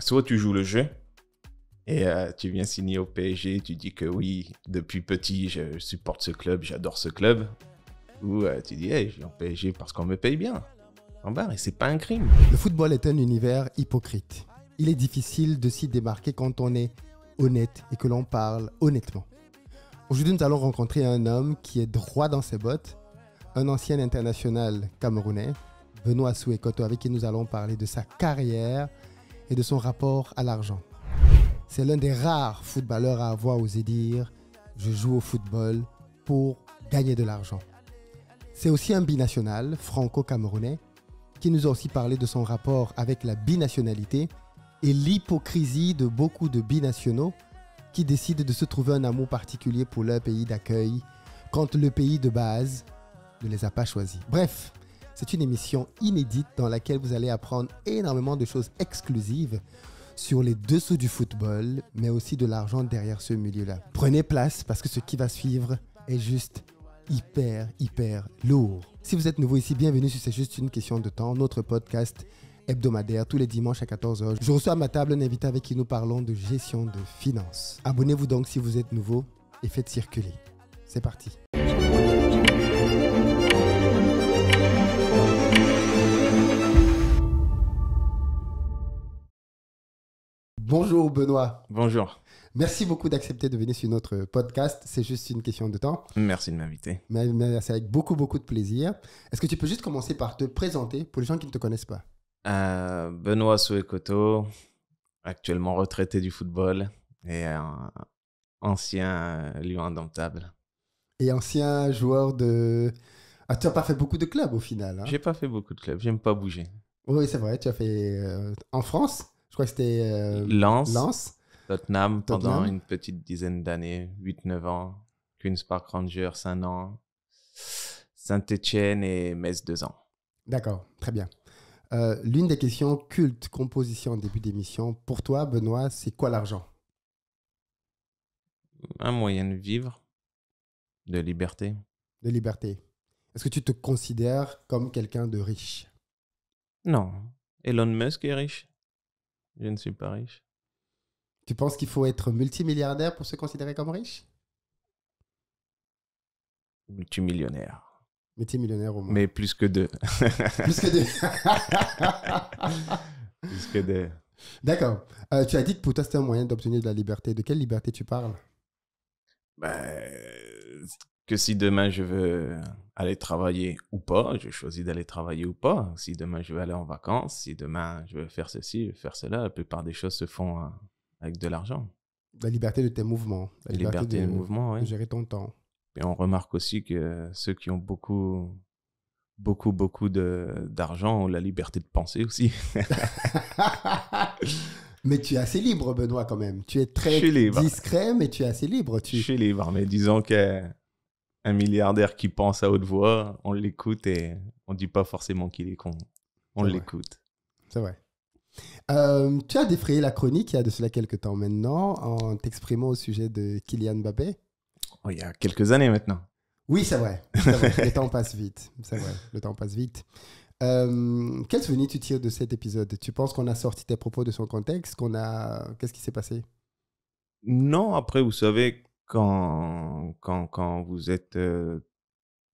soit tu joues le jeu et tu viens signer au PSG, tu dis que oui, depuis petit, je supporte ce club, j'adore ce club. Ou tu dis, hey, je viens au PSG parce qu'on me paye bien. Et c'est pas un crime. Le football est un univers hypocrite. Il est difficile de s'y démarquer quand on est honnête et que l'on parle honnêtement. Aujourd'hui, nous allons rencontrer un homme qui est droit dans ses bottes, un ancien international camerounais, Benoît Souekoto, avec qui nous allons parler de sa carrière et de son rapport à l'argent. C'est l'un des rares footballeurs à avoir osé dire « Je joue au football pour gagner de l'argent ». C'est aussi un binational franco-camerounais qui nous a aussi parlé de son rapport avec la binationalité et l'hypocrisie de beaucoup de binationaux qui décident de se trouver un amour particulier pour leur pays d'accueil quand le pays de base ne les a pas choisis. Bref, c'est une émission inédite dans laquelle vous allez apprendre énormément de choses exclusives sur les dessous du football, mais aussi de l'argent derrière ce milieu-là. Prenez place parce que ce qui va suivre est juste hyper lourd. Si vous êtes nouveau ici, bienvenue sur C'est juste une question de temps, notre podcast hebdomadaire tous les dimanches à 14h. Je reçois à ma table un invité avec qui nous parlons de gestion de finances. Abonnez-vous donc si vous êtes nouveau et faites circuler. C'est parti. Bonjour Benoît. Bonjour. Merci beaucoup d'accepter de venir sur notre podcast. C'est juste une question de temps. Merci de m'inviter. Mais c'est avec beaucoup de plaisir. Est-ce que tu peux juste commencer par te présenter pour les gens qui ne te connaissent pas? Benoît Souekoto, actuellement retraité du football et ancien lion indomptable. Et ancien joueur de... Ah, tu n'as pas fait beaucoup de clubs au final. Hein? J'ai pas fait beaucoup de clubs, j'aime pas bouger. Oui, c'est vrai, tu as fait en France, je crois que c'était Lens. Tottenham pendant une petite dizaine d'années, 8-9 ans. Queen's Park Rangers, 1 an. Saint-Etienne et Metz, 2 ans. D'accord, très bien. L'une des questions cultes qu'on pose ici en début d'émission, pour toi, Benoît, c'est quoi l'argent? Un moyen de vivre, de liberté. De liberté. Est-ce que tu te considères comme quelqu'un de riche? Non. Elon Musk est riche. Je ne suis pas riche. Tu penses qu'il faut être multimilliardaire pour se considérer comme riche? Multimillionnaire. Multimillionnaire au moins. Mais plus que 2. Plus que 2. Plus que 2. D'accord. Tu as dit que pour toi, c'était un moyen d'obtenir de la liberté. De quelle liberté tu parles? Que si demain je veux aller travailler ou pas, je choisis d'aller travailler ou pas. Si demain je veux aller en vacances, si demain je veux faire ceci, je veux faire cela, la plupart des choses se font avec de l'argent. La liberté de tes mouvements. La liberté de mouvement, oui. De gérer ton temps. Et on remarque aussi que ceux qui ont beaucoup d'argent ont la liberté de penser aussi. Mais tu es assez libre, Benoît, quand même. Tu es très discret, mais tu es assez libre. Je suis libre, mais disons qu'un milliardaire qui pense à haute voix, on l'écoute et on ne dit pas forcément qu'il est con. On l'écoute. C'est vrai. Tu as défrayé la chronique il y a de cela quelques temps maintenant en t'exprimant au sujet de Kylian Mbappé. Oh, il y a quelques années maintenant. Oui, c'est vrai. Le temps passe vite. C'est vrai, le temps passe vite. Quel souvenir tu tires de cet épisode? Tu penses qu'on a sorti tes propos de son contexte? Qu'est-ce qui s'est passé? Non, après, vous savez, quand vous êtes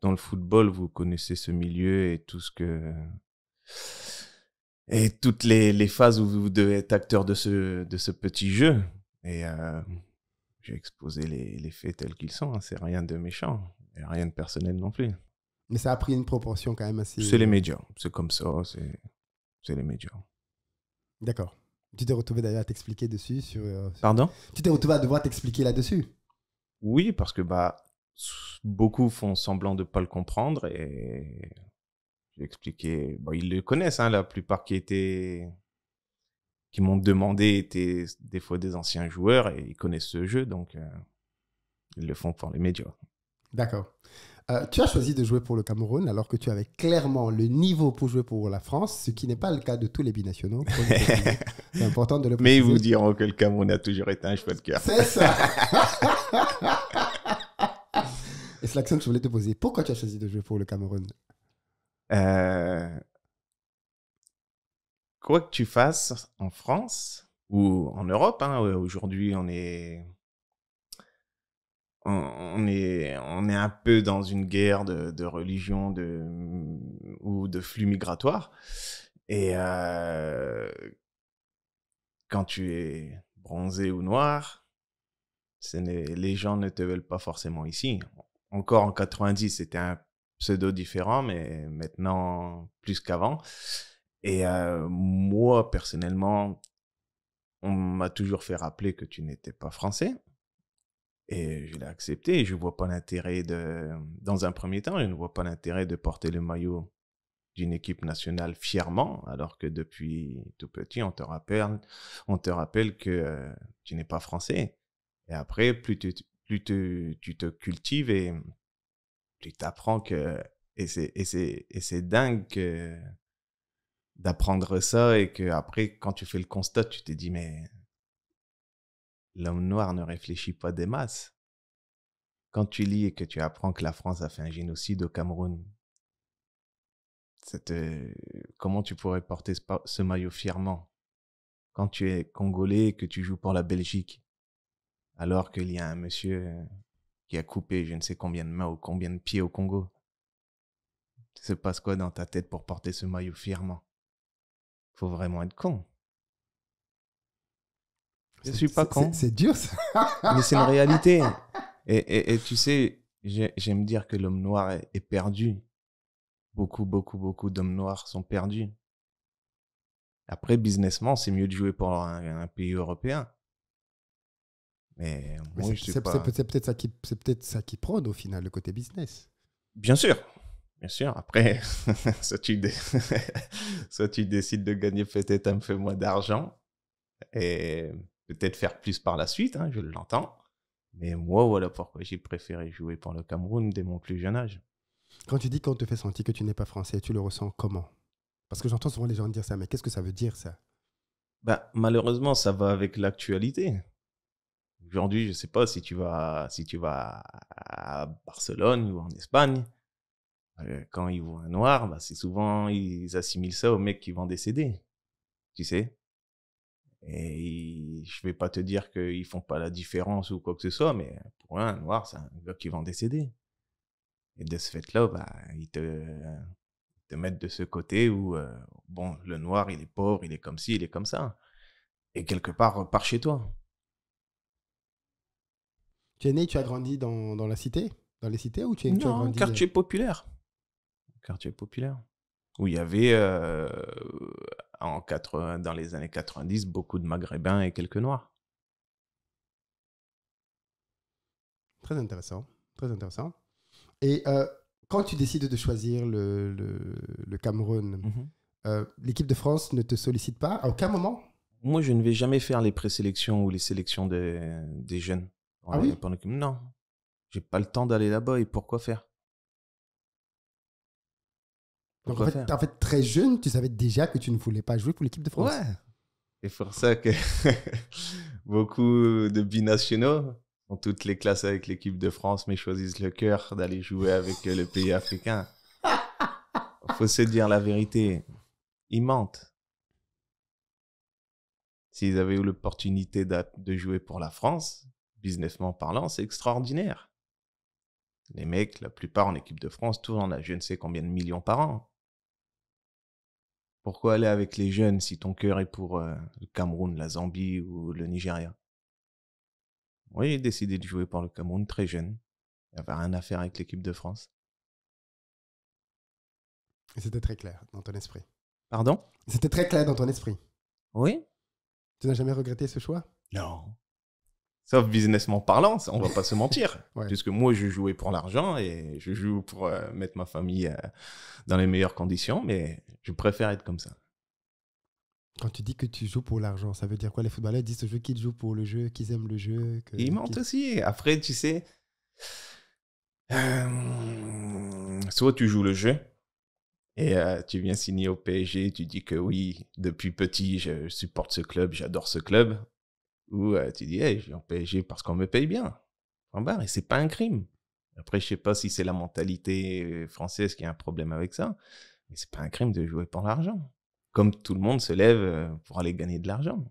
dans le football, vous connaissez ce milieu et tout ce que... Et toutes les phases où vous devez être acteur de ce petit jeu. Et j'ai exposé les faits tels qu'ils sont. Hein. C'est rien de méchant. Et rien de personnel non plus. Mais ça a pris une proportion quand même assez... C'est les médias. C'est comme ça. C'est les médias. D'accord. Tu t'es retrouvé d'ailleurs à t'expliquer dessus Pardon? Tu t'es retrouvé à devoir t'expliquer là-dessus? Oui, parce que beaucoup font semblant de ne pas le comprendre. Et j'ai expliqué... Bon, ils le connaissent, hein, la plupart qui m'ont demandé étaient des fois des anciens joueurs et ils connaissent ce jeu. Donc, ils le font pour les médias. D'accord. Tu as choisi de jouer pour le Cameroun alors que tu avais clairement le niveau pour jouer pour la France, ce qui n'est pas le cas de tous les binationaux. C'est important de le préciser. Mais ils vous diront que le Cameroun a toujours été un choix de cœur. C'est ça. Et c'est l'action que je voulais te poser. Pourquoi tu as choisi de jouer pour le Cameroun? Quoi que tu fasses en France, ou en Europe, hein. Aujourd'hui, on est un peu dans une guerre de religion ou de flux migratoires. Et quand tu es bronzé ou noir, les gens ne te veulent pas forcément ici. Encore en 90, c'était un pseudo différent, mais maintenant plus qu'avant. Et moi, personnellement, on m'a toujours fait rappeler que tu n'étais pas français. Et je l'ai accepté. Et je vois pas l'intérêt dans un premier temps, je ne vois pas l'intérêt de porter le maillot d'une équipe nationale fièrement, alors que depuis tout petit, on te rappelle que tu n'es pas français. Et après, plus tu te cultives et plus tu apprends que... Et c'est dingue d'apprendre ça et que après, quand tu fais le constat, tu te dis, mais l'homme noir ne réfléchit pas des masses. Quand tu lis et que tu apprends que la France a fait un génocide au Cameroun, comment tu pourrais porter ce maillot fièrement quand tu es congolais et que tu joues pour la Belgique, alors qu'il y a un monsieur qui a coupé je ne sais combien de mains ou combien de pieds au Congo? Il se passe quoi dans ta tête pour porter ce maillot fièrement? Faut vraiment être con. Je suis pas con, C'est dur, ça. mais c'est une réalité. Et tu sais, j'aime dire que l'homme noir est perdu. Beaucoup, beaucoup, beaucoup d'hommes noirs sont perdus. Après, businessment, c'est mieux de jouer pour un pays européen. Mais Mais moi, je suis pas... c'est peut-être ça qui prône au final, le côté business. Bien sûr, bien sûr. Après, soit soit tu décides de gagner peut-être un peu moins d'argent et peut-être faire plus par la suite, hein, je l'entends. Mais moi, voilà pourquoi j'ai préféré jouer pour le Cameroun dès mon plus jeune âge. Quand tu dis qu'on te fait sentir que tu n'es pas français, tu le ressens comment? Parce que j'entends souvent les gens dire ça, mais qu'est-ce que ça veut dire, ça? Bah, malheureusement, ça va avec l'actualité. Aujourd'hui, je sais pas si tu vas à Barcelone ou en Espagne, quand ils voient un noir, bah, c'est souvent, ils assimilent ça au mec qui vend des CD, tu sais. Et je vais pas te dire qu'ils font pas la différence ou quoi que ce soit, mais pour eux, un noir, c'est un gars qui vend des CD. Et de ce fait-là, bah, ils te mettent de ce côté où, bon, le noir, il est pauvre, il est comme ci, il est comme ça. Et quelque part, repars chez toi. Tu es né, tu as grandi dans la cité? Dans les cités ou tu as Non, grandi... quartier populaire. Quartier populaire. Où il y avait, dans les années 90, beaucoup de Maghrébins et quelques Noirs. Très intéressant. Très intéressant. Et quand tu décides de choisir le Cameroun, Mhm. l'équipe de France ne te sollicite pas à aucun moment? Moi, je ne vais jamais faire les présélections ou les sélections des jeunes. Ah oui? Non, j'ai pas le temps d'aller là-bas et pourquoi faire? Donc Pourquoi faire? en fait, très jeune, tu savais déjà que tu ne voulais pas jouer pour l'équipe de France. Ouais. C'est pour ça que beaucoup de binationaux ont toutes les classes avec l'équipe de France, mais choisissent le cœur d'aller jouer avec le pays africain. Faut se dire la vérité. Ils mentent. S'ils avaient eu l'opportunité de jouer pour la France, businessment parlant, c'est extraordinaire. Les mecs, la plupart en équipe de France, tournent à je ne sais combien de millions par an. Pourquoi aller avec les jeunes si ton cœur est pour le Cameroun, la Zambie ou le Nigeria? Moi, j'ai décidé de jouer pour le Cameroun très jeune. Il n'y avait rien à faire avec l'équipe de France. Et c'était très clair dans ton esprit. Pardon? C'était très clair dans ton esprit. Oui? Tu n'as jamais regretté ce choix? Non. Sauf businessment parlant, on va pas se mentir. Ouais. Puisque moi, je jouais pour l'argent et je joue pour mettre ma famille dans les meilleures conditions, mais je préfère être comme ça. Quand tu dis que tu joues pour l'argent, ça veut dire quoi? Les footballeurs disent ce jeu qu'ils jouent pour le jeu, qu'ils aiment le jeu. Ils mentent aussi. Après, tu sais, soit tu joues le jeu et tu viens signer au PSG, tu dis que oui, depuis petit, je supporte ce club, j'adore ce club. Ou tu dis, hey, je viens au PSG parce qu'on me paye bien. En bas, et c'est pas un crime. Après, je sais pas si c'est la mentalité française qui a un problème avec ça, mais c'est pas un crime de jouer pour l'argent. Comme tout le monde se lève pour aller gagner de l'argent.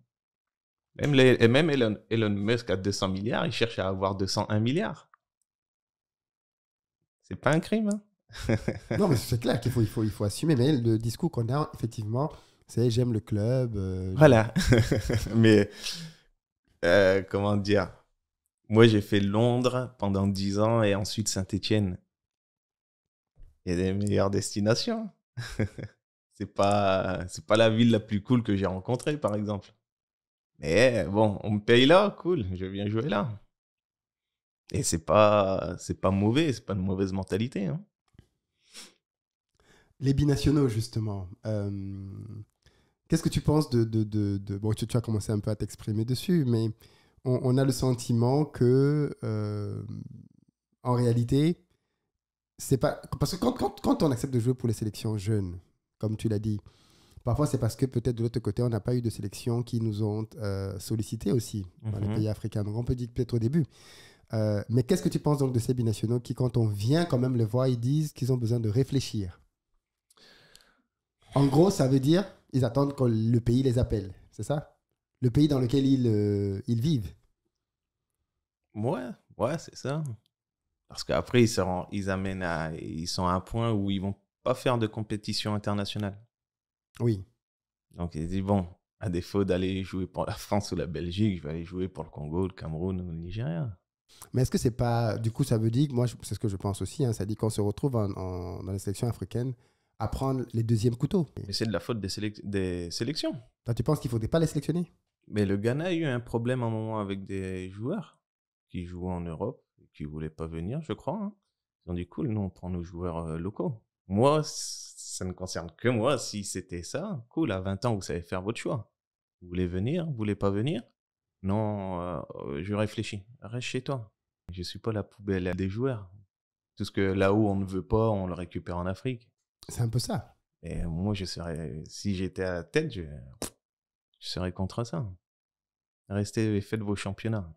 Même Elon Musk a 200 milliards, il cherche à avoir 201 milliards. C'est pas un crime, hein. Non, mais c'est clair il faut assumer. Mais le discours qu'on a, effectivement, c'est j'aime le club. Voilà. Mais, comment dire, moi, j'ai fait Londres pendant 10 ans et ensuite Saint-Étienne. Il y a des meilleures destinations. C'est pas la ville la plus cool que j'ai rencontrée, par exemple. Mais bon, on me paye là, cool, je viens jouer là. Et c'est pas mauvais, c'est pas une mauvaise mentalité, hein. Les binationaux, justement. Qu'est-ce que tu penses Bon, tu as commencé un peu à t'exprimer dessus, mais on a le sentiment que, en réalité, c'est pas... Parce que quand on accepte de jouer pour les sélections jeunes, comme tu l'as dit, parfois c'est parce que peut-être de l'autre côté, on n'a pas eu de sélections qui nous ont sollicité aussi dans les pays africains. Donc on peut dire peut-être au début. Mais qu'est-ce que tu penses donc de ces binationaux qui, quand on vient quand même les voir, ils disent qu'ils ont besoin de réfléchir? En gros, ça veut dire ils attendent que le pays les appelle, c'est ça? Le pays dans lequel ils vivent. Ouais, c'est ça. Parce qu'après, ils sont à un point où ils vont pas faire de compétition internationale. Oui. Donc, ils disent, bon, à défaut d'aller jouer pour la France ou la Belgique, je vais aller jouer pour le Congo, le Cameroun ou le Nigeria. Mais est-ce que c'est pas... Du coup, ça veut dire, moi, c'est ce que je pense aussi, hein, ça dit qu'on se retrouve dans les sélections africaines à prendre les deuxièmes couteaux. Mais c'est de la faute des sélections. Toi, tu penses qu'il ne faudrait pas les sélectionner? Mais le Ghana a eu un problème à un moment avec des joueurs qui jouaient en Europe et qui ne voulaient pas venir, je crois, hein. Ils ont dit, cool, nous, on prend nos joueurs locaux. Moi, ça ne concerne que moi. Si c'était ça, cool, à 20 ans, vous savez faire votre choix. Vous voulez venir, vous voulez pas venir? Non, je réfléchis. Reste chez toi. Je suis pas la poubelle des joueurs. Tout ce que là où on ne veut pas, on le récupère en Afrique. C'est un peu ça. Et moi, si j'étais à la tête, je serais contre ça. Restez et faites vos championnats.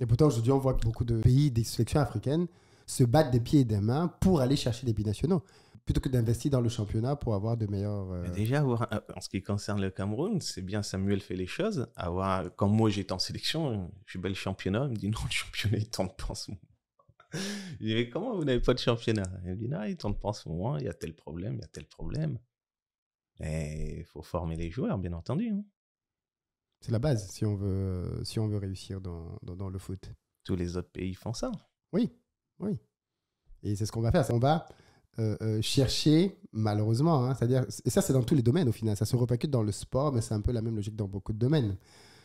Et pourtant, aujourd'hui, on voit que beaucoup de pays, des sélections africaines, se battent des pieds et des mains pour aller chercher des binationaux, plutôt que d'investir dans le championnat pour avoir de meilleurs... Mais déjà, en ce qui concerne le Cameroun, c'est bien Samuel fait les choses. Quand moi j'étais en sélection, je suis le championnat. Il me dit non, le championnat il tourne pas en ce moment. Je dis mais comment vous n'avez pas de championnat? Il me dit non, il tourne pas en ce moment, il y a tel problème, il y a tel problème. Et il faut former les joueurs, bien entendu, hein. C'est la base si on veut réussir dans le foot. Tous les autres pays font ça. Oui, oui. Et c'est ce qu'on va faire. On va chercher, malheureusement, hein, c'est-à-dire, et ça c'est dans tous les domaines au final, ça se répercute dans le sport, mais c'est un peu la même logique dans beaucoup de domaines.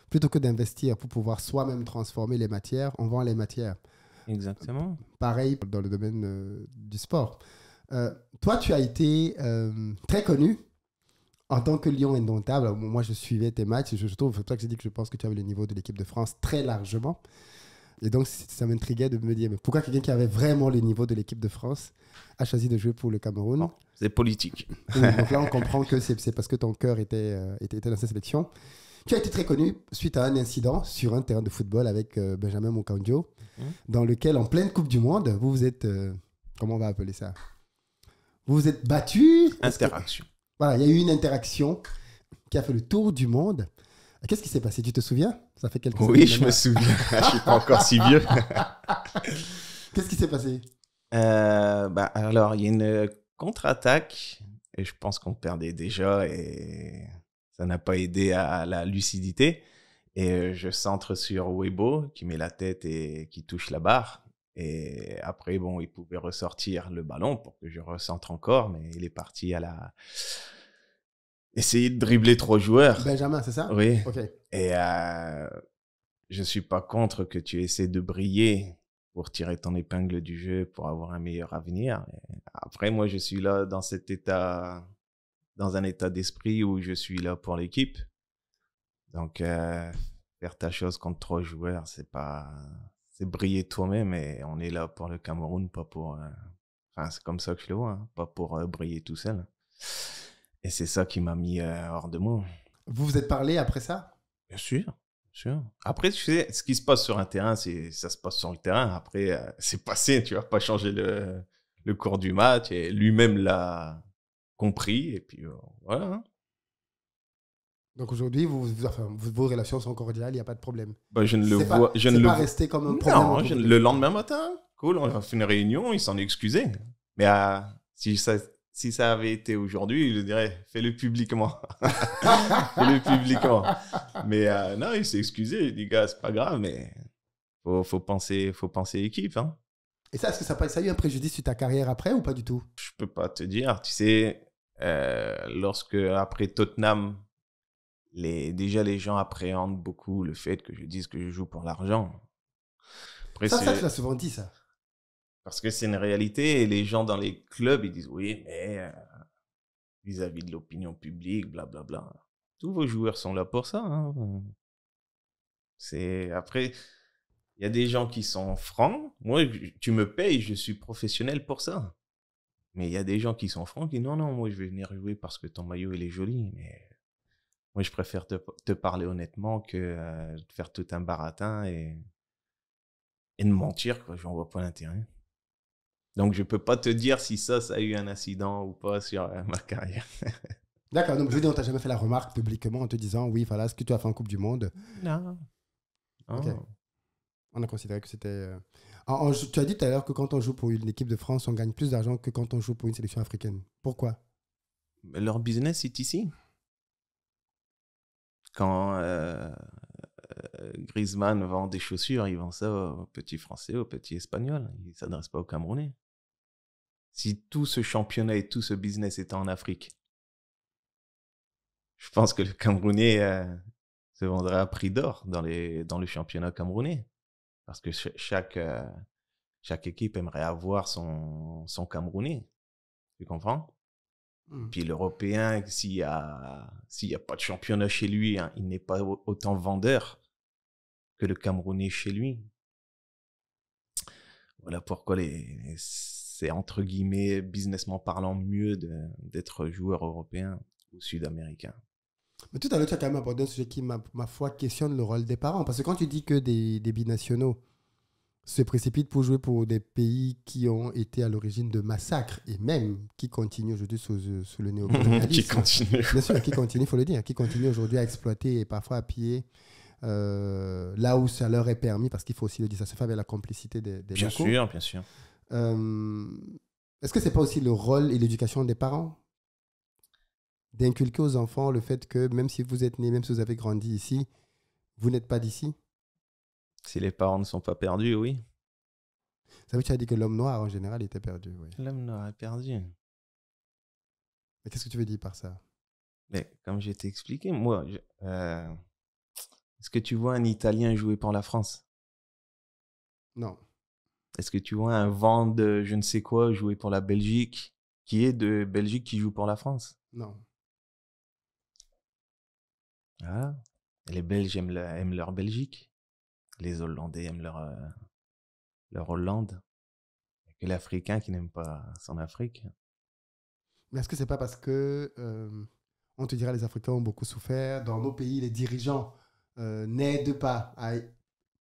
Plutôt que d'investir pour pouvoir soi-même transformer les matières, on vend les matières. Exactement. Pareil dans le domaine du sport. Toi, tu as été très connu en tant que lion indomptable. Alors, moi, je suivais tes matchs. Je trouve, c'est pour ça que j'ai dit que je pense que tu avais le niveau de l'équipe de France très largement. Et donc, ça m'intriguait de me dire, mais pourquoi quelqu'un qui avait vraiment le niveau de l'équipe de France a choisi de jouer pour le Cameroun? Bon, c'est politique. Oui, donc là, on comprend que c'est parce que ton cœur était dans cette sélection. Tu as été très connu suite à un incident sur un terrain de football avec Benjamin Moukandjo, dans lequel, en pleine Coupe du Monde, vous vous êtes... comment on va appeler ça? Vous vous êtes battu. Interaction. Voilà, il y a eu une interaction qui a fait le tour du monde. Qu'est-ce qui s'est passé? Tu te souviens? Ça fait quelques années. Oui, je me souviens. Je suis pas encore si vieux. Qu'est-ce qui s'est passé? Alors, il y a une contre-attaque et je pense qu'on perdait déjà et ça n'a pas aidé à la lucidité. Et je centre sur Weibo qui met la tête et qui touche la barre. Et après, bon, il pouvait ressortir le ballon pour que je recentre encore, mais il est parti essayer de dribbler 3 joueurs. Benjamin, c'est ça? Oui. Ok. Et je suis pas contre que tu essaies de briller pour tirer ton épingle du jeu, pour avoir un meilleur avenir. Et après, moi, je suis là dans un état d'esprit où je suis là pour l'équipe. Donc, faire ta chose contre 3 joueurs, c'est briller toi-même et on est là pour le Cameroun, pas pour... Enfin, c'est comme ça que je le vois, hein, pas pour briller tout seul. Et c'est ça qui m'a mis hors de moi. Vous vous êtes parlé après ça? Bien sûr, bien sûr. Après, tu sais, ce qui se passe sur un terrain, ça se passe sur le terrain. Après, c'est passé, tu vas pas changer le cours du match. Et lui-même l'a compris. Et puis, voilà. Hein. Donc aujourd'hui, vos relations sont cordiales, il n'y a pas de problème. Bah, je ne le C'est pas, vois. Je ne c'est le pas vois. resté comme un problème Non, entre vous le deux. lendemain matin, cool, on a fait une réunion, il s'en est excusé. Mais si ça avait été aujourd'hui, je dirais, fais-le publiquement. Fais-le publiquement. Mais non, il s'est excusé. Il dit, gars, c'est pas grave, mais faut penser équipe. Hein. Et ça, est-ce que ça a eu un préjudice sur ta carrière après ou pas du tout? Je peux pas te dire. Tu sais, lorsque après Tottenham, déjà les gens appréhendent beaucoup le fait que je dise que je joue pour l'argent. Après, Ça, tu l'as souvent dit, ça. parce que c'est une réalité et les gens dans les clubs, ils disent oui, mais vis-à-vis de l'opinion publique, blablabla. Tous vos joueurs sont là pour ça. Hein. Après, il y a des gens qui sont francs. Moi, tu me payes, je suis professionnel pour ça. Mais il y a des gens qui sont francs qui disent non, non, moi je vais venir jouer parce que ton maillot il est joli. Mais moi, je préfère te parler honnêtement que de faire tout un baratin et de mentir, quoi. J'en vois pas l'intérêt. Donc, je peux pas te dire si ça a eu un incident ou pas sur ma carrière. D'accord, donc je veux dire, on t'a jamais fait la remarque publiquement en te disant, oui, voilà, ce que tu as fait en Coupe du Monde. Non. Ok. Oh. On a considéré que c'était... tu as dit tout à l'heure que quand on joue pour une équipe de France, on gagne plus d'argent que quand on joue pour une sélection africaine. Pourquoi? Mais leur business est ici. Quand Griezmann vend des chaussures, il vend ça aux petits Français, aux petits Espagnols. Il ne s'adresse pas aux Camerounais. Si tout ce championnat et tout ce business était en Afrique, je pense que le Camerounais se vendrait à prix d'or dans le championnat camerounais. Parce que chaque équipe aimerait avoir son Camerounais. Tu comprends? Puis l'Européen, s'il y a pas de championnat chez lui, hein, il n'est pas autant vendeur que le Camerounais chez lui. Voilà pourquoi c'est entre guillemets, businessment parlant, mieux d'être joueur européen ou sud-américain. Mais tout à l'heure, tu as quand même abordé un sujet qui, ma foi, questionne le rôle des parents. Parce que quand tu dis que des binationaux se précipitent pour jouer pour des pays qui ont été à l'origine de massacres et même qui continuent aujourd'hui sous le néocolonialisme. Qui continue. Bien sûr, qui continue, il faut le dire, qui continue aujourd'hui à exploiter et parfois à piller là où ça leur est permis, parce qu'il faut aussi le dire, ça se fait avec la complicité des bien locaux. Sûr, bien sûr. Est-ce que c'est pas aussi le rôle et l'éducation des parents d'inculquer aux enfants le fait que même si vous êtes né, même si vous avez grandi ici, vous n'êtes pas d'ici? Si les parents ne sont pas perdus, oui. Ça veut dire que tu as dit que l'homme noir en général était perdu. Oui. L'homme noir est perdu. Mais qu'est-ce que tu veux dire par ça? Mais comme je t'ai expliqué, moi, est-ce que tu vois un Italien jouer pour la France? Non. Est-ce que tu vois un vent de je ne sais quoi jouer pour la Belgique, qui est de Belgique qui joue pour la France? Non. Ah. Les Belges aiment leur Belgique. Les Hollandais aiment leur Hollande. Et l'Africain qui n'aime pas son Afrique. Mais est-ce que c'est pas parce que on te dira les Africains ont beaucoup souffert dans nos pays, les dirigeants n'aident pas à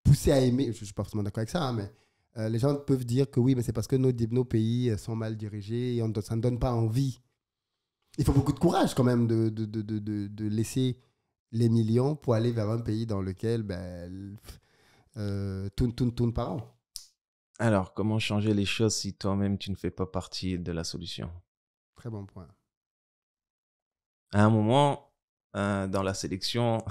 pousser à aimer. Je suis pas forcément d'accord avec ça, hein, mais les gens peuvent dire que oui, mais c'est parce que nos pays sont mal dirigés et ça ne donne pas envie. Il faut beaucoup de courage quand même de laisser les millions pour aller vers un pays dans lequel tourne par an. Alors, comment changer les choses si toi-même tu ne fais pas partie de la solution? Très bon point. À un moment, dans la sélection,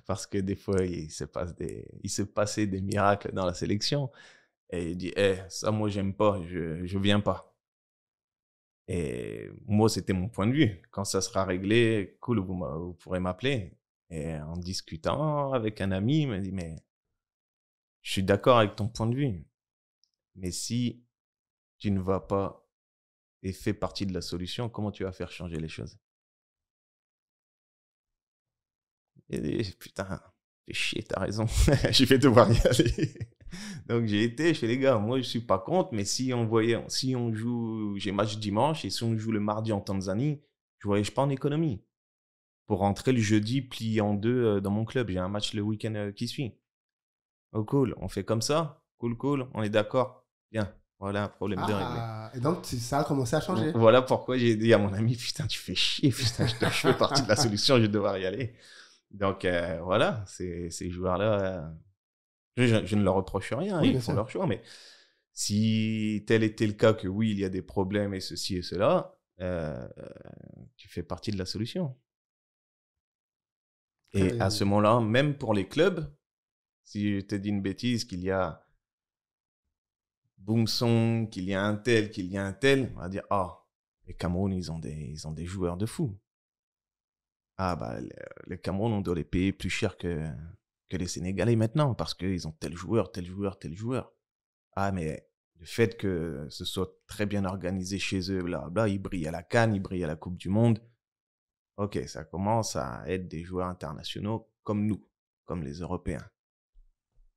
parce que des fois, il se passait des miracles dans la sélection, et il dit, ça, moi, j'aime pas, je viens pas. Et moi, c'était mon point de vue. Quand ça sera réglé, cool, vous pourrez m'appeler. Et en discutant avec un ami, il m'a dit, mais je suis d'accord avec ton point de vue. Mais si tu ne vas pas et fais partie de la solution, comment tu vas faire changer les choses? Et dit, putain, fais chier, t'as raison. Je vais devoir y aller. Donc j'ai été, je fais les gars, moi je suis pas contre, mais si on joue, j'ai match dimanche et si on joue le mardi en Tanzanie, je voyage pas en économie. Pour rentrer le jeudi plié en deux dans mon club, j'ai un match le week-end qui suit. Oh cool, on fait comme ça, cool, on est d'accord, bien. Voilà, problème de réglé. Et donc, ça a commencé à changer. Voilà pourquoi j'ai dit à mon ami, putain, tu fais chier, putain, je fais partie de la solution, je vais devoir y aller. Donc, voilà, ces joueurs-là, je ne leur reproche rien, Oui, ils bien font sûr. leur choix, mais si tel était le cas que oui, il y a des problèmes et ceci et cela, tu fais partie de la solution. Et à ce moment-là, même pour les clubs, si je te dis une bêtise, qu'il y a Boomsong, qu'il y a un tel, on va dire, ah, les Cameroun, ils ont des joueurs de fou. Ah, bah, les Cameroun, on doit les payer plus cher que les Sénégalais maintenant, parce qu'ils ont tel joueur. Ah, mais le fait que ce soit très bien organisé chez eux, blablabla, ils brillent à la CAN, ils brillent à la Coupe du Monde. Ok, ça commence à être des joueurs internationaux comme nous, comme les Européens.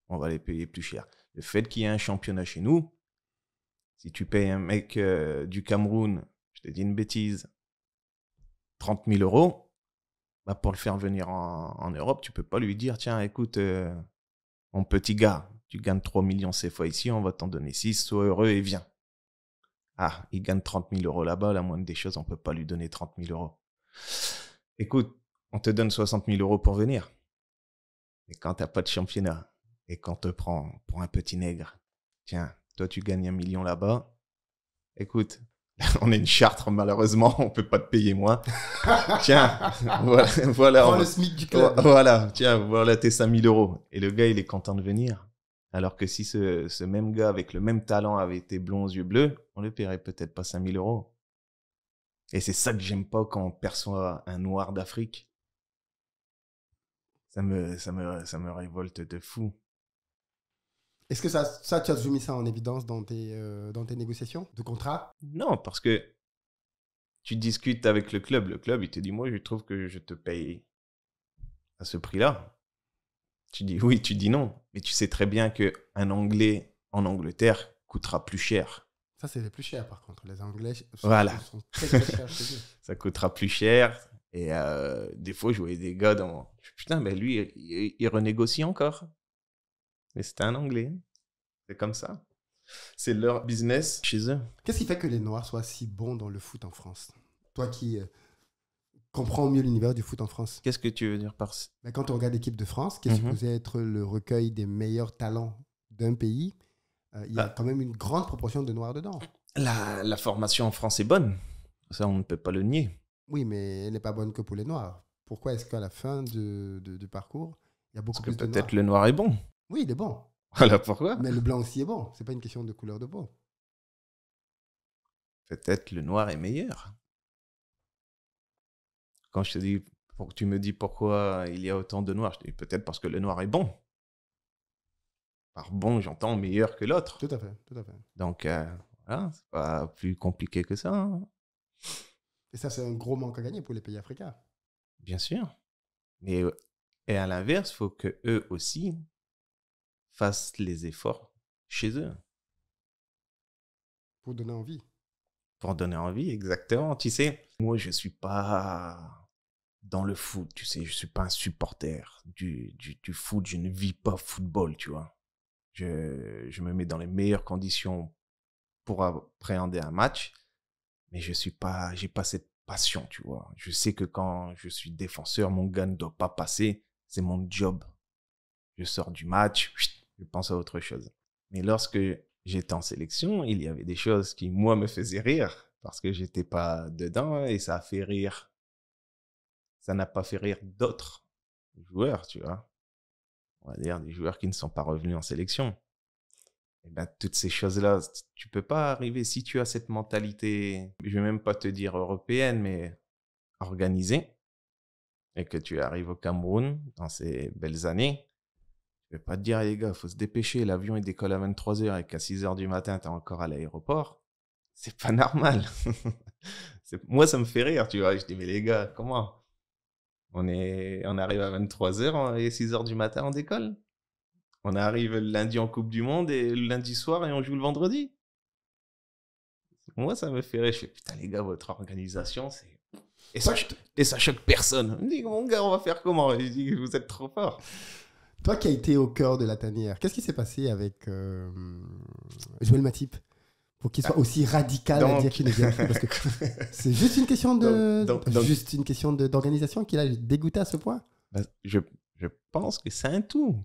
On va les payer plus cher. Le fait qu'il y ait un championnat chez nous, si tu payes un mec du Cameroun, je te dis une bêtise, 30 000 €, bah pour le faire venir en Europe, tu peux pas lui dire, tiens, écoute, mon petit gars, tu gagnes 3 millions ces fois ici, on va t'en donner 6, sois heureux et viens. Ah, il gagne 30 000 € là-bas, la moindre des choses, on peut pas lui donner 30 000 €. Écoute, on te donne 60 000 € pour venir. Et quand t'as pas de championnat, et qu'on te prend pour un petit nègre, tiens, toi tu gagnes 1 million là-bas, écoute, on est une Chartres, malheureusement, on peut pas te payer moins. Tiens, voilà. Prends le SMIC du club. Voilà, tiens, voilà tes 5 000 €. Et le gars, il est content de venir. Alors que si ce même gars avec le même talent avait été blond aux yeux bleus, on le paierait peut-être pas 5 000 €. Et c'est ça que j'aime pas quand on perçoit un noir d'Afrique. Ça me révolte de fou. Est-ce que ça, tu as mis ça en évidence dans tes négociations de contrat? Non, parce que tu discutes avec le club, il te dit, moi, je trouve que je te paye à ce prix-là. Tu dis oui, tu dis non. Mais tu sais très bien qu'un Anglais en Angleterre coûtera plus cher. Ça, c'est les plus chers, par contre. Les Anglais Voilà. sont très, très chers chez eux. Ça coûtera plus cher. Et des fois, je voyais des gars dans... Putain, mais lui, il renégocie encore. Mais c'était un Anglais. C'est comme ça. C'est leur business chez eux. Qu'est-ce qui fait que les Noirs soient si bons dans le foot en France? Toi qui comprends mieux l'univers du foot en France. Qu'est-ce que tu veux dire par ça? Mais quand on regarde l'équipe de France, qui est supposée être le recueil des meilleurs talents d'un pays, il y a quand même une grande proportion de Noirs dedans. La formation en France est bonne. Ça, on ne peut pas le nier. Oui, mais elle n'est pas bonne que pour les Noirs. Pourquoi est-ce qu'à la fin du parcours, il y a beaucoup plus de Noirs? Peut-être le noir est bon. Oui, il est bon. Voilà pourquoi. Mais le blanc aussi est bon. C'est pas une question de couleur de peau. Peut-être le noir est meilleur. Quand je te dis, tu me dis pourquoi il y a autant de noirs, je te dis peut-être parce que le noir est bon. Par bon, j'entends meilleur que l'autre. Tout à fait, tout à fait. Donc, voilà, c'est pas plus compliqué que ça. Hein. Et ça, c'est un gros manque à gagner pour les pays africains. Bien sûr. Mais, et à l'inverse, il faut qu'eux aussi fassent les efforts chez eux. Pour donner envie. Pour donner envie, exactement. Tu sais, moi, je ne suis pas dans le foot, tu sais, je ne suis pas un supporter du foot, je ne vis pas football, tu vois. Je me mets dans les meilleures conditions pour appréhender un match, mais j'ai pas cette passion, tu vois. Je sais que quand je suis défenseur, mon gars ne doit pas passer, c'est mon job. Je sors du match, je pense à autre chose. Mais lorsque j'étais en sélection, il y avait des choses qui, moi, me faisaient rire parce que j'étais pas dedans et ça a fait rire. Ça n'a pas fait rire d'autres joueurs, tu vois. On va dire des joueurs qui ne sont pas revenus en sélection. Et ben, toutes ces choses-là, tu peux pas arriver si tu as cette mentalité, je vais même pas te dire européenne, mais organisée, et que tu arrives au Cameroun dans ces belles années. Je vais pas te dire, les gars, il faut se dépêcher, l'avion il décolle à 23h et qu'à 6h du matin, tu es encore à l'aéroport. C'est pas normal. Moi, ça me fait rire, tu vois. Je dis, mais les gars, comment on arrive à 23h et 6h du matin, on décolle. On arrive le lundi en Coupe du Monde et le lundi soir et on joue le vendredi. Moi, ça me fait rire. Je fais, putain, les gars, votre organisation, c'est... Et ça choque personne. Je me dis, mon gars, on va faire comment? Je dis, vous êtes trop fort. Toi qui as été au cœur de la tanière, qu'est-ce qui s'est passé avec Joël Matip? Pour qu'il soit aussi radical à dire qu'il ne vient plus. Parce que c'est juste une question juste une question d'organisation qu'il a dégoûté à ce point. Bah, je pense que c'est un tout.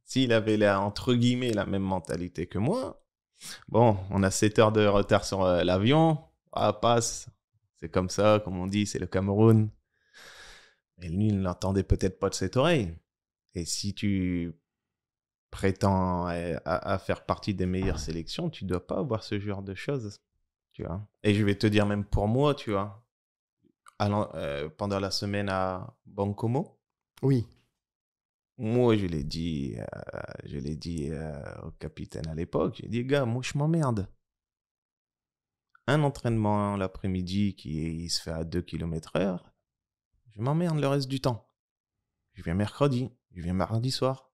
S'il avait entre guillemets la même mentalité que moi, bon, on a 7 heures de retard sur l'avion, passe, c'est comme ça, comme on dit, c'est le Cameroun. Et lui, il n'entendait peut-être pas de cette oreille. Et si tu prétends à faire partie des meilleures sélections, tu dois pas avoir ce genre de choses, tu vois. Et je vais te dire même pour moi, tu vois, pendant la semaine à Bankomo, Oui. moi, je l'ai dit au capitaine à l'époque, j'ai dit, gars, moi, je m'emmerde. Un entraînement l'après-midi il se fait à 2 km/h, je m'emmerde le reste du temps. Je viens mercredi, je viens mardi soir.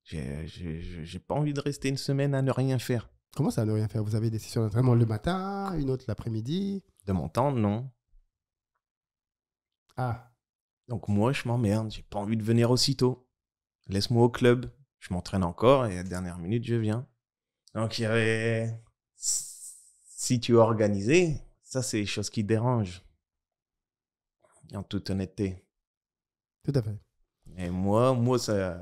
J'ai pas envie de rester une semaine à ne rien faire. Comment ça, ne rien faire? Vous avez des sessions d'entraînement le matin, une autre l'après-midi? De mon temps, non. Ah. Donc moi, je m'emmerde, j'ai pas envie de venir aussitôt. Laisse-moi au club, je m'entraîne encore et à la dernière minute, je viens. Donc il y avait... Si tu es organisé, ça, c'est les choses qui dérangent. En toute honnêteté. Tout à fait. Et moi, ça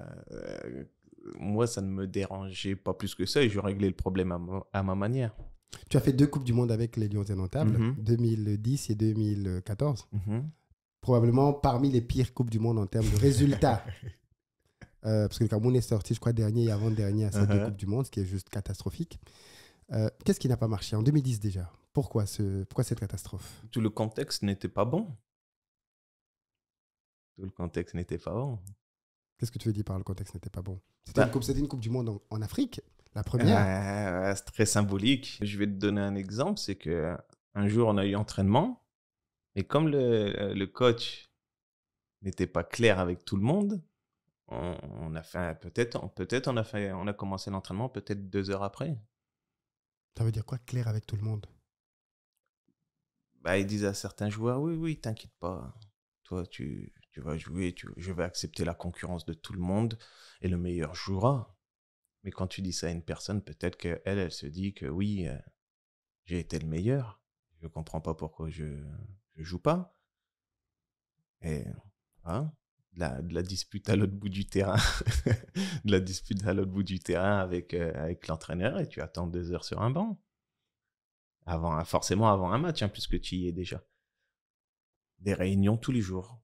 ne me dérangeait pas plus que ça et je réglais le problème à ma manière. Tu as fait 2 Coupes du Monde avec les Lions Indomptables, 2010 et 2014. Probablement parmi les pires Coupes du Monde en termes de résultats. Parce que le Cameroun est sorti, je crois, dernier et avant-dernier à ces 2 Coupes du Monde, ce qui est juste catastrophique. Qu'est-ce qui n'a pas marché en 2010 déjà? Pourquoi cette catastrophe? Tout le contexte n'était pas bon. Qu'est-ce que tu veux dire par le contexte n'était pas bon? C'était une coupe du Monde en Afrique, la première. C'est très symbolique. Je vais te donner un exemple, c'est que un jour on a eu entraînement et comme le coach n'était pas clair avec tout le monde, on a fait on a commencé l'entraînement peut-être 2 heures après. Ça veut dire quoi, clair avec tout le monde? Bah, il disait à certains joueurs, oui, t'inquiète pas, toi tu vas jouer, je vais accepter la concurrence de tout le monde et le meilleur jouera. Mais quand tu dis ça à une personne, peut-être qu'elle, elle se dit que oui, j'ai été le meilleur. Je ne comprends pas pourquoi je ne joue pas. Et hein, de la dispute à l'autre bout du terrain. De la dispute à l'autre bout du terrain avec l'entraîneur et tu attends 2 heures sur un banc. Forcément avant un match, hein, puisque tu y es déjà. Des réunions tous les jours.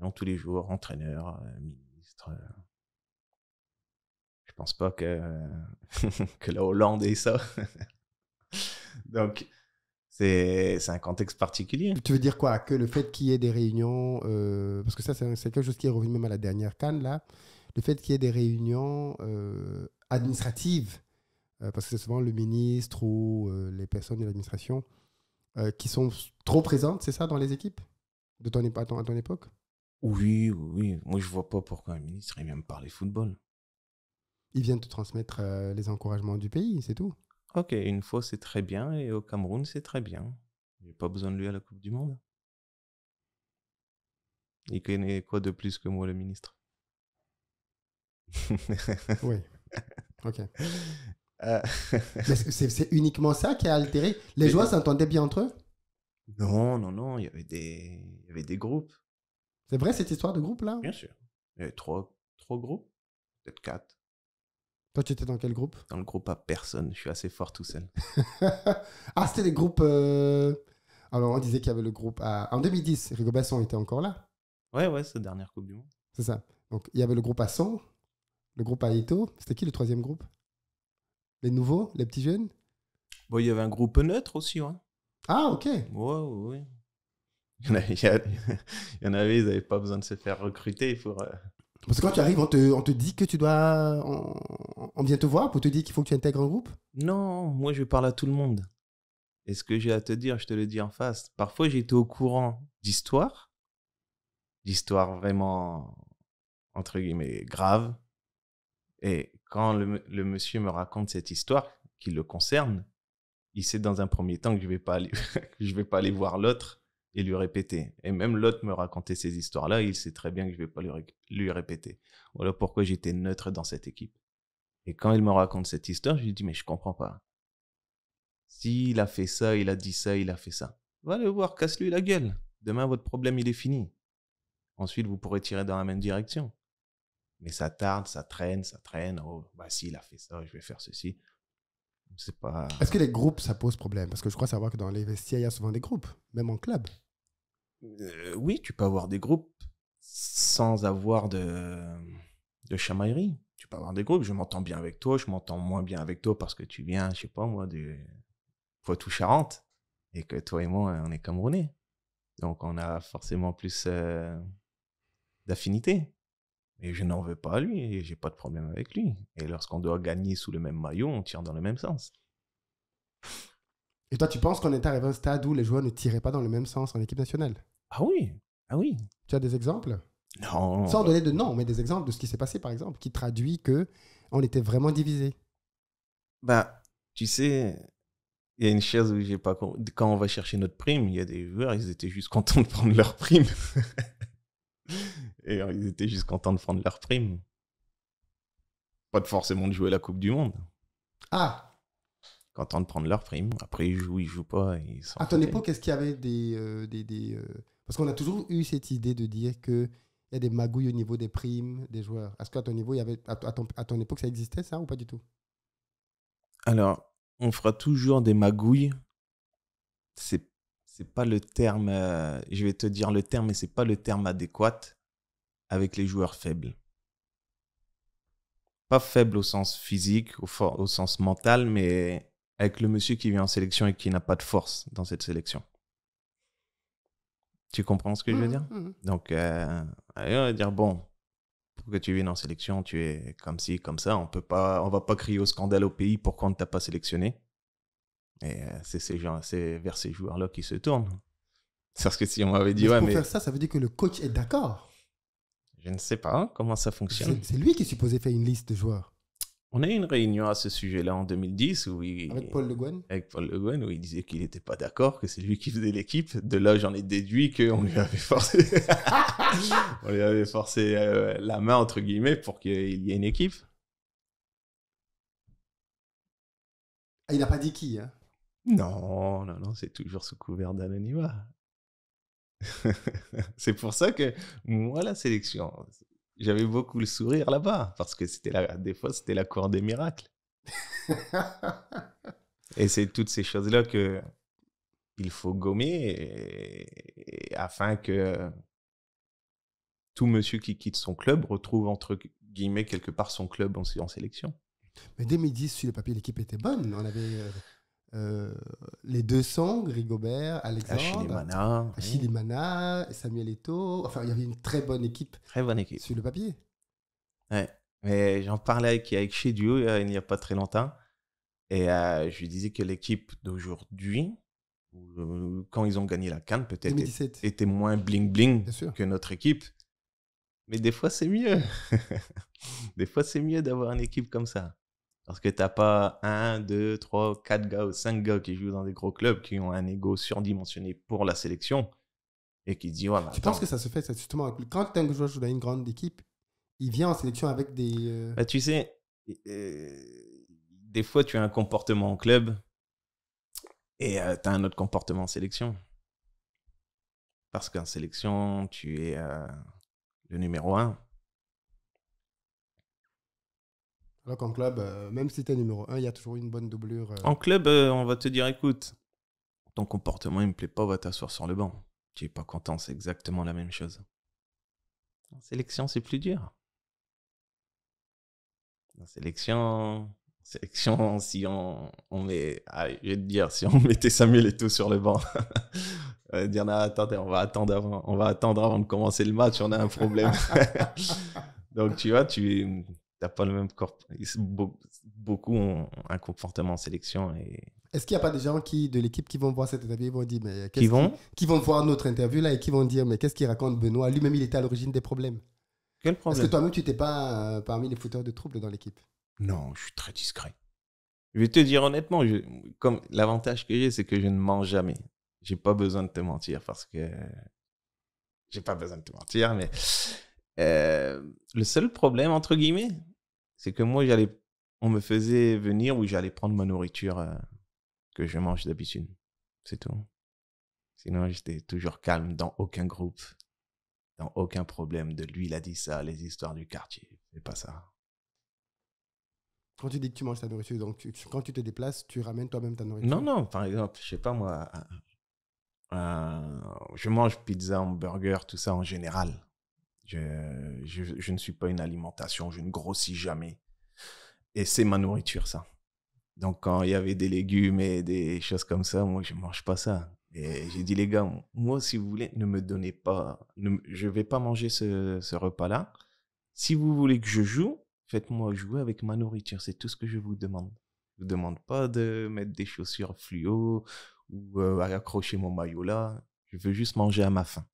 Entraîneur, ministre. Je pense pas que la Hollande ait ça. Donc, c'est un contexte particulier. Tu veux dire quoi? Que le fait qu'il y ait des réunions, parce que ça, c'est quelque chose qui est revenu même à la dernière CAN, là, le fait qu'il y ait des réunions administratives, parce que c'est souvent le ministre ou les personnes de l'administration qui sont trop présentes, c'est ça, dans les équipes à ton époque? Oui. Moi, je vois pas pourquoi un ministre il vient me parler football. Ils viennent te transmettre les encouragements du pays, c'est tout. Ok, une fois, c'est très bien. Et au Cameroun, c'est très bien. J'ai pas besoin de lui à la Coupe du Monde. Il connaît quoi de plus que moi, le ministre? Oui, ok. Mais c'est uniquement ça qui a altéré? Les joueurs s'entendaient bien entre eux? Non. Il y avait des groupes. C'est vrai cette histoire de groupe là? Bien sûr. Il y avait trois groupes, peut-être 4. Toi, tu étais dans quel groupe? Dans le groupe à personne. Je suis assez fort tout seul. Ah, c'était des groupes. Alors, on disait qu'il y avait le groupe. En 2010, Rigobert était encore là. Ouais, c'est la dernière Coupe du Monde. C'est ça. Donc, il y avait le groupe à Son, le groupe à Ito. C'était qui le troisième groupe? Les nouveaux, les petits jeunes? Bon, il y avait un groupe neutre aussi, ouais. Ah, ok. Ouais. Il y en avait, ils n'avaient pas besoin de se faire recruter. Parce que quand tu arrives, on te dit que tu dois. On vient te voir pour te dire qu'il faut que tu intègres un groupe? Non, moi je parle à tout le monde. Et ce que j'ai à te dire, je te le dis en face. Parfois, j'étais au courant d'histoires vraiment, entre guillemets, graves. Et quand le monsieur me raconte cette histoire qui le concerne, il sait dans un premier temps que je vais pas aller voir l'autre et lui répéter. Et même l'autre me racontait ces histoires-là, il sait très bien que je vais pas lui répéter. Voilà pourquoi j'étais neutre dans cette équipe. Et quand il me raconte cette histoire, je lui dis, mais je comprends pas. S'il a fait ça, il a dit ça, il a fait ça. Va le voir, casse-lui la gueule. Demain, votre problème, il est fini. Ensuite, vous pourrez tirer dans la même direction. Mais ça tarde, ça traîne. Oh, bah, s'il a fait ça, je vais faire ceci. C'est pas... Est-ce que les groupes, ça pose problème? Parce que je crois savoir que dans les vestiaires, il y a souvent des groupes, même en club. Oui, tu peux avoir des groupes sans avoir de chamaillerie. Tu peux avoir des groupes, je m'entends bien avec toi, je m'entends moins bien avec toi parce que tu viens, je sais pas moi, du Poitou-Charentes et que toi et moi, on est Camerounais. Donc, on a forcément plus d'affinité. Et je n'en veux pas à lui et j'ai pas de problème avec lui. Et lorsqu'on doit gagner sous le même maillot, on tire dans le même sens. Et toi, tu penses qu'on est arrivé à un stade où les joueurs ne tiraient pas dans le même sens en équipe nationale? Ah oui, ah oui. Tu as des exemples? Non. Sans donner de nom, mais des exemples de ce qui s'est passé, par exemple, qui traduit que on était vraiment divisés. Bah, tu sais, il y a une chose où j'ai pas compris. Quand on va chercher notre prime, il y a des joueurs, ils étaient juste contents de prendre leur prime. Et ils étaient juste contents de prendre leur prime. Pas forcément de jouer la Coupe du Monde. Ah, Contents de prendre leur prime. Après, ils jouent pas. Ils s'en à ton foutaient. époque, est-ce qu'il y avait parce qu'on a toujours eu cette idée de dire qu'il y a des magouilles au niveau des primes des joueurs. Est-ce qu'à ton niveau, il y avait, à ton époque, ça existait, ça, ou pas du tout? Alors, on fera toujours des magouilles. C'est pas le terme. Je vais te dire le terme, mais c'est pas le terme adéquat avec les joueurs faibles. Pas faible au sens physique, au sens mental, mais avec le monsieur qui vient en sélection et qui n'a pas de force dans cette sélection. Tu comprends ce que je veux dire? Donc, on va dire, bon, pour que tu viennes en sélection, tu es comme ci, comme ça. On va pas crier au scandale au pays pourquoi on ne t'a pas sélectionné. Et c'est vers ces joueurs-là qui se tournent. Parce que si on m'avait dit, Mais ouais, pour mais faire ça, ça veut dire que le coach est d'accord. je ne sais pas comment ça fonctionne. C'est lui qui est supposé faire une liste de joueurs. On a eu une réunion à ce sujet-là en 2010 Avec Paul Le Guen. avec Paul Le Guen, où il disait qu'il n'était pas d'accord, que c'est lui qui faisait l'équipe. De là, j'en ai déduit qu'on lui avait forcé, on lui avait forcé la main, entre guillemets, pour qu'il y ait une équipe. Ah, il n'a pas dit qui, hein? Non, c'est toujours sous couvert d'anonymat. C'est pour ça que moi, la sélection, j'avais beaucoup le sourire là-bas, parce que des fois, c'était la cour des miracles. Et c'est toutes ces choses-là que il faut gommer afin que tout monsieur qui quitte son club retrouve entre guillemets quelque part son club en sélection. Mais 2010, sur le papier, l'équipe était bonne. On avait les deux Song, Rigobert, Alexandre, Achille Mana, Samuel Eto'o. Enfin, il y avait une très bonne équipe. Très bonne équipe. Sur le papier. Ouais. Mais j'en parlais avec Chedio il n'y a pas très longtemps. Et je lui disais que l'équipe d'aujourd'hui, quand ils ont gagné la CAN, peut-être était moins bling-bling que notre équipe. Mais des fois, c'est mieux. Des fois, c'est mieux d'avoir une équipe comme ça. Parce que tu n'as pas 1, 2, 3, 4 gars ou 5 gars qui jouent dans des gros clubs qui ont un ego surdimensionné pour la sélection et qui disent ouais, tu penses que ça se fait, ça, justement, quand un joueur joue dans une grande équipe, il vient en sélection avec des... Bah, tu sais, des fois, tu as un comportement en club et tu as un autre comportement en sélection. Parce qu'en sélection, tu es le numéro 1. Alors qu'en club, même si tu es numéro 1, il y a toujours une bonne doublure. En club, on va te dire, écoute, ton comportement, il me plaît pas, va t'asseoir sur le banc. Tu es pas content, c'est exactement la même chose. En sélection, c'est plus dur. En sélection, si on met... Ah, je vais te dire, si on mettait Samuel Eto'o sur le banc, on va dire, non, attendez, on va attendre avant de commencer le match, on a un problème. Donc, tu vois, tu n'as pas le même corps. Beaucoup ont un comportement en sélection. Est-ce qu'il n'y a pas des gens de l'équipe qui vont voir cette interview et vont dire, mais qui vont voir notre interview là et qui vont dire, mais qu'est-ce qu'il raconte Benoît? Lui-même, il était à l'origine des problèmes. Quel problème? Est-ce que toi-même, tu n'étais pas parmi les fauteurs de troubles dans l'équipe? Non, je suis très discret. Je vais te dire honnêtement, comme l'avantage que j'ai, c'est que je ne mens jamais. J'ai pas besoin de te mentir parce que... J'ai pas besoin de te mentir, mais... le seul problème, entre guillemets, c'est que moi, j'allais on me faisait venir où j'allais prendre ma nourriture que je mange d'habitude. C'est tout. Sinon, j'étais toujours calme dans aucun groupe, dans aucun problème. De lui, il a dit ça, les histoires du quartier. C'est pas ça. Quand tu dis que tu manges ta nourriture, donc quand tu te déplaces, tu ramènes toi-même ta nourriture? Non, non, par exemple, je sais pas moi, je mange pizza, hamburger, tout ça en général. Je ne suis pas une alimentation, je ne grossis jamais. Et c'est ma nourriture, ça. Donc, quand il y avait des légumes et des choses comme ça, moi, je ne mange pas ça. Et j'ai dit, les gars, moi, si vous voulez, ne me donnez pas, je ne vais pas manger ce repas-là. Si vous voulez que je joue, faites-moi jouer avec ma nourriture. C'est tout ce que je vous demande. Je ne vous demande pas de mettre des chaussures fluo ou accrocher mon maillot là. Je veux juste manger à ma faim.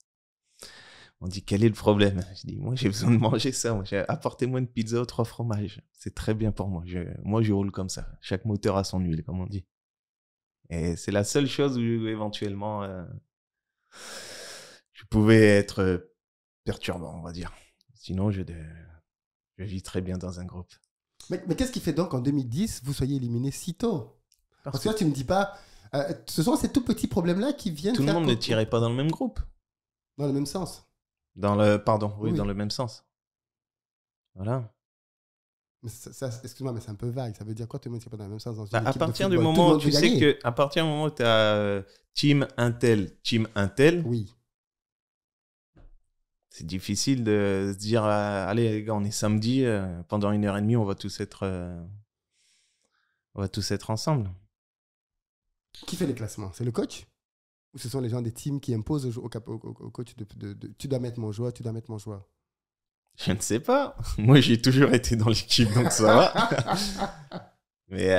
On dit, quel est le problème? Je dis, moi, j'ai besoin de manger ça. Apportez-moi une pizza aux 3 fromages. C'est très bien pour moi. Moi, je roule comme ça. Chaque moteur a son huile, comme on dit. Et c'est la seule chose où éventuellement, je pouvais être perturbant, on va dire. Sinon, je vis très bien dans un groupe. Mais qu'est-ce qui fait donc qu'en 2010, vous soyez éliminé si tôt? Parce que là, tu ne me dis pas... ce sont ces tout petits problèmes-là qui viennent... Tout le monde ne tirait pas dans le même groupe. Dans le même sens. Pardon, oui, Oui. dans le même sens. Voilà. Mais excuse-moi, mais c'est un peu vague. Ça veut dire quoi, tout le monde ne tire pas dans le même sens dans une À équipe partir de du football? moment où Tout le tu monde sais veut gagner. que, à partir du moment où tu as team Intel, Oui. c'est difficile de se dire, allez les gars, on est samedi, pendant 1h30, on va tous être ensemble. Qui fait les classements? C'est le coach? Ou ce sont les gens des teams qui imposent au coach tu dois mettre mon joueur, tu dois mettre mon joueur? Je ne sais pas. Moi, j'ai toujours été dans l'équipe, donc ça va. Mais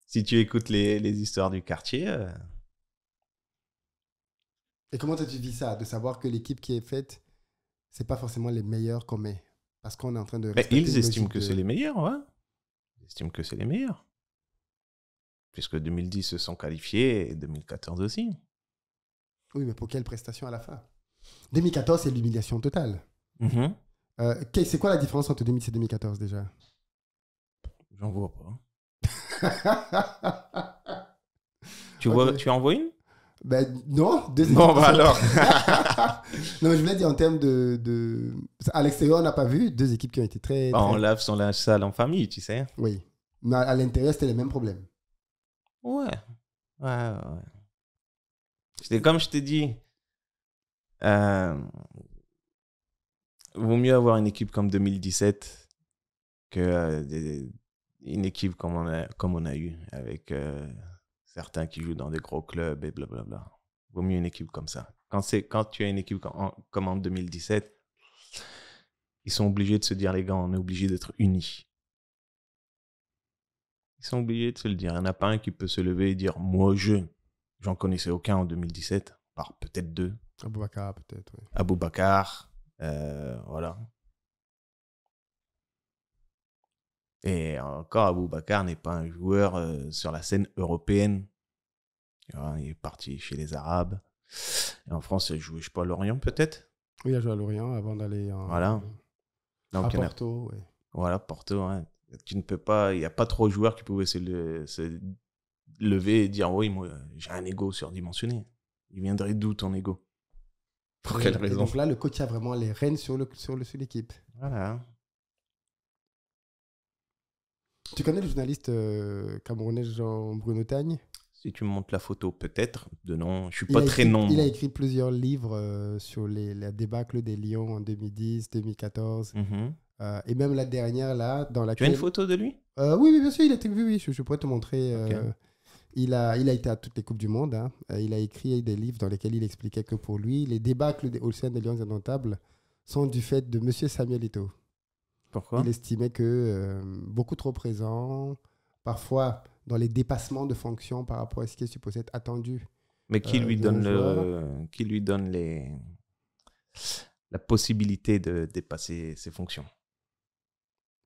si tu écoutes les histoires du quartier... Et comment tu vis ça? De savoir que l'équipe qui est faite, c'est pas forcément les meilleurs qu'on met. Parce qu'on est en train de... Mais ils estiment que c'est les meilleurs, ouais. Ils estiment que c'est les meilleurs. Puisque 2010 se sont qualifiés et 2014 aussi. Oui, mais pour quelle prestation à la fin? 2014, c'est l'humiliation totale. Mm-hmm. C'est quoi la différence entre 2010 et 2014 déjà? J'en vois pas. Tu en vois une? Ben non. Bon, bah alors. Non, je voulais dire en termes à l'extérieur, on n'a pas vu deux équipes qui ont été très... On lave son linge sale en famille, tu sais. Oui. Mais à l'intérieur, c'était les mêmes problèmes. Ouais. C'était comme je t'ai dit. Vaut mieux avoir une équipe comme 2017 que une équipe comme on a eu avec certains qui jouent dans des gros clubs et blablabla. Vaut mieux une équipe comme ça. Quand tu as une équipe comme en 2017, ils sont obligés de se dire, les gars, on est obligés d'être unis. Ils sont obligés de se le dire. Il n'y en a pas un qui peut se lever et dire, moi, j'en connaissais aucun en 2017, par peut-être 2. Aboubacar, peut-être, oui. Aboubacar, voilà. Et encore, Aboubacar n'est pas un joueur sur la scène européenne. Il est parti chez les Arabes. Et en France, il jouait, je sais pas, à Lorient, peut-être. Oui, il a joué à Lorient avant d'aller Voilà. Donc, à Porto, oui. Voilà, Porto. Hein. Tu ne peux pas... Il n'y a pas trop de joueurs qui pouvaient se lever et dire, oui, moi, j'ai un ego surdimensionné. Il viendrait d'où ton ego? Pour quelle raison? Donc là, le coach a vraiment les rênes sur l'équipe. Voilà. Tu connais le journaliste camerounais Jean-Bruno Tagne? Si tu me montres la photo, peut-être. De nom, je ne suis pas très nombreux. Il a écrit plusieurs livres sur la débâcle des Lions en 2010, 2014. Mm-hmm. Et même la dernière, là, dans laquelle... Tu as une photo de lui? Oui, bien sûr, il a été vu, oui. Je pourrais te montrer. Okay. Il a été à toutes les Coupes du Monde. Hein. Il a écrit des livres dans lesquels il expliquait que pour lui, les débâcles au sein des Lions indomptables sont du fait de M. Samuel Eto'o. Pourquoi? Il estimait que beaucoup trop présent, parfois dans les dépassements de fonctions par rapport à ce qui est supposé être attendu. Mais qui lui donne la possibilité de dépasser ses fonctions?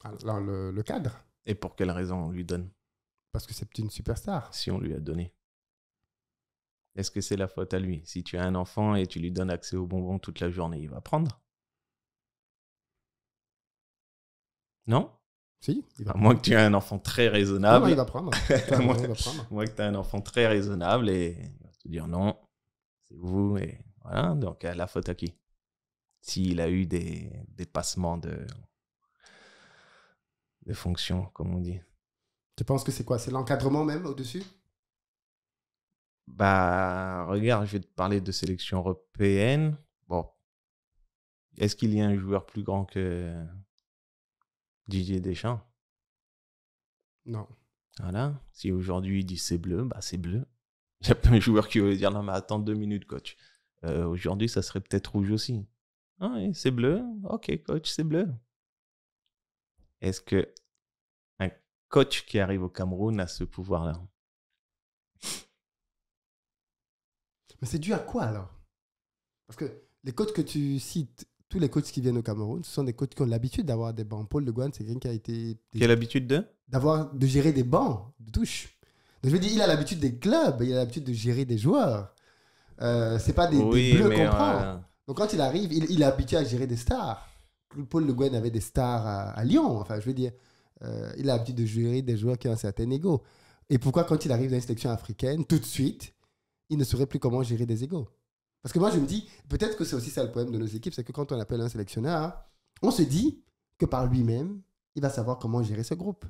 Alors, le cadre. Et pour quelle raison on lui donne? Parce que c'est une superstar. Si on lui a donné. Est-ce que c'est la faute à lui? Si tu as un enfant et tu lui donnes accès aux bonbons toute la journée, il va prendre? Non? Si, il va À moins que tu aies un enfant très Non, raisonnable. il va prendre. Moi- Il va prendre. Moi, que tu as un enfant très raisonnable et il va te dire non, c'est vous. Et voilà, donc la faute à qui? S'il a eu des dépassements de fonctions, comme on dit. Tu penses que c'est quoi? C'est l'encadrement même au-dessus? Bah, regarde, je vais te parler de sélection européenne. Bon, est-ce qu'il y a un joueur plus grand que Didier Deschamps? Non. Voilà. Si aujourd'hui il dit c'est bleu, bah c'est bleu. Il y a plein de joueurs qui vont dire non, mais attends 2 minutes, coach. Aujourd'hui, ça serait peut-être rouge aussi. Ah oui, c'est bleu. Ok, coach, c'est bleu. Est-ce que un coach qui arrive au Cameroun a ce pouvoir-là? Mais c'est dû à quoi alors? Parce que les coachs que tu cites, tous les coachs qui viennent au Cameroun, ce sont des coachs qui ont l'habitude d'avoir des bancs. Paul Le Guen, c'est quelqu'un qui a été. Qui a l'habitude de? De gérer des bancs de touche. Donc je veux dire, il a l'habitude des clubs, il a l'habitude de gérer des joueurs. C'est pas des Oui, bleus mais qu'on prend. Donc quand il arrive, il est habitué à gérer des stars. Paul Le Guen avait des stars à Lyon. Enfin, je veux dire, il a l'habitude de gérer des joueurs qui ont un certain ego. Et pourquoi quand il arrive dans une sélection africaine, tout de suite, il ne saurait plus comment gérer des égos? Parce que moi, je me dis, peut-être que c'est aussi ça le problème de nos équipes, c'est que quand on appelle un sélectionneur, on se dit que par lui-même, il va savoir comment gérer ce groupe.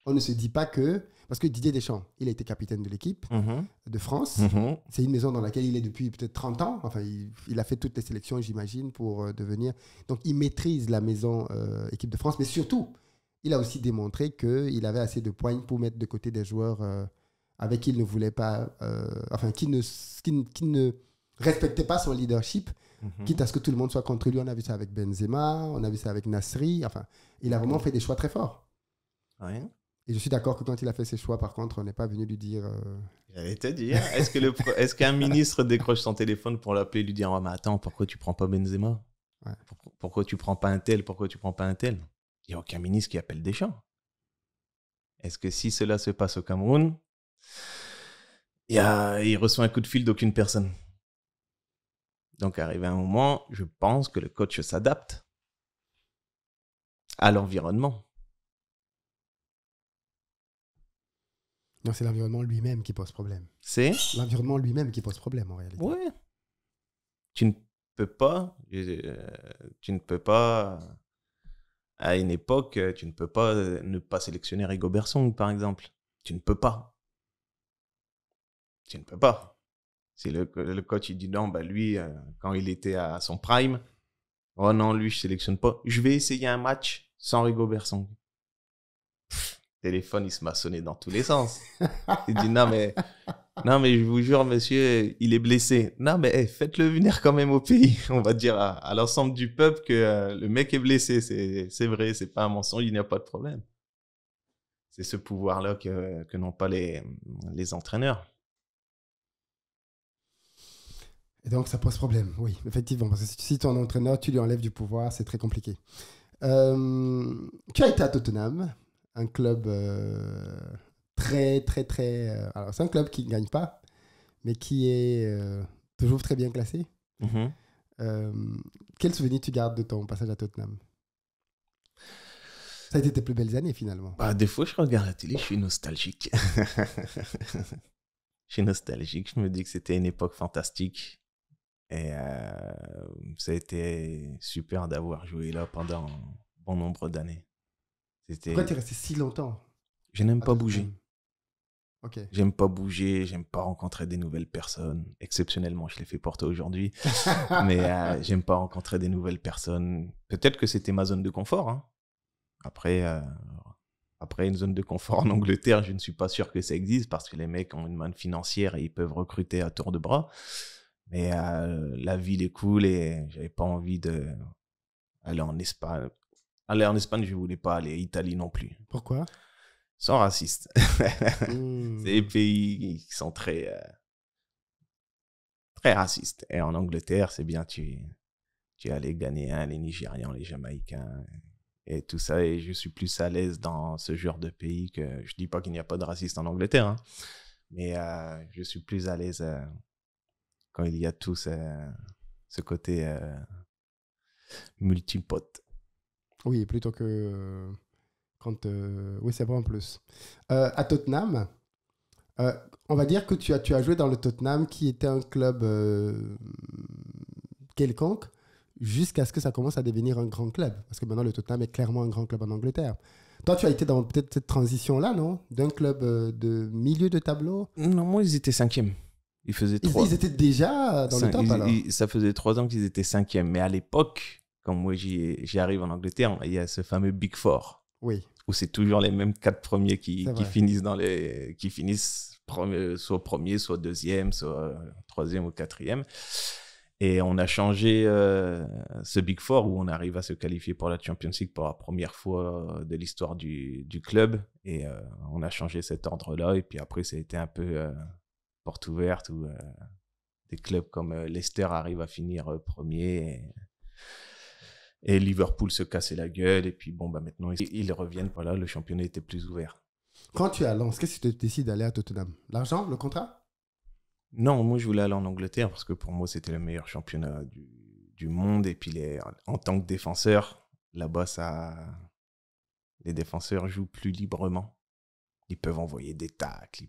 On ne se dit pas que... Parce que Didier Deschamps, il a été capitaine de l'équipe de France. C'est une maison dans laquelle il est depuis peut-être 30 ans. Enfin, il a fait toutes les sélections, j'imagine, pour devenir... Donc, il maîtrise la maison équipe de France. Mais surtout, il a aussi démontré qu'il avait assez de poignes pour mettre de côté des joueurs avec qui il ne voulait pas... enfin, qui ne respectaient pas son leadership, quitte à ce que tout le monde soit contre lui. On a vu ça avec Benzema, on a vu ça avec Nasri. Enfin, il a vraiment fait des choix très forts. Ouais. Et je suis d'accord que quand il a fait ses choix, par contre, on n'est pas venu lui dire... J'allais te dire, est-ce qu'un ministre décroche son téléphone pour l'appeler et lui dire oh, mais attends, pourquoi tu prends pas Benzema? Ouais. Pourquoi tu prends pas un tel? Pourquoi tu prends pas un tel? Il n'y a aucun ministre qui appelle Deschamps. Est-ce que si cela se passe au Cameroun, il reçoit un coup de fil d'aucune personne? Donc, arrivé un moment, je pense que le coach s'adapte à l'environnement. Non, c'est l'environnement lui-même qui pose problème. C'est l'environnement lui-même qui pose problème, en réalité. Ouais. Tu ne peux pas, à une époque, tu ne peux pas ne pas sélectionner Rigobert Song, par exemple. Tu ne peux pas. Tu ne peux pas. Si le coach il dit non, bah lui, quand il était à son prime, oh non, lui, je sélectionne pas. Je vais essayer un match sans Rigobert Song. Téléphone, il se m'a sonné dans tous les sens. Il dit non, mais je vous jure, monsieur, il est blessé. Non, mais faites-le venir quand même au pays. On va dire à l'ensemble du peuple que le mec est blessé. C'est vrai, c'est pas un mensonge, il n'y a pas de problème. C'est ce pouvoir-là que n'ont pas les entraîneurs. Et donc, ça pose problème, oui, effectivement. Parce que si ton entraîneur, tu lui enlèves du pouvoir, c'est très compliqué. Tu as été à Tottenham, un club très... alors, c'est un club qui ne gagne pas, mais qui est toujours très bien classé. Quel souvenir tu gardes de ton passage à Tottenham? Ça a été tes plus belles années, finalement. Bah, des fois, je regarde la télé, je suis nostalgique. Je suis nostalgique. Je me dis que c'était une époque fantastique. Et ça a été super d'avoir joué là pendant un bon nombre d'années. Pourquoi tu es resté si longtemps? Je n'aime pas bouger. Ok. J'aime pas bouger, j'aime pas rencontrer des nouvelles personnes. Exceptionnellement, je l'ai fait pour toi aujourd'hui. Mais j'aime pas rencontrer des nouvelles personnes. Peut-être que c'était ma zone de confort. Hein. Après, une zone de confort en Angleterre, je ne suis pas sûr que ça existe parce que les mecs ont une manne financière et ils peuvent recruter à tour de bras. Mais la ville est cool et j'avais pas envie d'aller en Espagne. Aller en Espagne, je voulais pas aller. Italie non plus. Pourquoi? Ils sont racistes. C'est des pays qui sont très racistes. Et en Angleterre, c'est bien, tu as les Ghanéens, les Nigérians, les Jamaïcains et tout ça. Et je suis plus à l'aise dans ce genre de pays que... Je dis pas qu'il n'y a pas de racistes en Angleterre, hein, mais je suis plus à l'aise quand il y a tout ce côté multipote. Oui, plutôt que Oui, c'est vrai en plus. À Tottenham, on va dire que tu as joué dans le Tottenham qui était un club quelconque jusqu'à ce que ça commence à devenir un grand club. Parce que maintenant, le Tottenham est clairement un grand club en Angleterre. Toi, tu as été dans peut-être cette transition-là, non? D'un club de milieu de tableau. Non, moi, ils étaient cinquièmes. Ils faisaient Ils étaient déjà dans le top, alors? Ça faisait 3 ans qu'ils étaient cinquièmes. Mais à l'époque, quand moi j'y arrive en Angleterre, il y a ce fameux Big Four. Oui. Où c'est toujours les mêmes 4 premiers qui C'est vrai. finissent soit premier, soit deuxième, soit troisième ou quatrième. Et on a changé ce Big Four où on arrive à se qualifier pour la Champions League pour la première fois de l'histoire du club. Et on a changé cet ordre-là. Et puis après, ça a été un peu porte ouverte où des clubs comme Leicester arrivent à finir premier. Et Liverpool se cassait la gueule. Et puis bon, maintenant, ils reviennent. Voilà, le championnat était plus ouvert. Quand tu es à Lens, qu'est-ce que tu décides d'aller à Tottenham? L'argent, le contrat? Non, moi, je voulais aller en Angleterre parce que pour moi, c'était le meilleur championnat du monde. Et puis, en tant que défenseur, là-bas, les défenseurs jouent plus librement. Ils peuvent envoyer des tacles,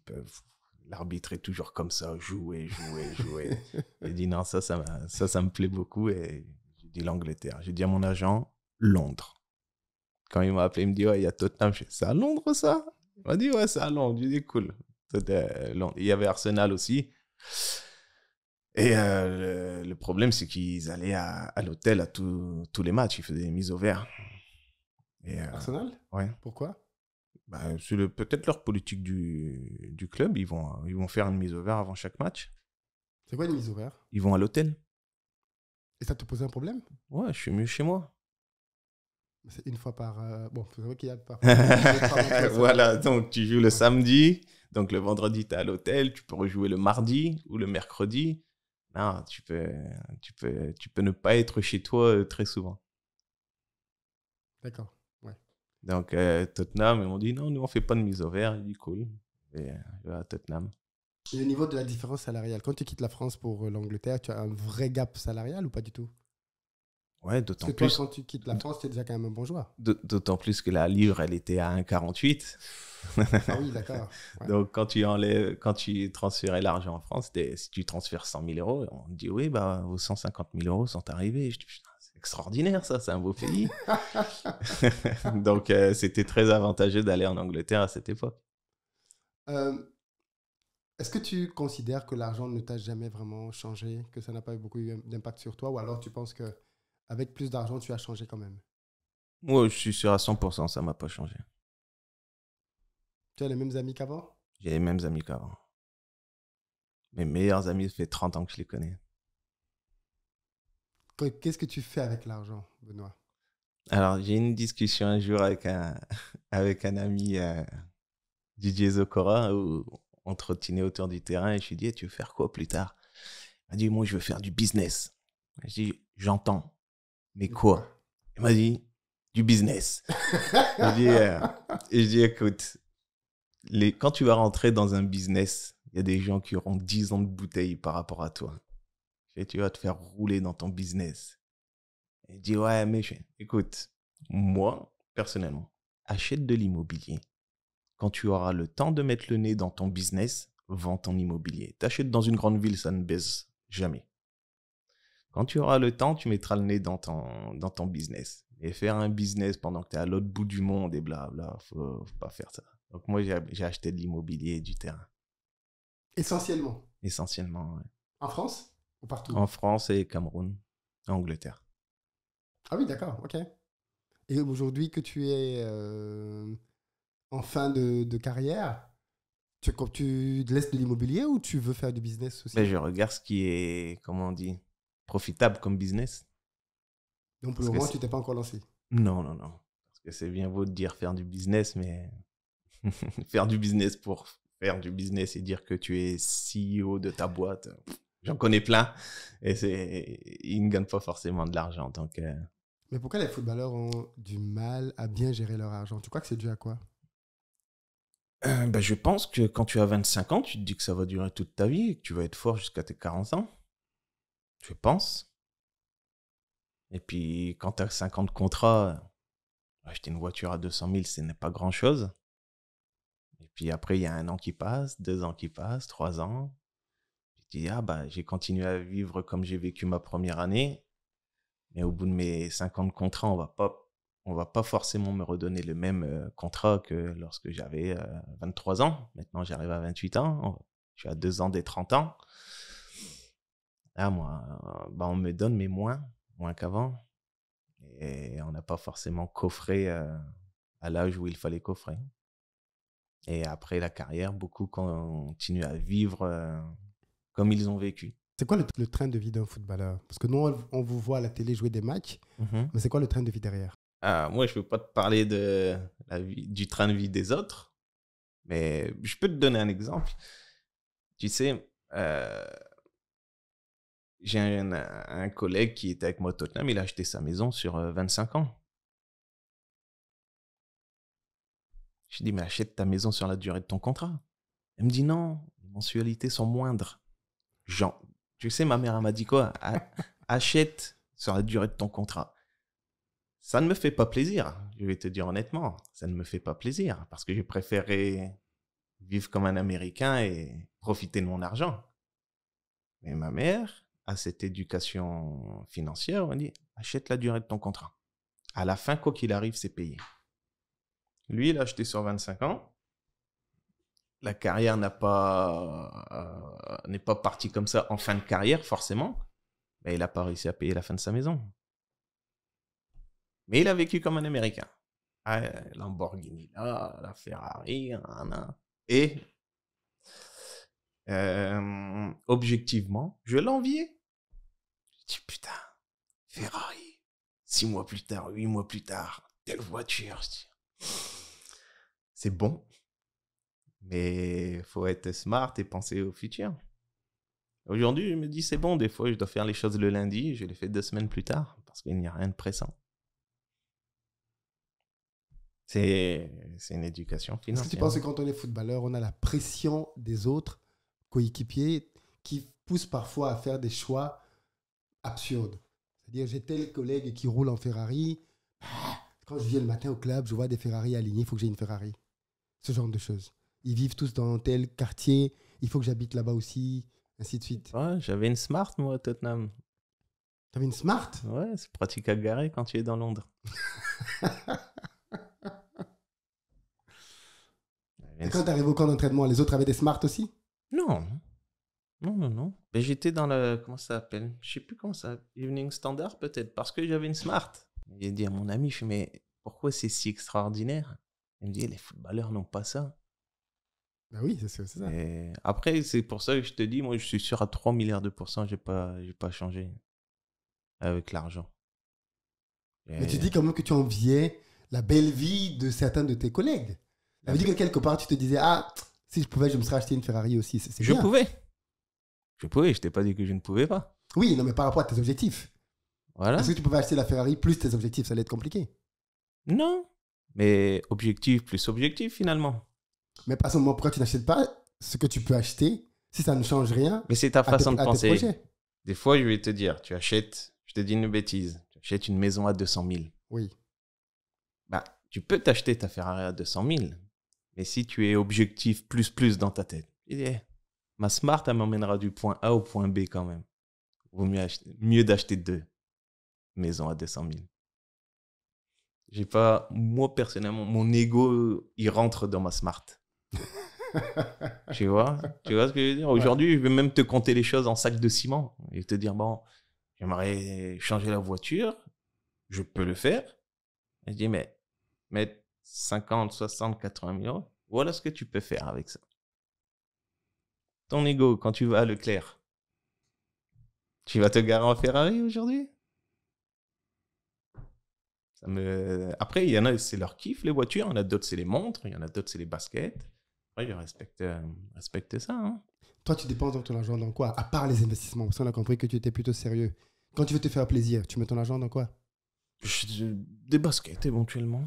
l'arbitre est toujours comme ça, jouer. J'ai dit non, ça me plaît beaucoup. Et j'ai dit l'Angleterre. J'ai dit à mon agent, Londres. Quand il m'a appelé, il me dit, ouais, il y a Tottenham. Je dis, c'est à Londres, ça? Il m'a dit, ouais, c'est à Londres. J'ai dit, cool. Il y avait Arsenal aussi. Et le problème, c'est qu'ils allaient à l'hôtel à tous les matchs. Ils faisaient des mises au vert. Et, Arsenal? Ouais. Pourquoi? C'est peut-être leur politique du club. Ils vont faire une mise au vert avant chaque match. C'est quoi une mise au vert? Ils vont à l'hôtel. Et ça te posait un problème? Ouais, je suis mieux chez moi. C'est une fois par... Bon, c'est vrai qu'il y a pas... Voilà, donc tu joues le samedi. Donc le vendredi, tu es à l'hôtel. Tu peux rejouer le mardi ou le mercredi. Non, tu peux ne pas être chez toi très souvent. D'accord, ouais. Donc Tottenham, ils m'ont dit non, nous on fait pas de mise au vert. J'ai dit cool. Et je vais à Tottenham. Et au niveau de la différence salariale, quand tu quittes la France pour l'Angleterre, tu as un vrai gap salarial ou pas du tout? Ouais, d'autant plus. Parce que toi, quand tu quittes la France, tu es déjà quand même un bon joueur. D'autant plus que la livre, elle était à 1,48. Ah oui, d'accord. Ouais. Donc, quand tu transférais l'argent en France, si tu transfères 100 000 euros, on te dit oui, vos 150 000 euros sont arrivés. Je dis, putain, c'est extraordinaire, ça, c'est un beau pays. Donc, c'était très avantageux d'aller en Angleterre à cette époque. Est-ce que tu considères que l'argent ne t'a jamais vraiment changé, que ça n'a pas eu beaucoup d'impact sur toi, ou alors tu penses qu'avec plus d'argent, tu as changé quand même? Moi, je suis sûr à 100%, ça ne m'a pas changé. Tu as les mêmes amis qu'avant? J'ai les mêmes amis qu'avant. Mes meilleurs amis, ça fait 30 ans que je les connais. Qu'est-ce que tu fais avec l'argent, Benoît? Alors, j'ai eu une discussion un jour avec un ami, Didier Zokora, où on trottinait autour du terrain et je lui ai dit, tu veux faire quoi plus tard? Il m'a dit, moi, je veux faire du business. Je dis, j'entends, mais quoi? Il m'a dit, du business. Je dis, écoute, quand tu vas rentrer dans un business, il y a des gens qui auront 10 ans de bouteille par rapport à toi. Et tu vas te faire rouler dans ton business. Il dit, ouais, mais écoute, moi, personnellement, achète de l'immobilier. Quand tu auras le temps de mettre le nez dans ton business, vends ton immobilier. T'achètes dans une grande ville, ça ne baisse jamais. Quand tu auras le temps, tu mettras le nez dans ton business. Et faire un business pendant que tu es à l'autre bout du monde et blabla, faut pas faire ça. Donc moi, j'ai acheté de l'immobilier et du terrain. Essentiellement? Essentiellement, ouais. En France ou partout? En France et Cameroun, Angleterre. Ah oui, d'accord, ok. Et aujourd'hui que tu es en fin de carrière, tu laisses de l'immobilier ou tu veux faire du business aussi? Mais je regarde ce qui est, comment on dit, profitable comme business. Donc pour le moment, tu t'es pas encore lancé? Non. Parce que c'est bien beau de dire faire du business, mais faire du business pour faire du business et dire que tu es CEO de ta boîte, j'en connais plein. Et ils ne gagnent pas forcément de l'argent. Donc, Mais pourquoi les footballeurs ont du mal à bien gérer leur argent? Tu crois que c'est dû à quoi? Je pense que quand tu as 25 ans, tu te dis que ça va durer toute ta vie et que tu vas être fort jusqu'à tes 40 ans. Je pense. Et puis, quand tu as 50 contrats, Acheter une voiture à 200 000, ce n'est pas grand-chose. Et puis après, il y a 1 an qui passe, 2 ans qui passent, 3 ans. Je dis, j'ai continué à vivre comme j'ai vécu ma première année. Mais au bout de mes 5 ans de contrat, on va pas forcément me redonner le même contrat que lorsque j'avais 23 ans. Maintenant, j'arrive à 28 ans. Je suis à 2 ans des 30 ans. Là, moi, on me donne, mais moins qu'avant. Et on n'a pas forcément coffré à l'âge où il fallait coffrer. Et après la carrière, beaucoup continuent à vivre comme ils ont vécu. C'est quoi le train de vie d'un footballeur? Parce que nous, on vous voit à la télé jouer des matchs, mais c'est quoi le train de vie derrière? Moi, je ne peux pas te parler de du train de vie des autres, mais je peux te donner un exemple. Tu sais, j'ai un collègue qui était avec moi à Tottenham, il a acheté sa maison sur 25 ans. Je lui dis, mais achète ta maison sur la durée de ton contrat. Elle me dit, non, les mensualités sont moindres. Genre, tu sais, ma mère elle m'a dit quoi? Achète sur la durée de ton contrat. Ça ne me fait pas plaisir, je vais te dire honnêtement. Ça ne me fait pas plaisir parce que j'ai préféré vivre comme un Américain et profiter de mon argent. Mais ma mère a cette éducation financière, on dit, achète la durée de ton contrat. À la fin, quoi qu'il arrive, c'est payé. Lui, il a acheté sur 25 ans. La carrière n'est pas partie comme ça en fin de carrière, forcément. Mais il n'a pas réussi à payer la fin de sa maison. Mais il a vécu comme un Américain. Lamborghini là, la Ferrari, et objectivement, je l'enviais. Je dis, putain, Ferrari, 6 mois plus tard, 8 mois plus tard, telle voiture. Je dis, c'est bon, mais il faut être smart et penser au futur. Aujourd'hui, je me dis, c'est bon, des fois, je dois faire les choses le lundi, je les fais 2 semaines plus tard, parce qu'il n'y a rien de pressant. C'est une éducation financière. Est-ce que tu penses que quand on est footballeur, on a la pression des autres coéquipiers qui poussent parfois à faire des choix absurdes? C'est-à-dire, j'ai tel collègue qui roule en Ferrari. Quand je viens le matin au club, je vois des Ferrari alignés, il faut que j'ai une Ferrari. Ce genre de choses. Ils vivent tous dans tel quartier, il faut que j'habite là-bas aussi, ainsi de suite. Ouais, j'avais une Smart, moi, à Tottenham. T'avais une Smart? Ouais, c'est pratique à garer quand tu es dans Londres. Et quand t'arrives au camp d'entraînement, les autres avaient des Smart aussi? Non. Mais j'étais dans le... Comment ça s'appelle? Je sais plus comment ça s'appelle. Evening Standard, peut-être, parce que j'avais une Smart. J'ai dit à mon ami, je fais, mais pourquoi c'est si extraordinaire? Il me dit, les footballeurs n'ont pas ça. Ben oui, c'est ça. Et après, c'est pour ça que je te dis, moi, je suis sûr à 3 milliards de pourcents, j'ai pas changé avec l'argent. Mais tu dis quand même que tu enviais la belle vie de certains de tes collègues. Ça veut dire que quelque part, tu te disais, si je pouvais, je me serais acheté une Ferrari aussi. C'est Je bien. pouvais, je t'ai pas dit que je ne pouvais pas. Oui, non, mais par rapport à tes objectifs. Voilà. Est-ce que tu pouvais acheter la Ferrari plus tes objectifs? Ça allait être compliqué. Non, mais objectif plus objectif finalement. Mais pas seulement, pourquoi tu n'achètes pas ce que tu peux acheter si ça ne change rien Mais c'est ta façon de à tes penser. projets? Des fois, je vais te dire, tu achètes, je te dis une bêtise, tu achètes une maison à 200 000. Oui. Tu peux t'acheter ta Ferrari à 200 000, mais si tu es objectif plus dans ta tête, ma Smart, elle m'emmènera du point A au point B quand même. Vaut mieux d'acheter 2 maisons à 200 000. J'ai pas, moi personnellement, mon ego, il rentre dans ma Smart. Tu vois ce que je veux dire? Aujourd'hui, je vais même te compter les choses en sac de ciment et te dire, bon, j'aimerais changer la voiture, je peux le faire. Et je dis, mais mettre 50, 60, 80 000 euros, voilà ce que tu peux faire avec ça. Ton ego, quand tu vas à Leclerc, tu vas te garer en Ferrari aujourd'hui? Après, il y en a, c'est leur kiff, les voitures. Il y en a d'autres, c'est les montres. Il y en a d'autres, c'est les baskets. Ouais, je respecte ça. Hein. Toi, tu dépenses donc ton argent dans quoi? À part les investissements, parce qu'on a compris que tu étais plutôt sérieux. Quand tu veux te faire plaisir, tu mets ton argent dans quoi? Des baskets, éventuellement.